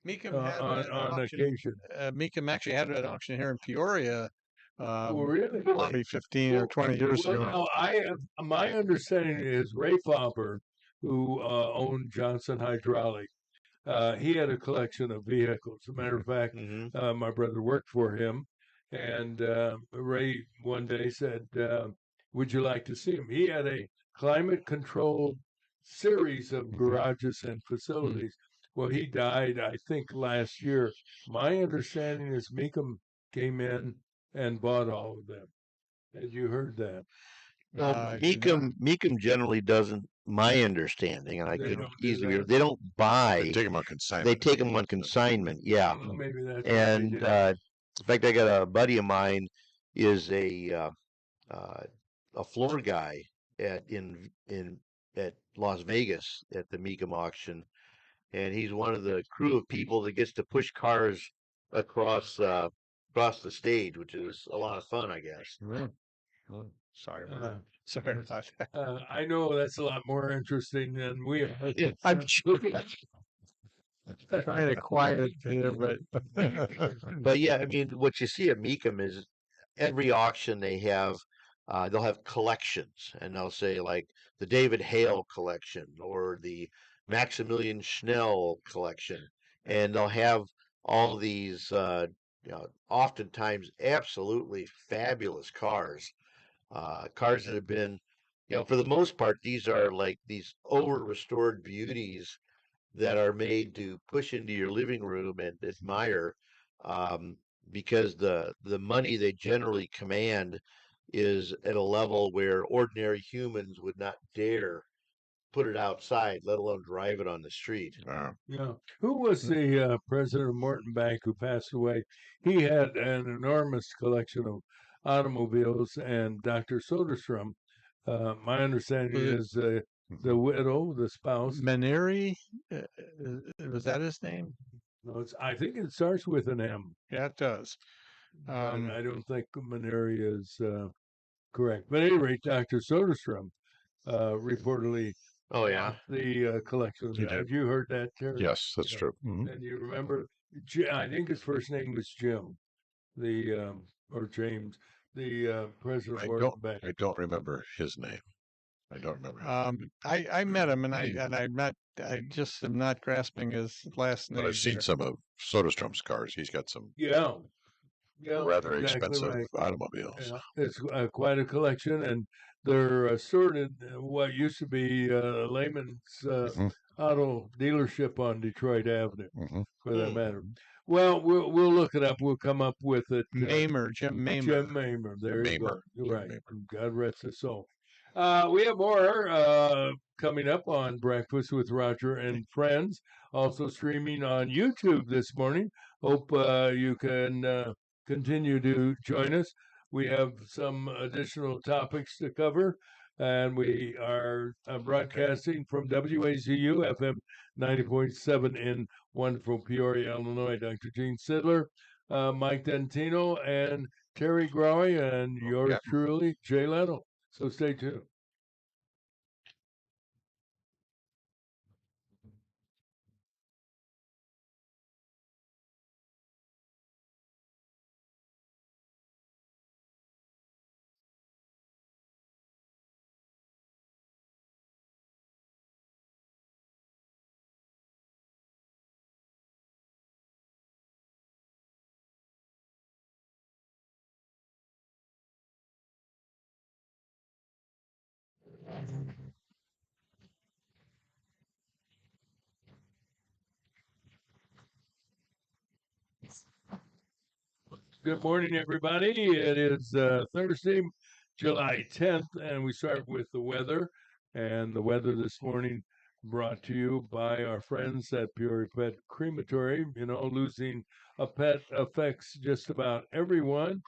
Meekum had on an auction. occasion. Meekum actually had an auction here in Peoria. Oh, really? Probably 15 or 20 years Well, ago. no, my understanding is Ray Faber, who owned Johnson Hydraulic, he had a collection of vehicles. As a matter of fact, my brother worked for him, and Ray one day said, "Would you like to see him?" He had a climate-controlled series of garages and facilities. Well, he died, I think, last year. My understanding is Meekum came in and bought all of them. Had you heard that? Meekum generally doesn't, my understanding, and I They could don't do easily, that? they don't buy. They take them on consignment. They take them on consignment, yeah. Well, maybe that's what they And did. in fact, I got a buddy of mine is a floor guy at Las Vegas at the Meekum auction, and he's one of the crew of people that gets to push cars across the stage, which is a lot of fun, I guess. Sorry. Uh, Sorry about that. I know that's a lot more interesting than we are. I'm joking. Trying to quiet it here, but But yeah, I mean, what you see at Meekum is every auction they have, they'll have collections, and they'll say like the David Hale collection or the Maximilian Schnell collection, and they'll have all these, oftentimes absolutely fabulous cars, cars that have been, for the most part, these are like these over restored beauties that are made to push into your living room and admire, because the money they generally command is at a level where ordinary humans would not dare put it outside, let alone drive it on the street. Yeah. Who was the president of Morton Bank who passed away? He had an enormous collection of automobiles, and Dr. Soderstrom, my understanding is the widow, the spouse. Maneri, was that his name? No, I think it starts with an M. Yeah, it does. But I don't think Maneri is correct. But at any rate, Dr. Soderstrom reportedly Oh yeah. the collection. He did. Have you heard that, Terry? Yes, that's true. And you remember, I think his first name was Jim, or James, the president of World Bank. I don't remember his name. I don't remember. I met him, and I just am not grasping his last name. But I've seen some of Soderstrom's cars. He's got some rather exactly expensive right. automobiles. Yeah, it's quite a collection, and they're stored in what used to be Lehman's auto dealership on Detroit Avenue, for that matter. Well, we'll look it up. We'll come up with it. Jim Maimer. Jim Maimer. There you go. You're right. God rest his soul. We have more coming up on Breakfast with Roger and Friends, also streaming on YouTube this morning. Hope you can continue to join us. We have some additional topics to cover, and we are broadcasting from WAZU FM 90.7 in wonderful Peoria, Illinois. Dr. Gene Sidler, Mike Dentino, and Terry Growy, and yours truly, Jay Leno. So stay tuned. Good morning, everybody. It is Thursday, July 10th, and we start with the weather. And the weather this morning brought to you by our friends at Peoria Pet Crematory. You know, losing a pet affects just about everyone,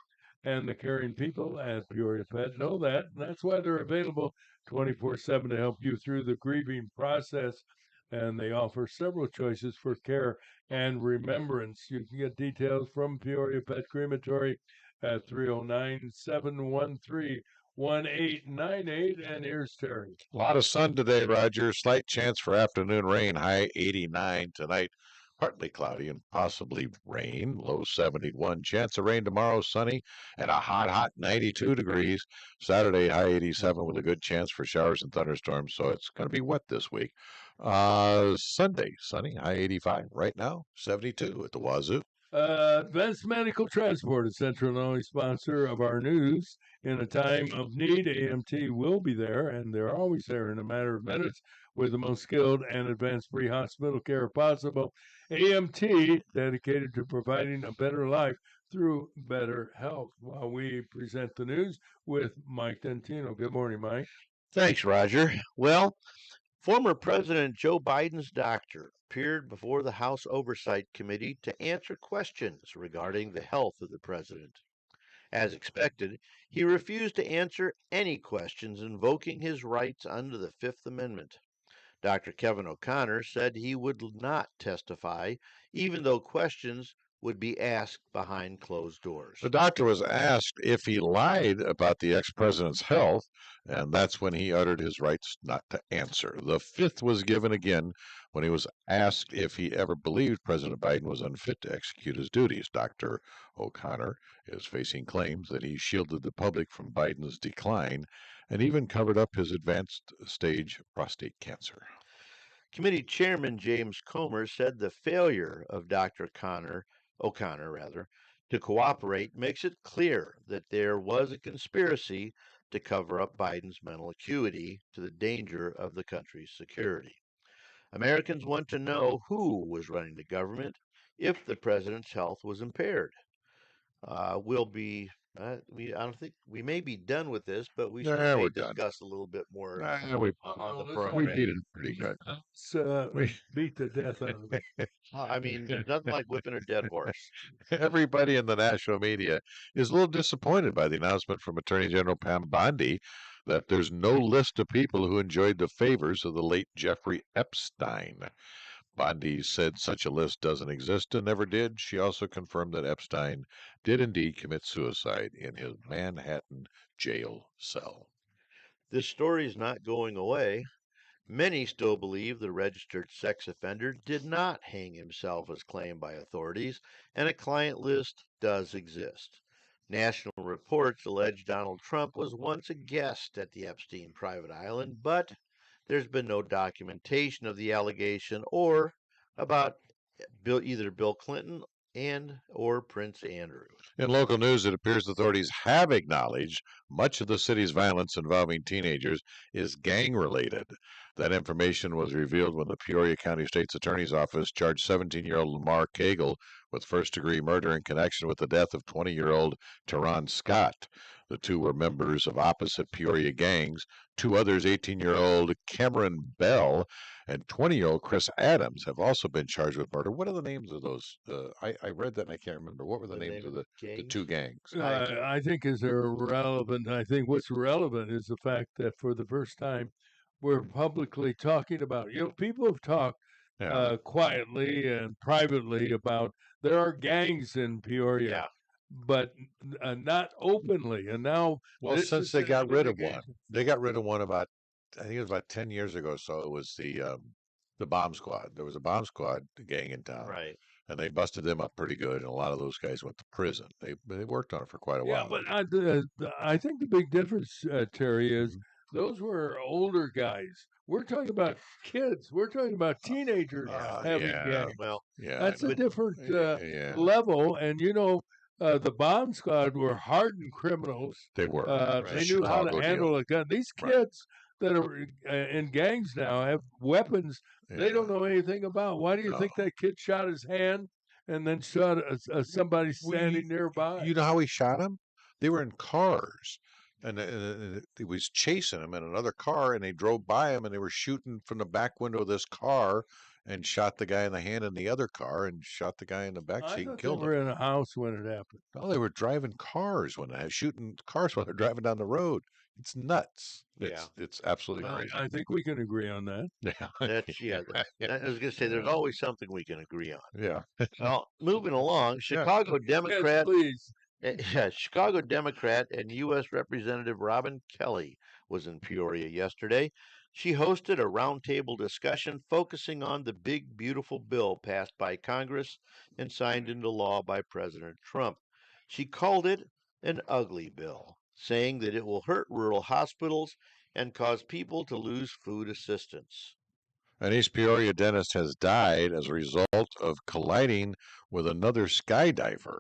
and the caring people at Peoria Pet know that. And that's why they're available 24/7 to help you through the grieving process. And they offer several choices for care and remembrance. You can get details from Peoria Pet Crematory at 309-713-1898. And here's Terry. A lot of sun today, Roger. Slight chance for afternoon rain. High 89 tonight. Partly cloudy and possibly rain. Low 71. Chance of rain tomorrow. Sunny and a hot 92 degrees. Saturday, high 87 with a good chance for showers and thunderstorms. So it's going to be wet this week. Sunday, sunny, high 85. Right now, 72 at the Wazoo. Advanced Medical Transport is Central Illinois sponsor of our news. In a time of need, AMT will be there, and they're always there in a matter of minutes with the most skilled and advanced pre-hospital care possible. AMT, dedicated to providing a better life through better health. While we present the news with Mike Dentino. Good morning, Mike. Thanks, Roger. Well, former President Joe Biden's doctor appeared before the House Oversight Committee to answer questions regarding the health of the president. As expected, he refused to answer any questions invoking his rights under the Fifth Amendment. Dr. Kevin O'Connor said he would not testify, even though questions would be asked behind closed doors. The doctor was asked if he lied about the ex-president's health, and that's when he uttered his rights not to answer. The fifth was given again when he was asked if he ever believed President Biden was unfit to execute his duties. Dr. O'Connor is facing claims that he shielded the public from Biden's decline and even covered up his advanced stage prostate cancer. Committee Chairman James Comer said the failure of Dr. O'Connor to cooperate makes it clear that there was a conspiracy to cover up Biden's mental acuity to the danger of the country's security. Americans want to know who was running the government if the president's health was impaired. I don't think we may be done with this, but we should discuss a little bit more on the program. We beat it pretty good. We beat the death out of it. I mean, there's nothing like whipping a dead horse. Everybody in the national media is a little disappointed by the announcement from Attorney General Pam Bondi that there's no list of people who enjoyed the favors of the late Jeffrey Epstein. Bondi said such a list doesn't exist and never did. She also confirmed that Epstein did indeed commit suicide in his Manhattan jail cell. This story is not going away. Many still believe the registered sex offender did not hang himself as claimed by authorities, and a client list does exist. National reports allege Donald Trump was once a guest at the Epstein private island, but there's been no documentation of the allegation or about either Bill Clinton or Prince Andrew. In local news, it appears authorities have acknowledged much of the city's violence involving teenagers is gang-related. That information was revealed when the Peoria County State's Attorney's Office charged 17-year-old Lamar Cagle with first-degree murder in connection with the death of 20-year-old Teron Scott. The two were members of opposite Peoria gangs. Two others, 18-year-old Cameron Bell and 20-year-old Chris Adams, have also been charged with murder. What are the names of those? I read that and I can't remember. What were the names of the two gangs? I think is irrelevant. I think what's relevant is the fact that for the first time, we're publicly talking about, people have talked quietly and privately about there are gangs in Peoria, but not openly. And now, well, since they got rid of one, they got rid of one about, I think it was about 10 years ago. So it was the bomb squad. There was a bomb squad gang in town, right? And they busted them up pretty good. And a lot of those guys went to prison. They worked on it for quite a while. Yeah, but I think the big difference, Terry, is those were older guys. We're talking about kids. We're talking about teenagers having gangs. Well, that's a different level. And the bomb squad were hardened criminals. They were. They knew how to handle a gun. These kids that are in gangs now have weapons they don't know anything about. Why do you think that kid shot his hand and then shot somebody standing nearby? You know how he shot him? They were in cars. And he was chasing him in another car, and they drove by him, and they were shooting from the back window of this car and shot the guy in the hand in the other car and shot the guy in the back seat and killed him. They were in a house when it happened. No, they were driving cars shooting cars while they're driving down the road. It's nuts. It's absolutely crazy. I think we can agree on that. Yeah. I was going to say, there's always something we can agree on. Yeah. Well, moving along, Chicago Democrat. Chicago Democrat and U.S. Representative Robin Kelly was in Peoria yesterday. She hosted a roundtable discussion focusing on the big, beautiful bill passed by Congress and signed into law by President Trump. She called it an ugly bill, saying that it will hurt rural hospitals and cause people to lose food assistance. An East Peoria dentist has died as a result of colliding with another skydiver.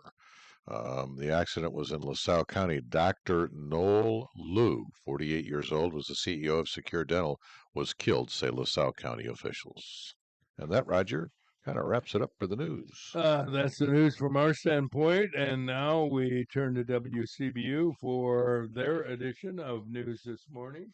The accident was in LaSalle County. Dr. Noel Liu, 48 years old, was the CEO of Secure Dental, was killed, say LaSalle County officials. And that, Roger, kind of wraps it up for the news. That's the news from our standpoint. And now we turn to WCBU for their edition of News This Morning.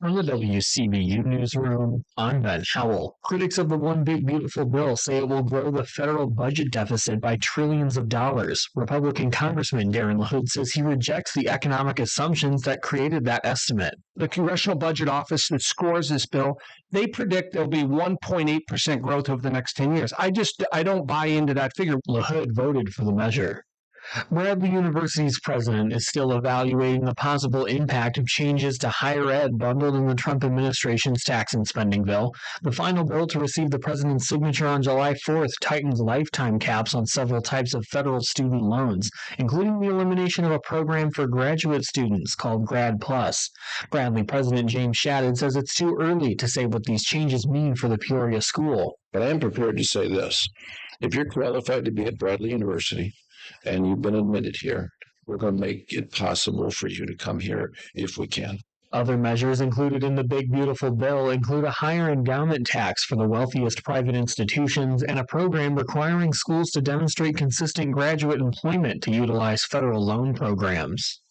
From the WCBU newsroom, I'm Ben Howell. Critics of the One Big Beautiful Bill say it will grow the federal budget deficit by trillions of dollars. Republican Congressman Darren LaHood says he rejects the economic assumptions that created that estimate. The Congressional Budget Office that scores this bill, they predict there'll be 1.8% growth over the next 10 years. I don't buy into that figure. LaHood voted for the measure. Bradley University's president is still evaluating the possible impact of changes to higher ed bundled in the Trump administration's tax and spending bill. The final bill to receive the president's signature on July 4th tightens lifetime caps on several types of federal student loans, including the elimination of a program for graduate students called Grad Plus. Bradley President James Shadid says it's too early to say what these changes mean for the Peoria school. But I am prepared to say this. If you're qualified to be at Bradley University, and you've been admitted here, we're going to make it possible for you to come here if we can. Other measures included in the Big Beautiful Bill include a higher endowment tax for the wealthiest private institutions and a program requiring schools to demonstrate consistent graduate employment to utilize federal loan programs.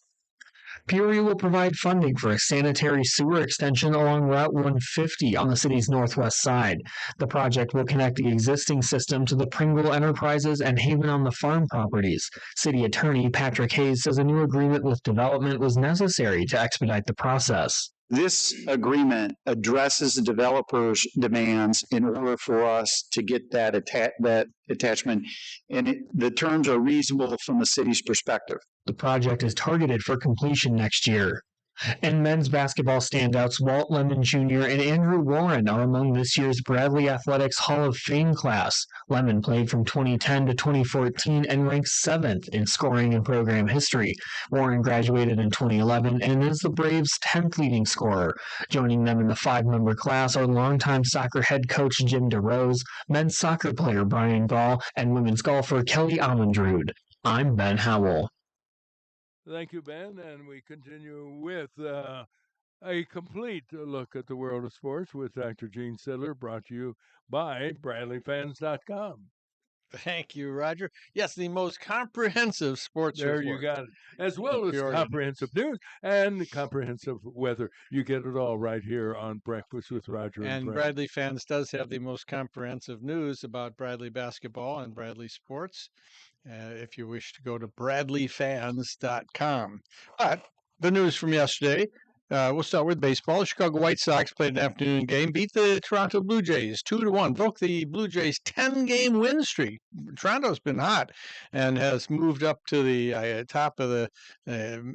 Peoria will provide funding for a sanitary sewer extension along Route 150 on the city's northwest side. The project will connect the existing system to the Pringle Enterprises and Haven on the Farm properties. City Attorney Patrick Hayes says a new agreement with development was necessary to expedite the process. This agreement addresses the developer's demands in order for us to get that attachment, and the terms are reasonable from the city's perspective. The project is targeted for completion next year. And men's basketball standouts Walt Lemon Jr. and Andrew Warren are among this year's Bradley Athletics Hall of Fame class. Lemon played from 2010 to 2014 and ranked 7th in scoring in program history. Warren graduated in 2011 and is the Braves' 10th leading scorer. Joining them in the 5-member class are longtime soccer head coach Jim DeRose, men's soccer player Brian Gall, and women's golfer Kelly Amundrud. I'm Ben Howell. Thank you, Ben. And we continue with a complete look at the world of sports with Dr. Gene Sidler, brought to you by BradleyFans.com. Thank you, Roger. Yes, the most comprehensive sports There report. you got it. As well as Peoria. comprehensive news and comprehensive weather. You get it all right here on Breakfast with Roger and And Brad. Bradley Fans does have the most comprehensive news about Bradley basketball and Bradley sports. If you wish to go to BradleyFans.com. But the news from yesterday, we'll start with baseball. The Chicago White Sox played an afternoon game, beat the Toronto Blue Jays 2-1, broke the Blue Jays 10-game win streak. Toronto's been hot and has moved up to the top of the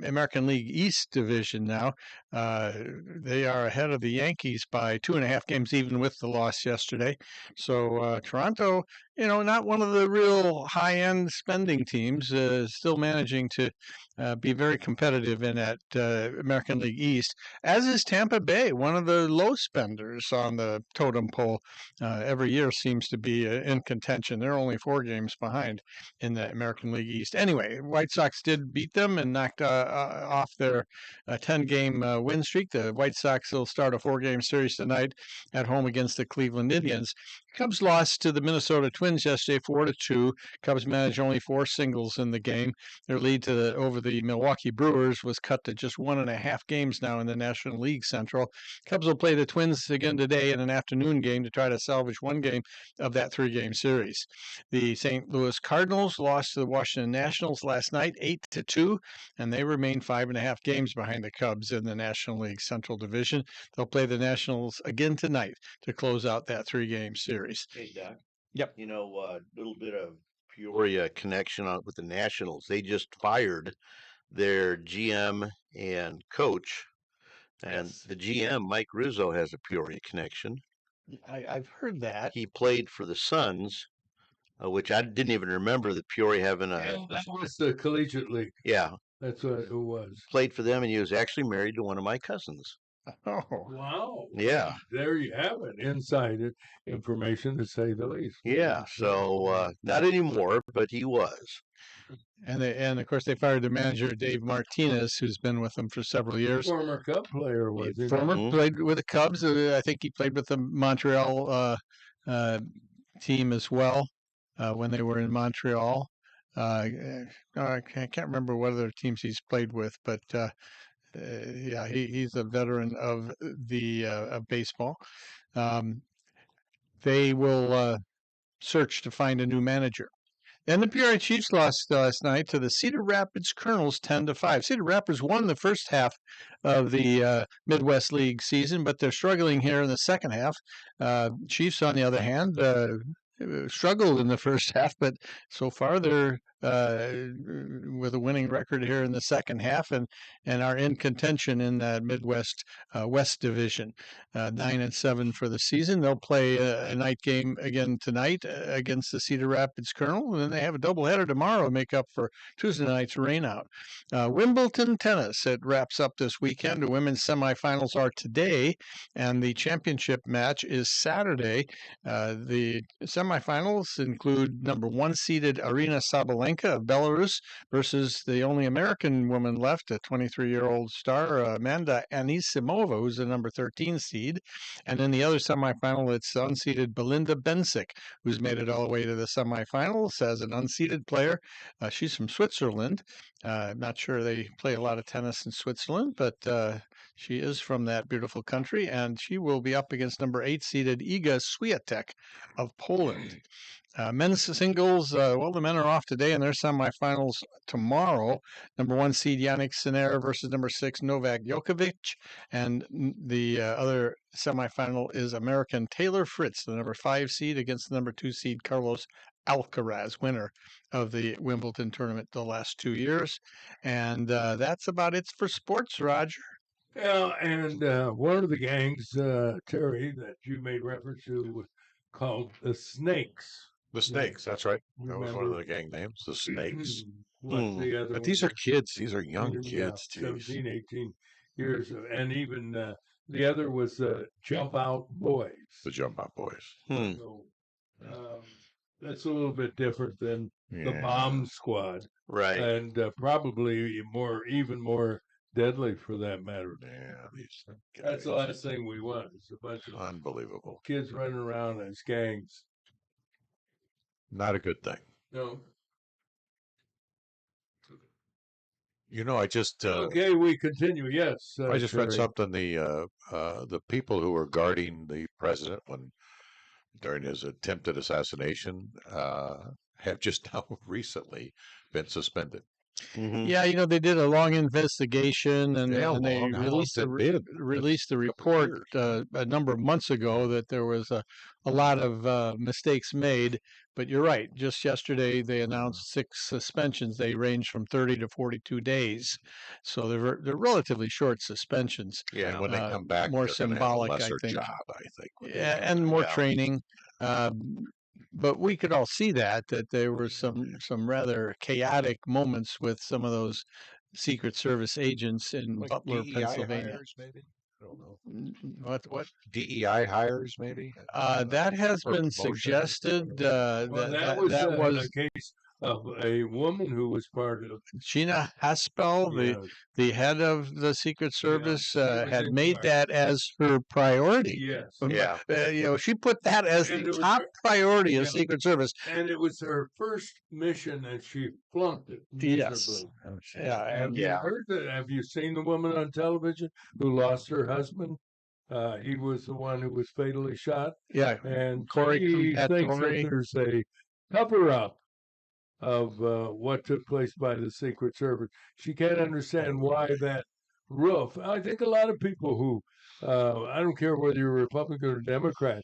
American League East division now. They are ahead of the Yankees by 2.5 games, even with the loss yesterday. So Toronto, not one of the real high-end spending teams, still managing to be very competitive in that American League East, as is Tampa Bay, one of the low spenders on the totem pole. Every year seems to be in contention. They're only 4 games behind in the American League East. Anyway, White Sox did beat them and knocked off their 10-game win streak. The White Sox will start a 4-game series tonight at home against the Cleveland Indians. Cubs lost to the Minnesota Twins yesterday 4-2. Cubs managed only 4 singles in the game. Their lead over the Milwaukee Brewers was cut to just 1.5 games now in the National League Central. Cubs will play the Twins again today in an afternoon game to try to salvage 1 game of that 3-game series. The St. Louis Cardinals lost to the Washington Nationals last night 8-2, and they remain 5.5 games behind the Cubs in the National League Central Division. They'll play the Nationals again tonight to close out that 3-game series. Hey, Doc. Yep. A little bit of Peoria connection with the Nationals. They just fired their GM and coach, and the GM, Mike Rizzo, has a Peoria connection. I've heard that. He played for the Suns, which I didn't even remember that Peoria having a. That was the Collegiate League. Yeah, That's what it was. played for them, and he was actually married to one of my cousins. Oh, Wow. Yeah. There you have it. Inside information, to say the least. Yeah, so not anymore, but he was. and of course they fired their manager Dave Martinez, who's been with them for several years. Former Cub player, was he? Former played with the Cubs. I think he played with the Montreal team as well when they were in Montreal. I can't remember what other teams he's played with, but yeah, he's a veteran of the of baseball. They will search to find a new manager. And the Peoria Chiefs lost last night to the Cedar Rapids Colonels 10-5. Cedar Rapids won the first half of the Midwest League season, but they're struggling here in the second half. Chiefs, on the other hand, struggled in the first half, but so far they're with a winning record here in the second half and are in contention in that Midwest West Division. 9-7 for the season. They'll play a night game again tonight against the Cedar Rapids Colonel, and then they have a doubleheader tomorrow to make up for Tuesday night's rainout. Wimbledon tennis, it wraps up this weekend. The women's semifinals are today, and the championship match is Saturday. The semifinals include number 1 seeded Arina Sabalenka Sabalenka of Belarus versus the only American woman left, a 23-year-old star, Amanda Anisimova, who's the number 13 seed. And in the other semifinal, it's unseeded Belinda Bencic, who's made it all the way to the semifinals as an unseeded player. She's from Switzerland. I'm not sure they play a lot of tennis in Switzerland, but she is from that beautiful country, and she will be up against number 8 seeded Iga Swiatek of Poland. Men's singles, the men are off today, and their semifinals tomorrow. Number 1 seed Yannick Sinner versus number 6 Novak Djokovic, and the other semifinal is American Taylor Fritz, the number 5 seed, against the number 2 seed Carlos Alcaraz, winner of the Wimbledon tournament the last 2 years. And that's about it for sports, Roger. Yeah, and one of the gangs, Terry, that you made reference to was called the Snakes. The Snakes, that's right. That was one of Remember? the gang names, the Snakes. What the other But these one are kids. These are young yeah, kids. Geez. 17, 18 years. And even the other was Jump Out Boys. The Jump Out Boys. So that's a little bit different than the Yeah. Bomb Squad. Right. And probably even more deadly for that matter. Yeah, these That's the guys. last thing we want is a bunch of Unbelievable. kids running around as gangs. Not a good thing. No. You know, I just Okay, we continue. Yes. I just read Terry. something. The people who were guarding the president during his attempted assassination have just now recently been suspended. Mhm. Yeah, they did a long investigation, and, Yeah, and they long. How released long's the it been? released the Couple of report a number of months ago that there was a lot of mistakes made. But you're right. Just yesterday, they announced 6 suspensions. They range from 30 to 42 days, so they're relatively short suspensions. Yeah, and when they come back, more they're gonna have symbolic, a I lesser think. job, I think. when they Yeah, come and back. more Yeah. training. But we could all see that there were some rather chaotic moments with some of those Secret Service agents in Like Butler, DEI Pennsylvania. hires, maybe. I don't know. What? DEI hires, maybe. That has Or been promotions. suggested. Well, that was a case of a woman who was part of. Gina Haspel, Yeah, the head of the Secret Service, she was had in made charge. that as her priority. Yes. Yeah. She put that as And the it was top her- priority of yeah. Secret Service. And it was her first mission, and she flunked it Yes. miserably. Yeah, Have and you heard that? Have you seen the woman on television who lost her husband? He was the one who was fatally shot, yeah, and Corey she thinks that Compatore. there's a cover-up of what took place by the Secret Service. She can't understand why that roof. I think a lot of people who, I don't care whether you're Republican or Democrat,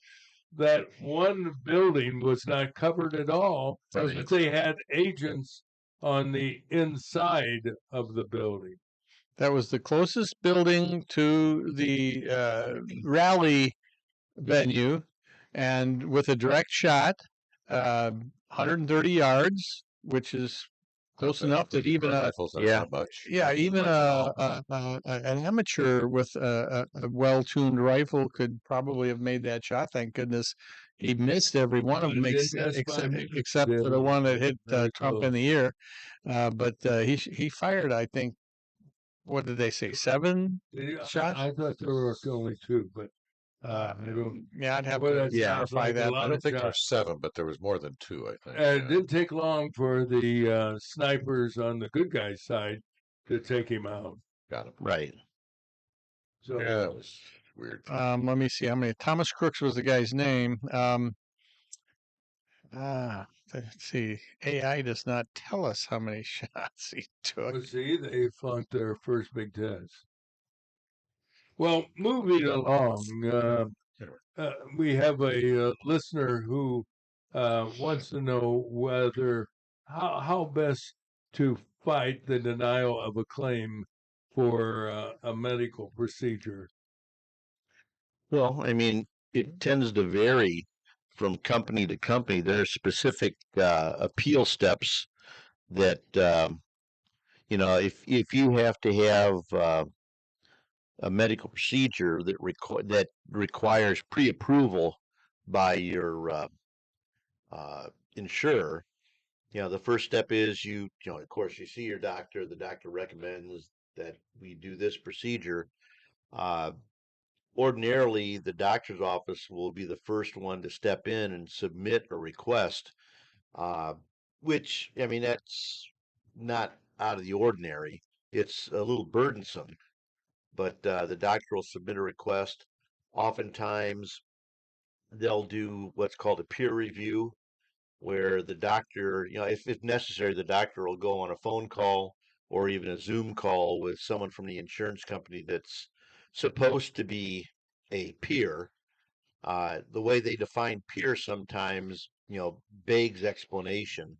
that one building was not covered at all, Right. but they had agents on the inside of the building. That was the closest building to the rally venue, and with a direct shot, 130 yards, which is close enough that even a rifles, that's Yeah. not much. even an amateur with a well-tuned rifle could probably have made that shot. Thank goodness he missed every one of them, He did miss by except, me. except for the Yeah, one that hit very Trump in close. the ear. But he fired, I think, what did they say, 7 Yeah, shots? I thought there were only 2, but I don't. Yeah, I'd have Well, to that Yeah. sounds verify like a that. lot I don't of think shots. there's 7, but there was more than 2, I think. It didn't take long for the snipers on the good guy's side to take him out. Got him. Right. So Yeah, it was weird. Let me see how many. Thomas Crooks was the guy's name. Let's see. AI does not tell us how many shots he took. let's see, they flunked their first big test. Well, moving along, we have a listener who wants to know whether how best to fight the denial of a claim for a medical procedure. Well, I mean, it tends to vary from company to company. There are specific appeal steps that if you have to have a medical procedure that requires pre-approval by your insurer, the first step is of course, you see your doctor. The doctor recommends that we do this procedure. Uh, Ordinarily, the doctor's office will be the first one to step in and submit a request, uh, which, I mean, that's not out of the ordinary. It's a little burdensome, but the doctor will submit a request. Oftentimes, they'll do what's called a peer review, where the doctor, if necessary, the doctor will go on a phone call or even a Zoom call with someone from the insurance company that's supposed to be a peer. The way they define peer sometimes, begs explanation,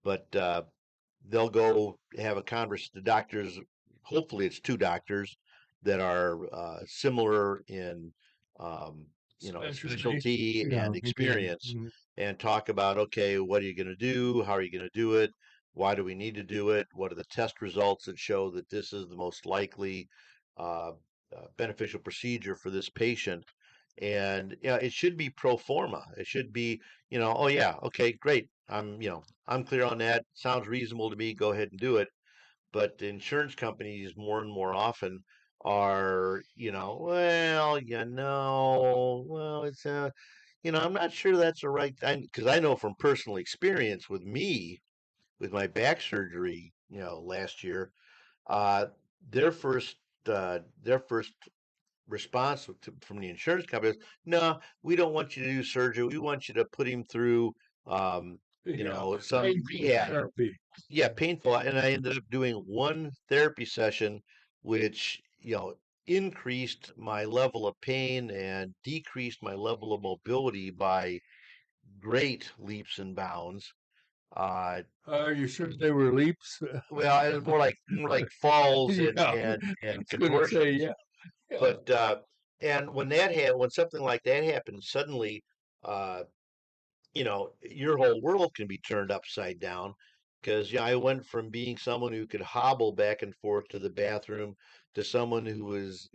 but they'll go have a converse. The doctors, hopefully, it's two doctors that are similar in, um, specialty Yeah. and experience, Mhm. and talk about, okay, what are you going to do? How are you going to do it? Why do we need to do it? What are the test results that show that this is the most likely uh, beneficial procedure for this patient? And it should be pro forma. It should be, oh yeah, okay, great. I'm clear on that. Sounds reasonable to me. Go ahead and do it. But the insurance companies more and more often are, well, it's I'm not sure that's the right thing, because I know from personal experience with me, with my back surgery, last year, uh, their first their first response from the insurance company is, no, we don't want you to do surgery. We want you to put him through, some Painful rehab. therapy. Yeah, painful. And I ended up doing one therapy session, which, increased my level of pain and decreased my level of mobility by great leaps and bounds. Uh, Are you sure they were leaps? well, it was more like falls and Yeah, and I and was going to say, contortions. yeah. Yeah. But and when something like that happens, suddenly, uh, your whole world can be turned upside down. Because I went from being someone who could hobble back and forth to the bathroom to someone who was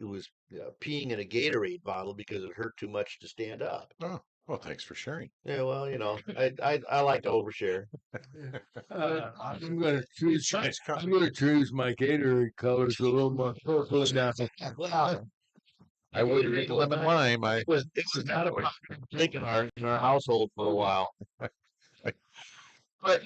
peeing in a Gatorade bottle because it hurt too much to stand up. Oh, well, thanks for sharing. Yeah, well, I like to overshare. I'm going to choose my Gatorade colors a little more purple now. I would drink lemon lime. It was not a drink in our household for a while. But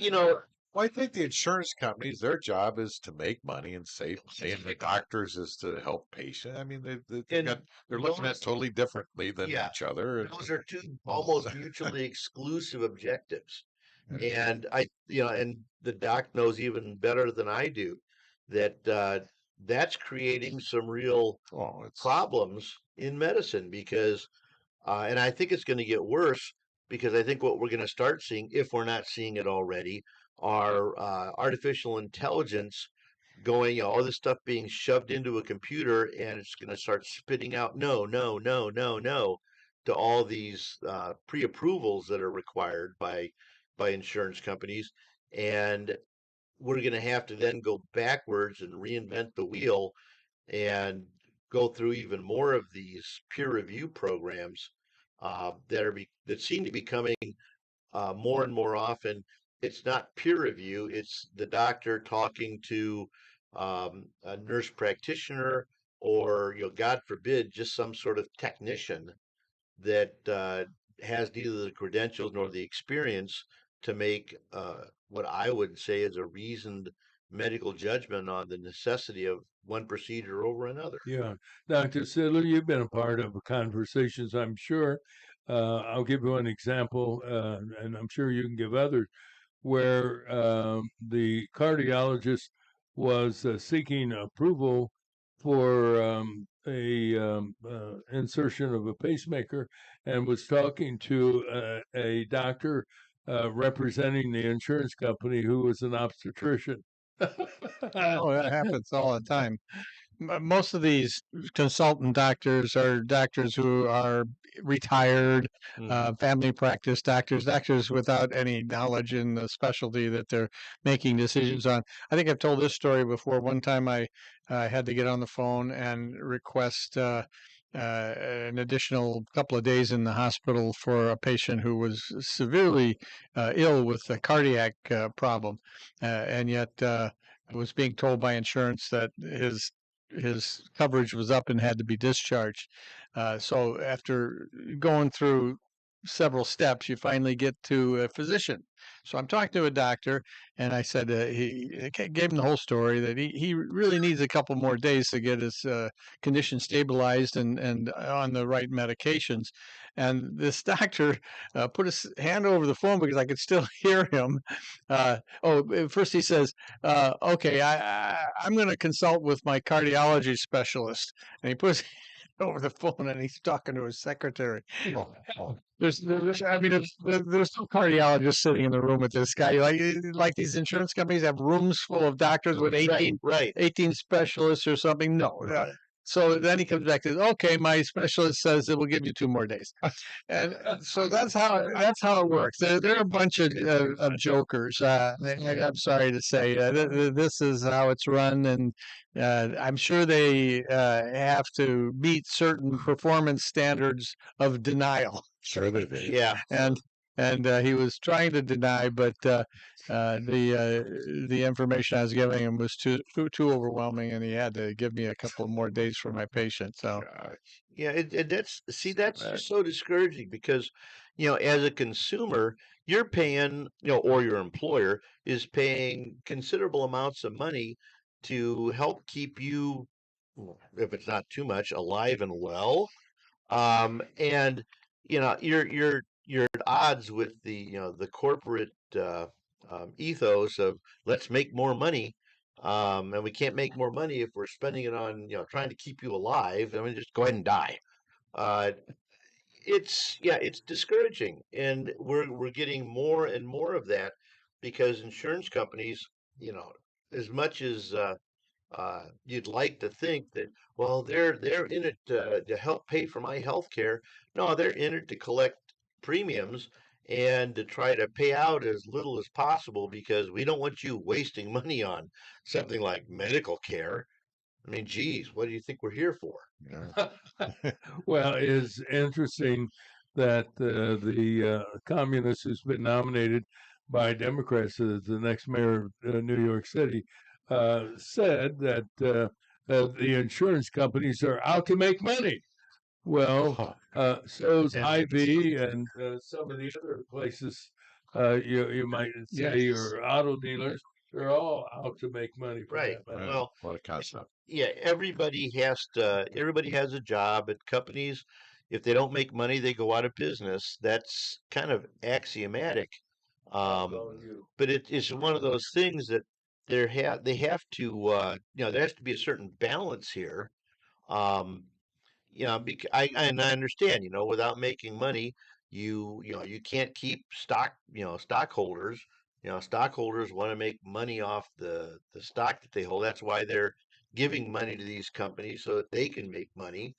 Well, I think the insurance companies, their job is to make money and save money, and the doctors is to help patients. I mean, And they're looking at those- totally differently than yeah, each other. those are two almost mutually exclusive objectives. And and the doc knows even better than I do that that's creating some real Oh, it's problems in medicine, because and I think it's going to get worse, because I think what we're going to start seeing, if we're not seeing it already, are artificial intelligence going, all this stuff being shoved into a computer, and it's going to start spitting out no, no, no, no, no to all these pre-approvals that are required by insurance companies, and we're going to have to then go backwards and reinvent the wheel and go through even more of these peer review programs that seem to be coming more and more often. It's not peer review; it's the doctor talking to a nurse practitioner, or God forbid, just some sort of technician that has neither the credentials nor the experience to make what I would say is a reasoned medical judgment on the necessity of one procedure over another. Yeah. Dr. Sidler, you've been a part of the conversations, I'm sure. I'll give you an example, and I'm sure you can give others, where the cardiologist was seeking approval for insertion of a pacemaker, and was talking to a doctor representing the insurance company who was an obstetrician. Oh, that happens all the time. Most of these consultant doctors are doctors who are retired, family practice doctors, doctors without any knowledge in the specialty that they're making decisions on. I think I've told this story before. One time I had to get on the phone and request an additional couple of days in the hospital for a patient who was severely ill with a cardiac problem, and yet was being told by insurance that his coverage was up and had to be discharged. So after going through several steps, you finally get to a physician. So I'm talking to a doctor, and I said he gave him the whole story that he really needs a couple more days to get his condition stabilized and on the right medications. And this doctor put his hand over the phone because I could still hear him. First he says, "Okay, I'm going to consult with my cardiology specialist," and he puts over the phone and he's talking to his secretary. There's no cardiologist sitting in the room with this guy. Like these insurance companies have rooms full of doctors with 18 specialists or something. No. So then he comes back to, okay, my specialist says it will give you 2 more days, and so that's how it works. They're a bunch of jokers. I'm sorry to say, this is how it's run, and I'm sure they have to meet certain performance standards of denial. Sure they do. Yeah. And he was trying to deny, but the information I was giving him was too overwhelming, and he had to give me a couple more days for my patient. So Yeah, that's just so discouraging because, as a consumer, you're paying, or your employer is paying considerable amounts of money to help keep you, if it's not too much, alive and well. And you're at odds with the corporate ethos of let's make more money. And we can't make more money if we're spending it on, trying to keep you alive. I mean, just go ahead and die. It's discouraging, and we're getting more and more of that because insurance companies, as much as you'd like to think that, well, they're in it to help pay for my health care. No, they're in it to collect premiums and to try to pay out as little as possible because we don't want you wasting money on something like medical care. I mean, geez, what do you think we're here for? Well, it's interesting that the communist who's been nominated by Democrats as the next mayor of New York City said that the insurance companies are out to make money. Well, so's Hy-Vee and some of the other places you might say, or auto dealers. They're all out to make money. Right. Well, what a concept. yeah, everybody has a job at companies. If they don't make money, they go out of business. That's kind of axiomatic. But it's one of those things that they have to, there has to be a certain balance here. I understand, without making money, you can't keep stockholders. Stockholders want to make money off the stock that they hold. That's why they're giving money to these companies so that they can make money.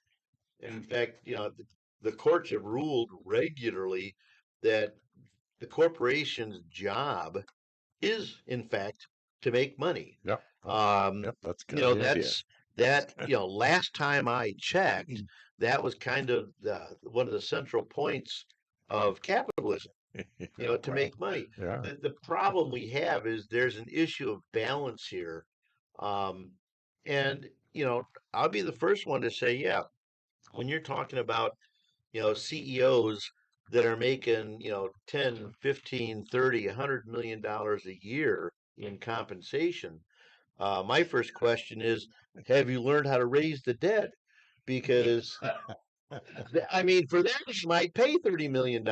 In fact, the courts have ruled regularly that the corporation's job is, in fact, to make money. Yep. That's good. Last time I checked, that was kind of one of the central points of capitalism, to make money. Yeah. The problem we have is there's an issue of balance here. And, I'll be the first one to say, yeah, when you're talking about, CEOs that are making, 10, 15, 30, $100 million a year in compensation, my first question is, have you learned how to raise the dead? Because, I mean, for that, you might pay $30 million.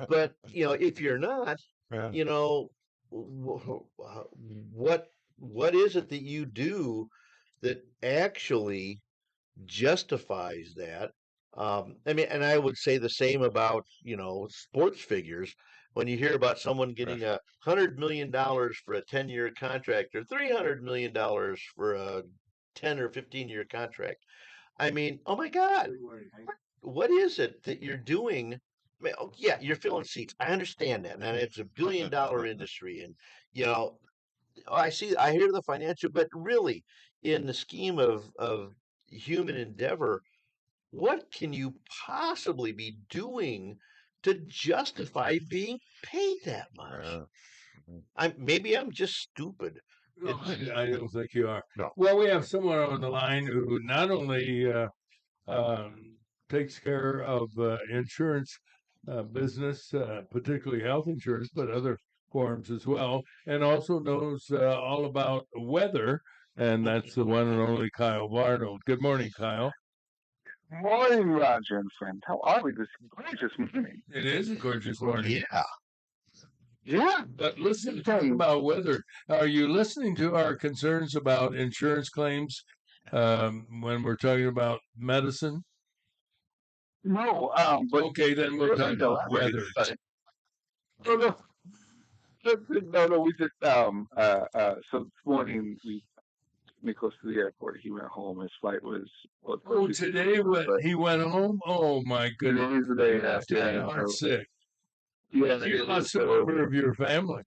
But, if you're not, what is it that you do that actually justifies that? And I would say the same about, sports figures. When you hear about someone getting $100 million for a 10-year contract or $300 million for a 10 or 15-year contract, I mean, oh my God, what is it that you're doing? I mean, yeah, you're filling seats. I understand that, and it's $1 billion industry, and I hear the financial, but really, in the scheme of human endeavor, What can you possibly be doing to justify being paid that much? Maybe I'm just stupid. No, I don't think you are. No. Well, we have someone on the line who not only takes care of insurance business, particularly health insurance, but other forms as well, and also knows all about weather. And that's the one and only Kyle Barnold. Good morning, Kyle. Morning, Roger and friend. How are we this gorgeous morning? It is a gorgeous morning. Yeah. Yeah. But listen, talking about weather, are you listening to our concerns about insurance claims when we're talking about medicine? No, but Okay, then we'll talk about weather. No, we just so this morning we close to the airport. He went home. His flight was Today he went home. Oh my goodness! The day after, you are sick. Yeah, You lost a member of your family.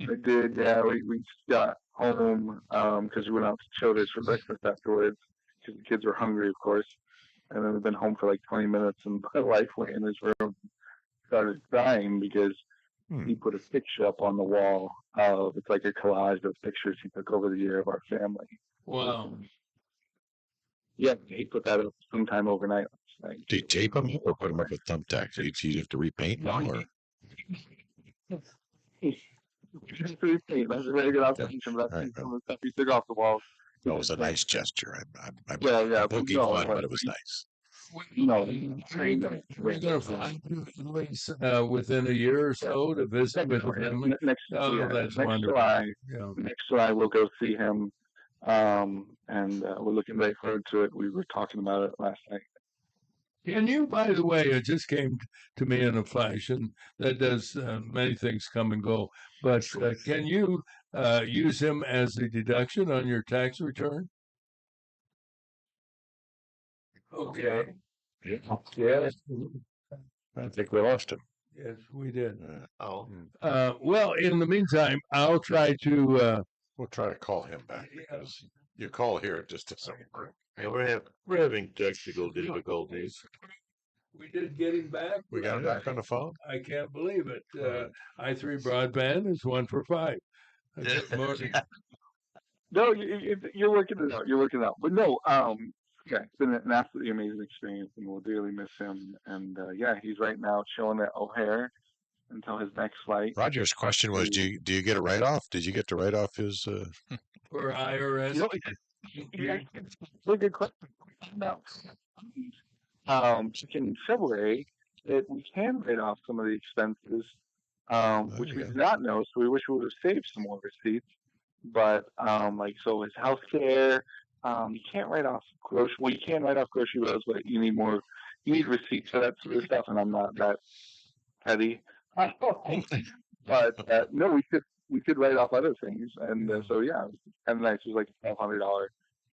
I did. Yeah, we just got home because we went out to Childers for breakfast afterwards because the kids were hungry, of course. And then we've been home for like 20 minutes, and my wife went in his room, started crying because he put a picture up on the wall. It's like a collage of pictures he took over the year of our family. Wow. Yeah, he put that up sometime overnight last night. Do you tape them or put them up with thumbtacks? Do you have to repaint them? Or? That's a very good observation. That's some of the stuff he took off the wall. No, it was a nice gesture. I'm poking no, fun, but it was nice. No, We're going to find you at least within a year or so to visit with the family. Next wonderful. July. Yeah. Next July we'll go see him, and we're looking very forward to it. We were talking about it last night. Can you, by the way, it just came to me in a flash, and that does many things come and go. But can you use him as a deduction on your tax return? Okay. Yeah. I think we lost him. Yes, we did. Well, in the meantime, I'll try to. We'll try to call him back because you call here, it just doesn't work. Yeah, we're having technical difficulties. We did get him back. We got him back on the phone. I can't believe it. i3 Broadband is 1 for 5. Good morning. No, you're working it out. You're working it out. But no, yeah, it's been an absolutely amazing experience, and we'll dearly miss him. And yeah, he's right now chilling at O'Hare until his next flight. Roger's question was, do you get a write off? Did you get to write off his for IRS? Very good question. No. In February, we can write off some of the expenses, which we did not know. So we wish we would have saved some more receipts. But so his health care, you can't write off grocery. Well, you can write off grocery bills, but you need receipts for that sort of stuff. And I'm not that petty. But no, we could write off other things. And so yeah, it was kind of nice. It was like $1,200.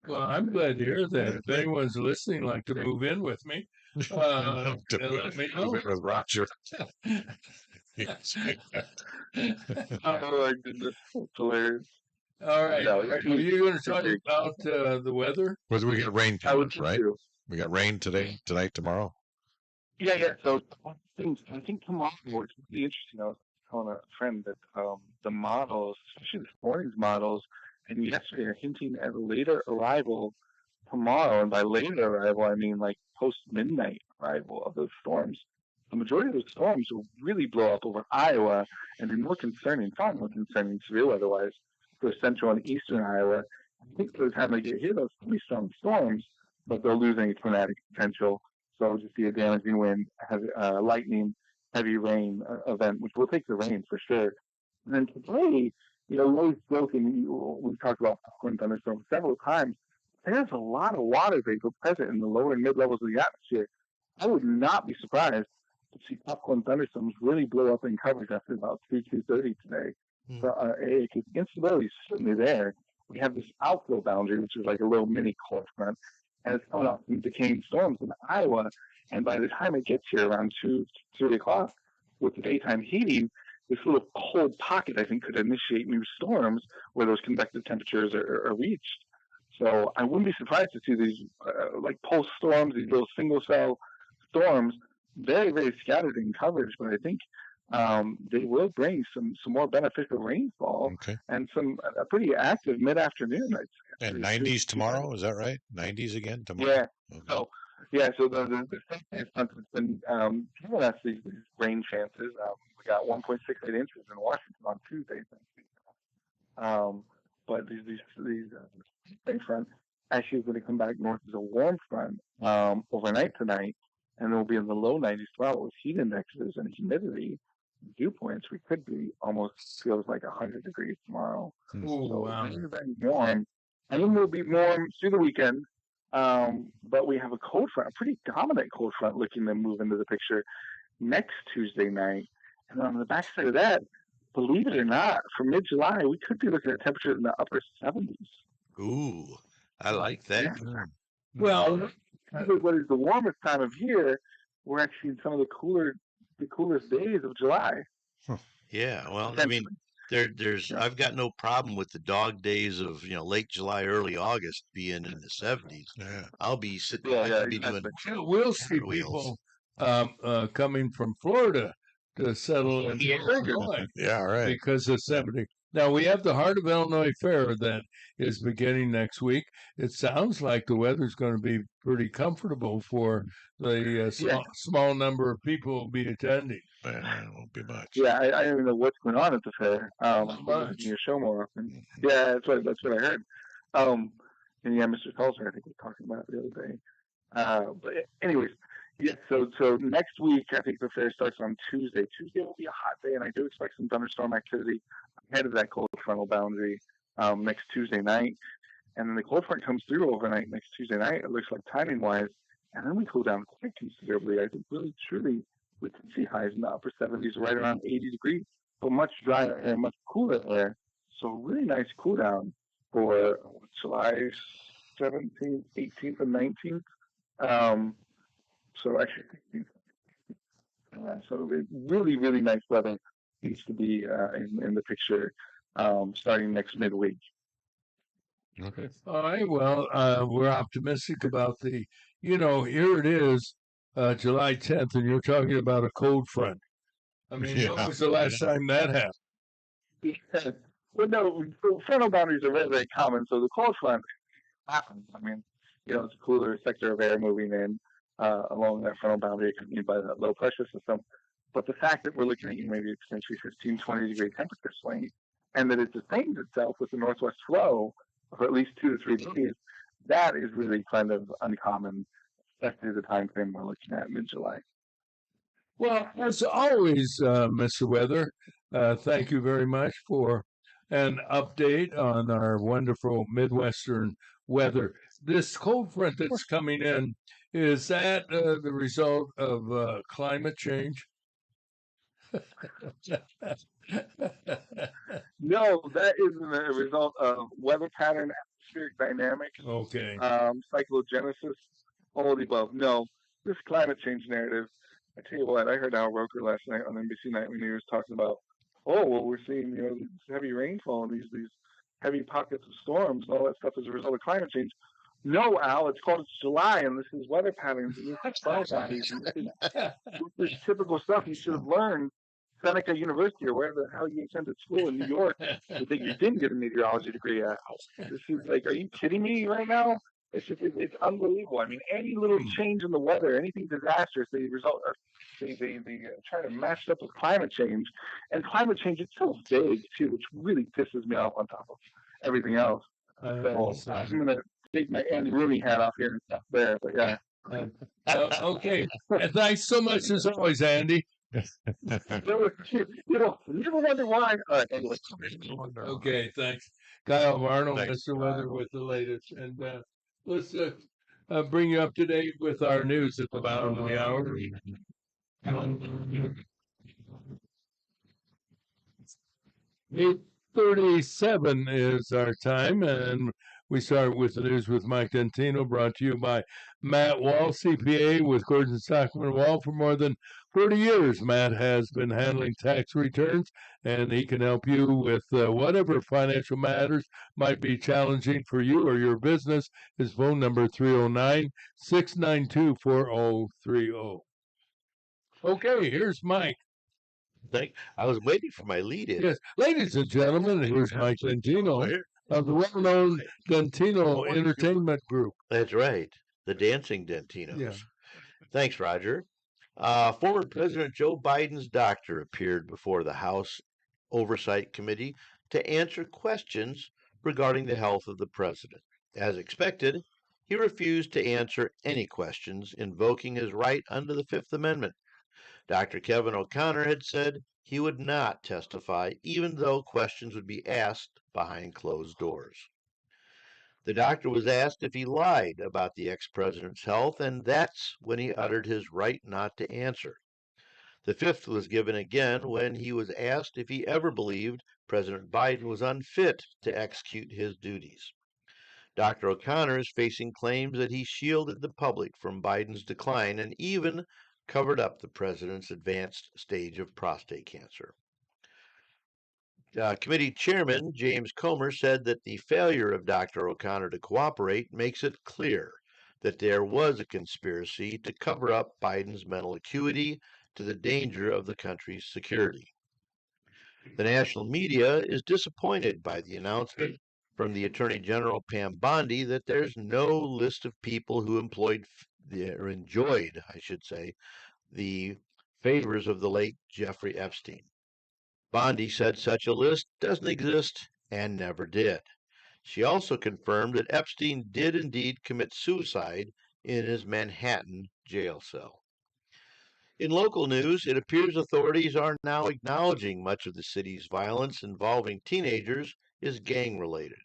Well, I'm glad to hear that. If anyone's listening, like to move in with me, let me know. With Roger. Oh my goodness, that's hilarious. All right. Are you going to talk about the weather? Whether we get rain tonight, right? We got rain today, tonight, tomorrow. Yeah. So I think tomorrow, which would be interesting. I was telling a friend that the models, especially this morning's models, and yesterday are hinting at a later arrival tomorrow. And by later arrival, I mean like post-midnight arrival of those storms. The majority of the storms will really blow up over Iowa and be more concerning, far more concerning severe weather-wise for central and eastern Iowa. I think by the time they get here, those will be strong storms, but they'll lose any tornadic potential. So it'll just be a damaging wind, lightning, heavy rain event, which will take the rain for sure. And then today, Rose Broken, we've talked about popcorn thunderstorms several times. There's a lot of water vapor present in the lower and mid levels of the atmosphere. I would not be surprised to see popcorn thunderstorms really blow up in coverage after about 2:30 today. So, because the instability is certainly there. We have this outflow boundary, which is like a little mini cold front, and it's coming out from decaying storms in Iowa. And by the time it gets here around 2, 3 o'clock, with the daytime heating, this little cold pocket, I think, could initiate new storms where those convective temperatures are reached. So I wouldn't be surprised to see these like pulse storms, these little single cell storms, very, very scattered in coverage. But I think they will bring some more beneficial rainfall Okay. and some a pretty active mid afternoon. And 90s tomorrow, is that right? 90s again tomorrow? Yeah. Okay. So the Southwest Front has been giving us these rain chances. We got 1.68 inches in Washington on Tuesday. But these front actually is going to come back north as a warm front overnight tonight, and it will be in the low 90s tomorrow with heat indexes and humidity dew points. We could be almost feels like 100 degrees tomorrow. Oh, So wow. very, very warm. And then we'll be warm through the weekend. But we have a cold front, a pretty dominant cold front looking to move into the picture next Tuesday night. And on the backside of that, believe it or not, for mid-July, we could be looking at temperatures in the upper 70s. Ooh, I like that. Yeah. Well, What is the warmest time of year? We're actually in some of the coolest days of July. Yeah, well, I mean, I've got no problem with the dog days of late July, early August being in the 70s. Yeah. I'll be sitting. Yeah, I'll be exactly. doing. we'll see Wheels. people coming from Florida to settle in Illinois Yeah, right. because of 70. Now, we have the Heart of Illinois Fair that is beginning next week. It sounds like the weather's going to be pretty comfortable for the small number of people who will be attending. Yeah, it won't be much. Yeah, I don't even know what's going on at the fair. Not much. I'm your show more often. Yeah, that's what I heard. And yeah, Mr. Tulser, I think we talked about it the other day. But anyways, yeah. So next week, I think the fair starts on Tuesday. Tuesday will be a hot day, and I do expect some thunderstorm activity ahead of that cold frontal boundary next Tuesday night. And then the cold front comes through overnight next Tuesday night. It looks like timing wise, and then we cool down quite considerably. I think really truly we can see highs in the upper 70s, right around 80 degrees, but much drier air, much cooler air. So really nice cool down for July 17th, 18th, and 19th. So actually, so really, really nice weather needs to be in the picture starting next midweek. Okay. All right. Well, we're optimistic about here it is, July 10th, and you're talking about a cold front. I mean, when was the last time that happened? Well, no, frontal boundaries are very, very common. So the cold front happens. I mean, it's a cooler sector of air moving in along that frontal boundary accompanied by that low pressure system. But the fact that we're looking at maybe potentially 15, 20 degree temperature swing, and that it sustains itself with the northwest flow for at least 2 to 3 days, that is really kind of uncommon, especially the time frame we're looking at mid-July. Well, as always, Mr. Weather, thank you very much for an update on our wonderful Midwestern weather. This cold front that's coming in, is that the result of climate change? No, that is a result of weather pattern, atmospheric dynamics, Okay. cyclogenesis, all of the above. No, this climate change narrative. I tell you what, I heard Al Roker last night on NBC Nightly News talking about, we're seeing this heavy rainfall and these heavy pockets of storms and all that stuff as a result of climate change. No, Al, it's July, and this is weather patterns, and this is cloud bodies, and this is typical stuff you should have learned Seneca University or where the hell you attended school in New York that you didn't get a meteorology degree at. This is like, are you kidding me right now? It's unbelievable. I mean, any little change in the weather, anything disastrous, they try to match it up with climate change. And climate change is so vague, too, which really pisses me off on top of everything else. So I'm going to take my Andy Rooney hat off here and stuff there, but yeah. Okay. And thanks so much as always, Andy. Never wonder why. Anyway. Okay, thanks. Kyle Arnold, Mr. Weather with the latest. And let's bring you up to date with our news at the bottom of the hour. 8:37 is our time, and We start with the news with Mike Dentino, brought to you by Matt Wall, CPA with Gordon Stockman Wall. For more than 40 years, Matt has been handling tax returns, and he can help you with whatever financial matters might be challenging for you or your business. His phone number 309-692-4030. Okay, here's Mike. I was waiting for my lead in. Yes, ladies and gentlemen, here's Mike Dentino of the well-known Dentino Entertainment Group. That's right, the dancing Dentinos. Yeah. Thanks, Roger. Former President Joe Biden's doctor appeared before the House Oversight Committee to answer questions regarding the health of the president. As expected, he refused to answer any questions, invoking his right under the Fifth Amendment. Dr. Kevin O'Connor had said he would not testify, even though questions would be asked behind closed doors. The doctor was asked if he lied about the ex-president's health, and that's when he uttered his right not to answer. The fifth was given again when he was asked if he ever believed President Biden was unfit to execute his duties. Dr. O'Connor is facing claims that he shielded the public from Biden's decline and even covered up the president's advanced stage of prostate cancer. Committee Chairman James Comer said that the failure of Dr. O'Connor to cooperate makes it clear that there was a conspiracy to cover up Biden's mental acuity to the danger of the country's security. The national media is disappointed by the announcement from the Attorney General Pam Bondi that there's no list of people who enjoyed, the favors of the late Jeffrey Epstein. Bondi said such a list doesn't exist and never did. She also confirmed that Epstein did indeed commit suicide in his Manhattan jail cell. In local news, it appears authorities are now acknowledging much of the city's violence involving teenagers is gang-related.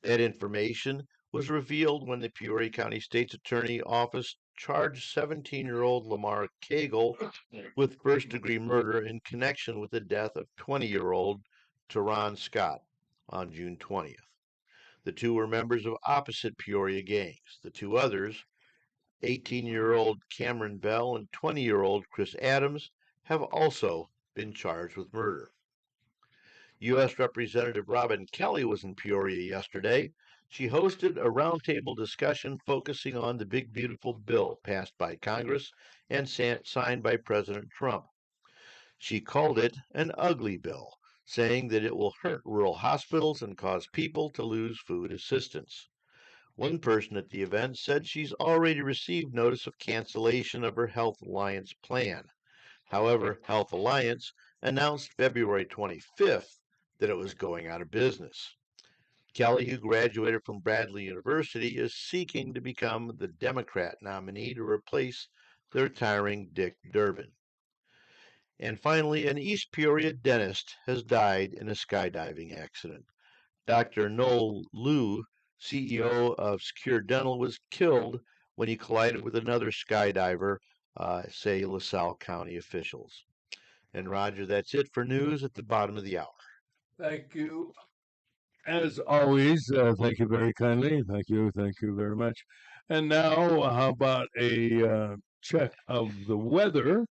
That information was revealed when the Peoria County State's Attorney Office charged 17-year-old Lamar Cagle with first-degree murder in connection with the death of 20-year-old Teron Scott on June 20th. The two were members of opposite Peoria gangs. The two others, 18-year-old Cameron Bell and 20-year-old Chris Adams, have also been charged with murder. U.S. Representative Robin Kelly was in Peoria yesterday. She hosted a roundtable discussion focusing on the big, beautiful bill passed by Congress and signed by President Trump. She called it an ugly bill, saying that it will hurt rural hospitals and cause people to lose food assistance. One person at the event said she's already received notice of cancellation of her Health Alliance plan. However, Health Alliance announced February 25th that it was going out of business. Kelly, who graduated from Bradley University, is seeking to become the Democrat nominee to replace the retiring Dick Durbin. And finally, an East Peoria dentist has died in a skydiving accident. Dr. Noel Liu, CEO of Secure Dental, was killed when he collided with another skydiver, say LaSalle County officials. And Roger, that's it for news at the bottom of the hour. Thank you. As always, thank you very kindly. Thank you very much. And now, how about a check of the weather?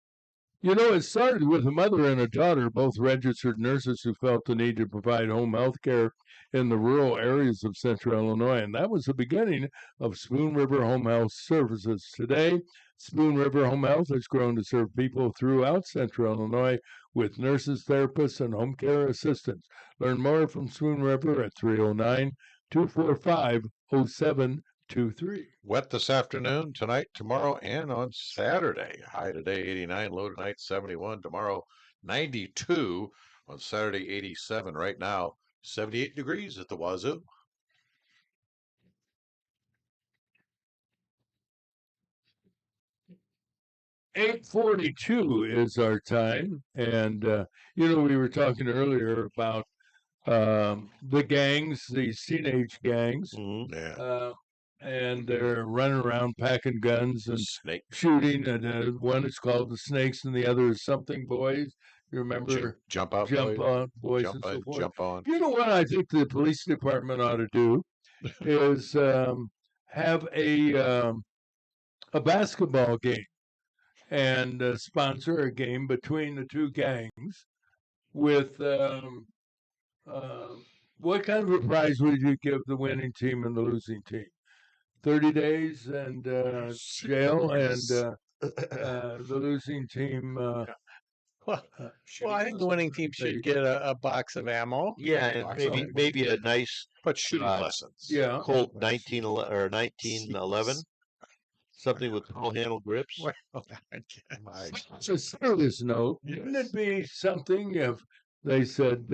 You know, it started with a mother and a daughter, both registered nurses who felt the need to provide home health care in the rural areas of central Illinois. And that was the beginning of Spoon River Home Health Services. Today, Spoon River Home Health has grown to serve people throughout central Illinois with nurses, therapists, and home care assistants. Learn more from Spoon River at 309-245-0723. Wet this afternoon, tonight, tomorrow, and on Saturday. High today 89, low tonight 71, tomorrow 92, on Saturday 87. Right now 78 degrees at the Wazoo. .42 is our time, and you know, we were talking earlier about the gangs, these teenage gangs. Yeah. And they're running around packing guns and shooting. And one is called the Snakes, and the other is something Boys. You remember? Jump Out Jump Boys. On Boys Jump and so forth. Jump On. You know what I think the police department ought to do is have a basketball game and sponsor a game between the two gangs with what kind of a prize would you give the winning team and the losing team? 30 days and jail, and the losing team. Well, I think the winning team should get a box of ammo. Yeah, and maybe a nice But shooting lessons. Yeah. Colt 1911, something with pearl handle grips. So, serious note, wouldn't it be something if they said,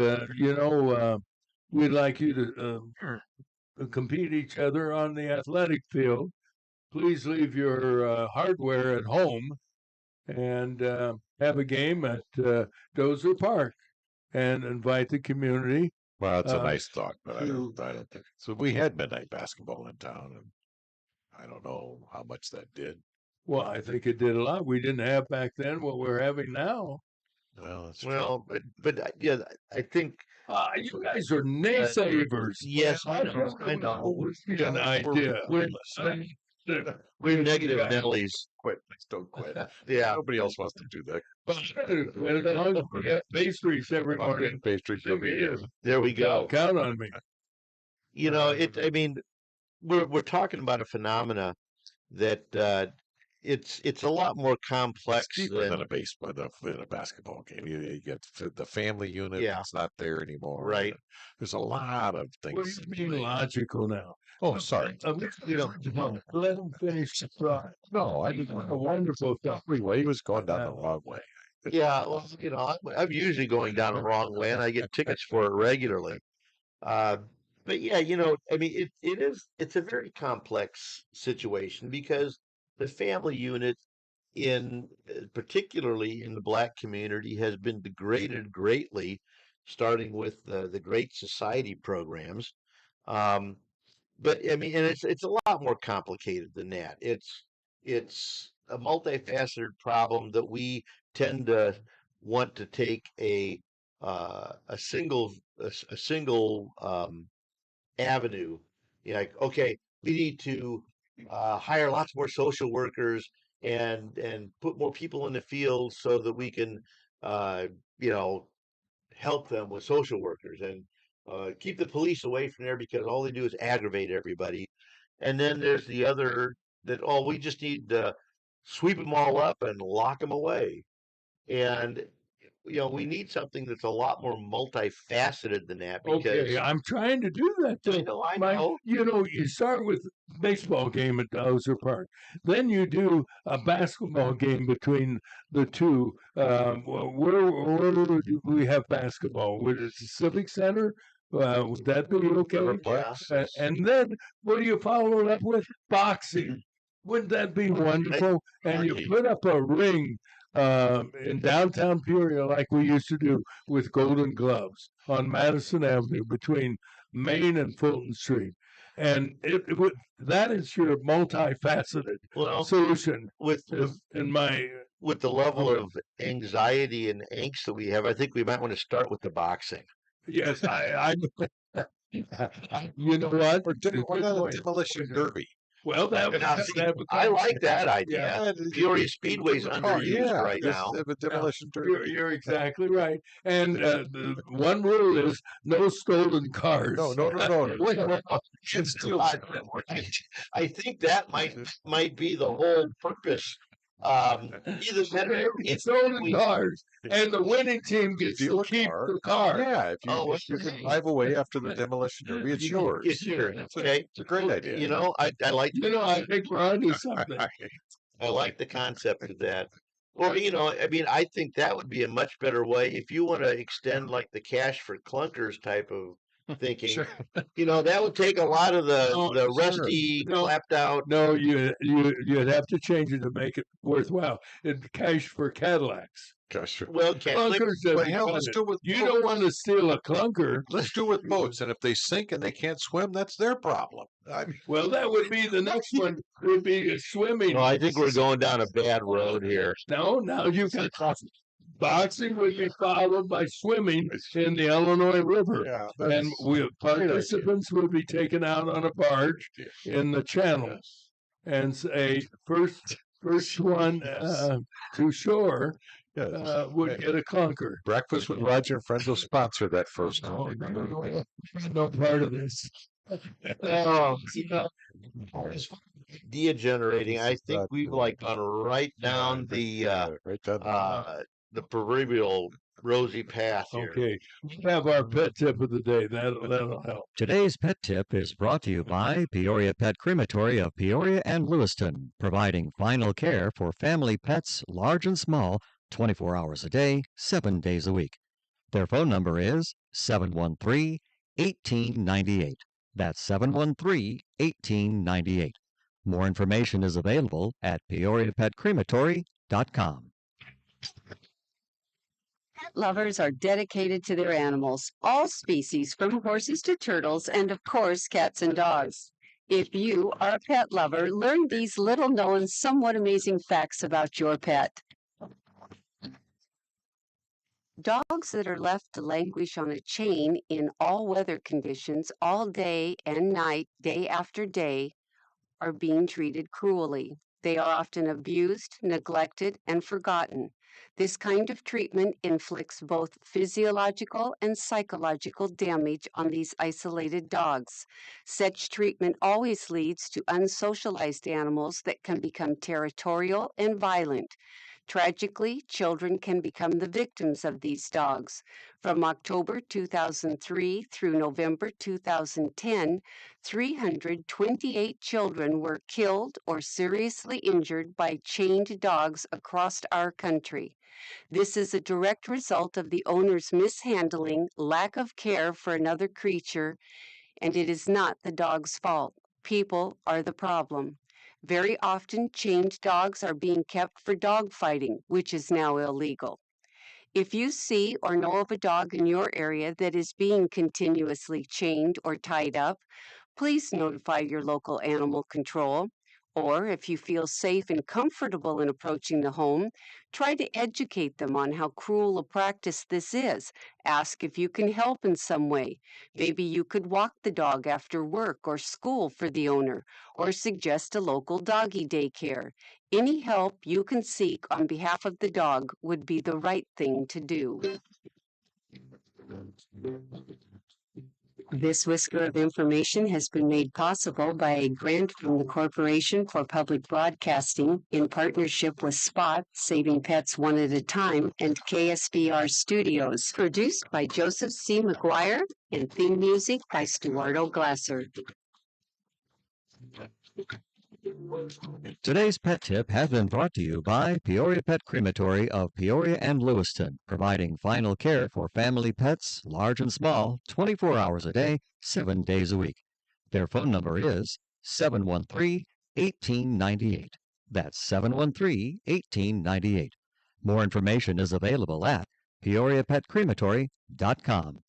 we'd like you to compete each other on the athletic field. Please leave your hardware at home and have a game at Dozer Park and invite the community. Well, that's a nice thought, but I don't think so. We had midnight basketball in town, and I don't know how much that did. Well, I think it did a lot. We didn't have back then what we're having now. Well, that's but yeah, I think you guys are naysayers. Yes, I know. An idea. We're negative Nellies. Quit. Please don't quit. Yeah. Nobody else wants to do that. As long as we have pastries every morning. Pastries every year. There we go. Count on me. You know, I mean, we're talking about a phenomena that it's a lot more complex Cheaper than than a basketball game. You get the family unit. Yeah. It's not there anymore. Right. There's a lot of things. What do you mean logical now? Oh, sorry. Let him finish the thought. No, I didn't. A wonderful thought. He was going down the wrong way. Yeah, well, you know, I'm usually going down the wrong way, and I get tickets for it regularly. But yeah, you know, I mean, it's a very complex situation because the family unit, particularly in the Black community, has been degraded greatly, starting with the Great Society programs. But I mean, and it's a lot more complicated than that. It's a multifaceted problem that we tend to want to take a single avenue. You know, like, okay, we need to hire lots more social workers and put more people in the field so that we can help them with social workers and keep the police away from there because all they do is aggravate everybody. And then there's the other that, we just need to sweep them all up and lock them away. And, you know, we need something that's a lot more multifaceted than that. Because, Okay, I'm trying to do that. Too. I know. You know, you start with baseball game at Dozer Park. Then you do a basketball game between the two. Where do we have basketball? Would it the Civic Center? Would that be okay? And then what do you follow it up with? Boxing. Wouldn't that be wonderful? And you put up a ring in downtown Peoria like we used to do with Golden Gloves on Madison Avenue between Main and Fulton Street. And that is your multifaceted solution. With the level of anxiety and angst that we have, I think we might want to start with the boxing. Yes, you know what? Or not a demolition derby. Well, I like that idea. Yeah. Peoria Speedway's underused right now. A demolition derby. You're exactly right. And the one rule is no stolen cars. No. I think that might be the whole purpose. Either stolen cars, and the winning team gets to keep the car. Yeah, if you can drive away after the demolition derby, it's yours. It's yours. Okay, it's a great idea. You know, I like. You know, I think we're onto something. I like the concept of that. Well, you know, I mean, I think that would be a much better way if you want to extend like the cash for clunkers type of thinking. Sure. You know, that would take a lot of the rusty, clapped out. No, you'd have to change it to make it worthwhile. It's cash for Cadillacs. Gosh, well, clunkers. Let's do it with you don't want to steal a clunker. Let's do it with boats, and if they sink and they can't swim, that's their problem. Well, that would be the next one. Would be swimming. No, I think we're going down a bad road here. No, now you've got Boxing would be followed by swimming in the Illinois River. Yeah, And participants would be taken out on a barge in the channel. And say first one to shore would get a conquer. Breakfast with Roger and Friends will sponsor that first one. No part of this. Degenerating. I think we've like gone right down the proverbial rosy path here. Okay, we have our pet tip of the day. That'll help. Today's pet tip is brought to you by Peoria Pet Crematory of Peoria and Lewiston, providing final care for family pets, large and small, 24 hours a day, 7 days a week. Their phone number is 713-1898. That's 713-1898. More information is available at peoriapetcrematory.com. Pet lovers are dedicated to their animals, all species from horses to turtles and, of course, cats and dogs. If you are a pet lover, learn these little-known, somewhat amazing facts about your pet. Dogs that are left to languish on a chain in all weather conditions all day and night, day after day, are being treated cruelly. They are often abused, neglected, and forgotten. This kind of treatment inflicts both physiological and psychological damage on these isolated dogs. Such treatment always leads to unsocialized animals that can become territorial and violent. Tragically, children can become the victims of these dogs. From October 2003 through November 2010, 328 children were killed or seriously injured by chained dogs across our country. This is a direct result of the owner's mishandling, lack of care for another creature, and it is not the dog's fault. People are the problem. Very often, chained dogs are being kept for dog fighting, which is now illegal. If you see or know of a dog in your area that is being continuously chained or tied up, please notify your local animal control. Or if you feel safe and comfortable in approaching the home, try to educate them on how cruel a practice this is. Ask if you can help in some way. Maybe you could walk the dog after work or school for the owner, or suggest a local doggy daycare. Any help you can seek on behalf of the dog would be the right thing to do. This whisker of information has been made possible by a grant from the Corporation for Public Broadcasting in partnership with Spot, Saving Pets One at a Time, and KSBR Studios. Produced by Joseph C. McGuire and theme music by Stuardo Glasser. Today's pet tip has been brought to you by Peoria Pet Crematory of Peoria and Lewiston, providing final care for family pets, large and small, 24 hours a day, 7 days a week. Their phone number is 713-1898. That's 713-1898. More information is available at peoriapetcrematory.com.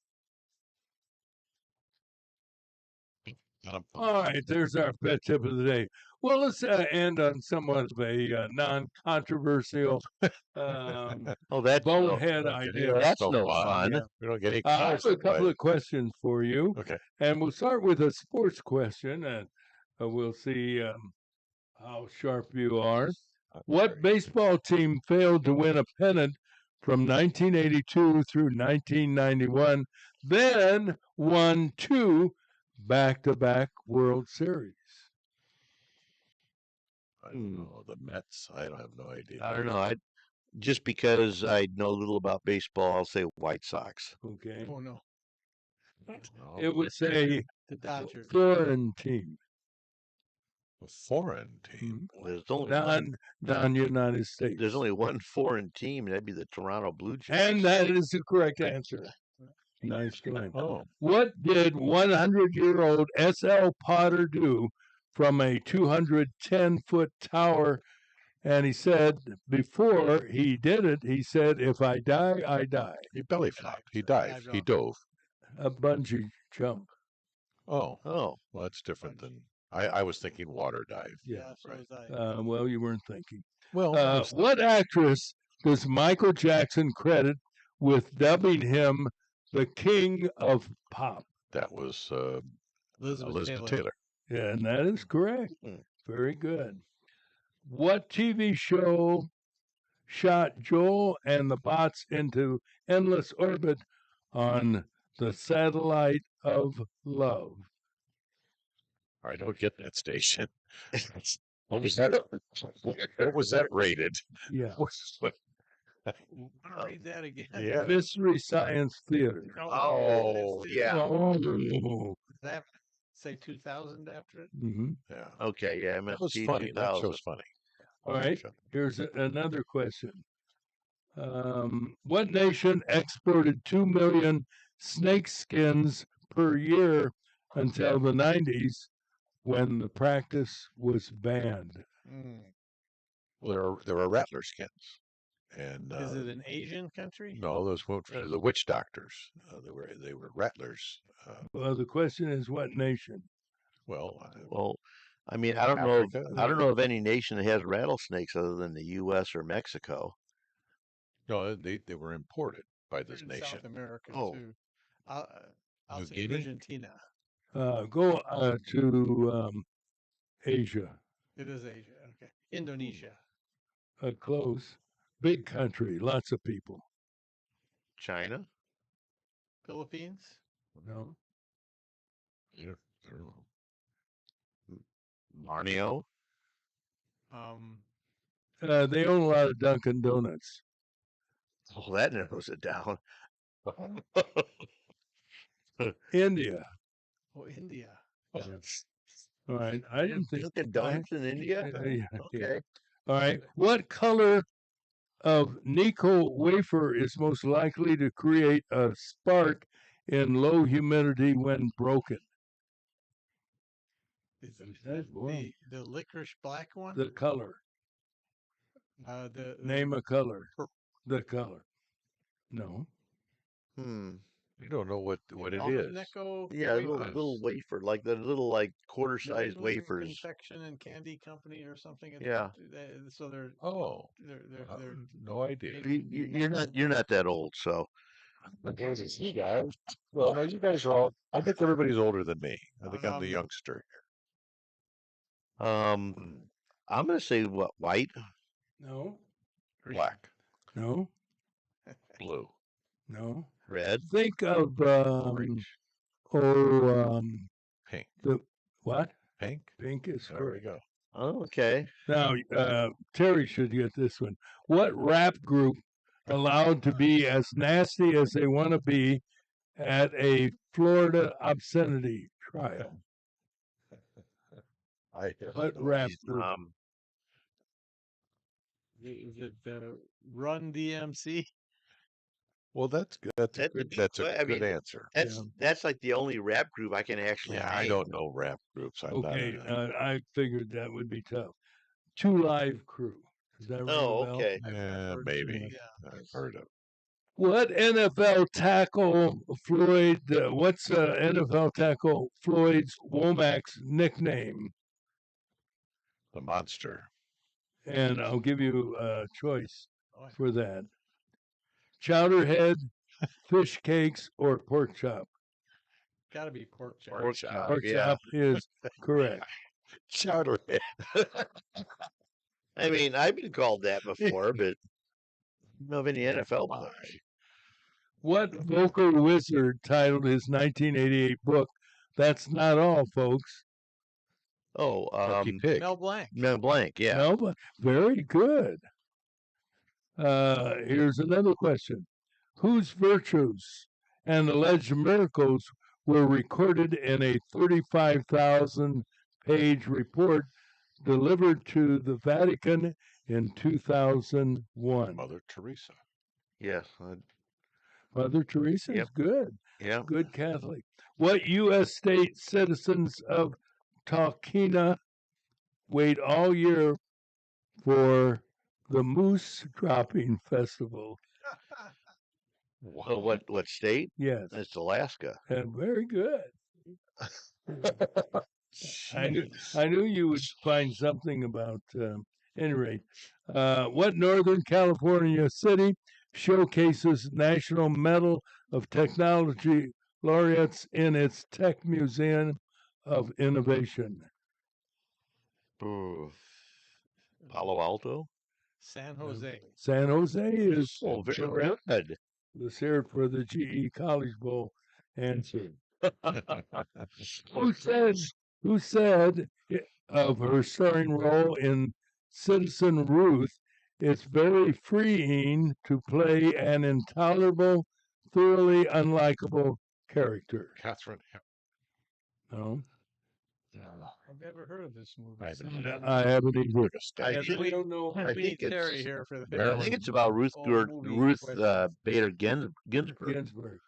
All right, there's our pet tip of the day. Well, let's end on somewhat of a non-controversial, bonehead idea. That's no fun. Yeah. We don't get any I have a couple of questions for you. Okay. And we'll start with a sports question, and we'll see how sharp you are. What baseball team failed to win a pennant from 1982 through 1991, then won 2 back-to-back World Series? I don't know. The Mets. I don't have no idea. I don't know. Just because I know little about baseball, I'll say White Sox. Okay. Oh, no. It would say The Dodgers. foreign team. A foreign team. There's only Non-United States. There's only one foreign team, and that'd be the Toronto Blue Jays. And that is the correct answer. Nice going. Oh. What did 100-year-old S.L. Potter do from a 210-foot tower? And he said, before he did it, he said, if I die, I die. He belly flopped. He dived. He dove. A bungee jump. Oh. Well, that's different than... I was thinking water dive. Yeah. So was I. Well, you weren't thinking. Well, what actress does Michael Jackson credit with dubbing him the king of pop? That was Elizabeth Taylor. Yeah, and that is correct. Hmm. Very good. What TV show shot Joel and the bots into endless orbit on the satellite of love? I don't get that station. What was that? What was that rated? Yeah. Read that again. Yeah. Mystery Science Theater. Oh, yeah. Oh. That say 2000 after it. Mhm. Yeah. Okay, yeah, That was MST funny. That 2000. show's funny. All right. Here's another question. What nation exported 2 million snake skins per year until the 90s when the practice was banned? Well, there were rattler skins, and Is it an Asian country? no, those weren't the witch doctors. They were rattlers. Well, the question is what nation? Well, Well, I mean, I don't Africa. know. I don't know of any nation that has rattlesnakes other than the U.S. or Mexico. No, they were imported by this In nation. South America Oh. too. I'll New say Guinea? Argentina. Go to Asia. It is Asia. Okay. Indonesia. Close. Big country. Lots of people. China? Philippines. No. Yeah, I don't know. Borneo? They own a lot of Dunkin' Donuts. Oh, that narrows it down. India. Oh, India. All right. I didn't think. Dunkin' Donuts in India? Yeah. Okay. All right. What color of nickel wafer is most likely to create a spark in low humidity when broken? Is That's one. the licorice black one? The color. The Name a color. The color. No. You don't know what it is. Necco Yeah, wafer. little wafer, like the little quarter-sized New England wafers. Confection and Candy Company or something. Yeah. So they're Oh, they're no idea. You're not that old, so. You guys. Well, no, you guys are all. I think everybody's older than me. I think I'm the youngster I'm gonna say what, white? No. here. Black, No. blue, No. Red? Think of orange, pink. the what? Pink. Pink is There we correct. go. Oh, okay. Now, Terry should get this one. What rap group allowed to be as nasty as they want to be at a Florida obscenity trial? What rap group? Is it Run DMC? Well, that's good. That's a I good mean, answer. That's like the only rap group I can actually Yeah, I name. don't know rap groups. I'm Okay, not. I figured that would be tough. Two Live Crew. Does that ring a Oh, bell? okay. Yeah, maybe. I've heard of. What NFL tackle Floyd? What's NFL tackle Floyd's Womack's nickname? The monster. And I'll give you a choice for that: chowderhead, fish cakes, or pork chop. Got to be pork chop. Pork chop. Pork Yeah. chop is correct. Chowderhead. I mean, I've been called that before, but I don't know of any NFL players. What vocal wizard titled his 1988 book "That's Not All, Folks"? Oh, Lucky Pig. Mel Blanc. Mel Blanc, yeah. No, but very good. Here's another question: whose virtues and alleged miracles were recorded in a 35,000-page report delivered to the Vatican in 2001? Mother Teresa. Yes. Mother Teresa is good. Yeah. Good Catholic. What U.S. state citizens of Talkeetna wait all year for the Moose Dropping Festival? Oh, what state? Yes. It's Alaska. And very good. I knew you would find something about any rate, what Northern California city showcases National Medal of Technology laureates in its Tech Museum of Innovation? Ooh. Palo Alto? San Jose. San Jose is Oh, very correct. good. Let's hear it for the GE College Bowl answer. Who said of her starring role in Citizen Ruth, it's very freeing to play an intolerable, thoroughly unlikable character? Catherine. No, I've never heard of this movie. I haven't either. I And think, we don't know. I We think need Terry it's here for the I think it's about Ruth old movie Ruth questions. Bader Ginsburg. Ginsburg.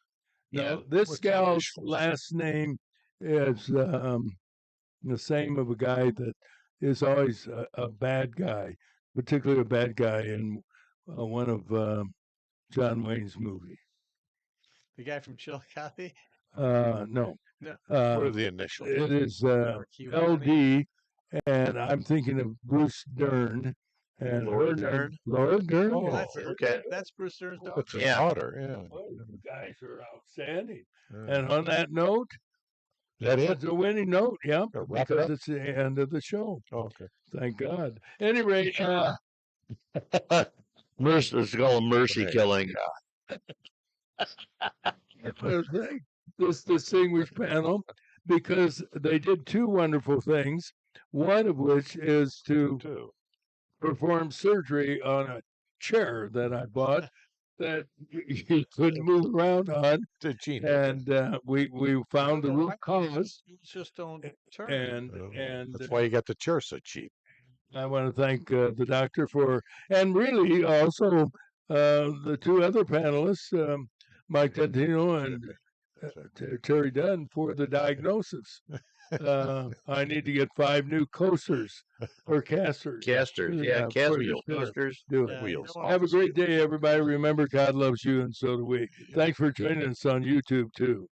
Yeah. No, this What's her gal's initials? last name is the same of a guy that is always a bad guy, particularly a bad guy in one of John Wayne's movie. The guy from Chillicothe? No. No. What are Uh, the initials? it is Kiwani? LD, and I'm thinking of Bruce Dern. And Laura her name- Dern? Laura Dern. Oh, yeah. that's okay. That's Bruce Dern's daughter. What's his Yeah. daughter? Yeah. Boy, you guys are outstanding. Yeah. And on that note, Is that it? it's a winning note, yeah, Gotta wrap it because up? it's the end of the show. Oh, okay. Thank God. Any rate, Mercy, let's call him mercy Hey. killing. thank this distinguished panel, because they did two wonderful things. One of which is to Two. perform surgery on a chair that I bought that you could move around on, Did Gene? and we found the root cause. Just don't turn. And That's why you got the chair so cheap. I want to thank the doctor for, and really also the two other panelists, Mike Tantino and Terry Dunn, for the diagnosis. I need to get 5 new coasters or casters. Casters, yeah, for cast your wheel chair. coasters. Do it. Yeah, Wheels. you know, Have a great day, everybody. Remember, God loves you, and so do we. Thanks for joining us on YouTube, too.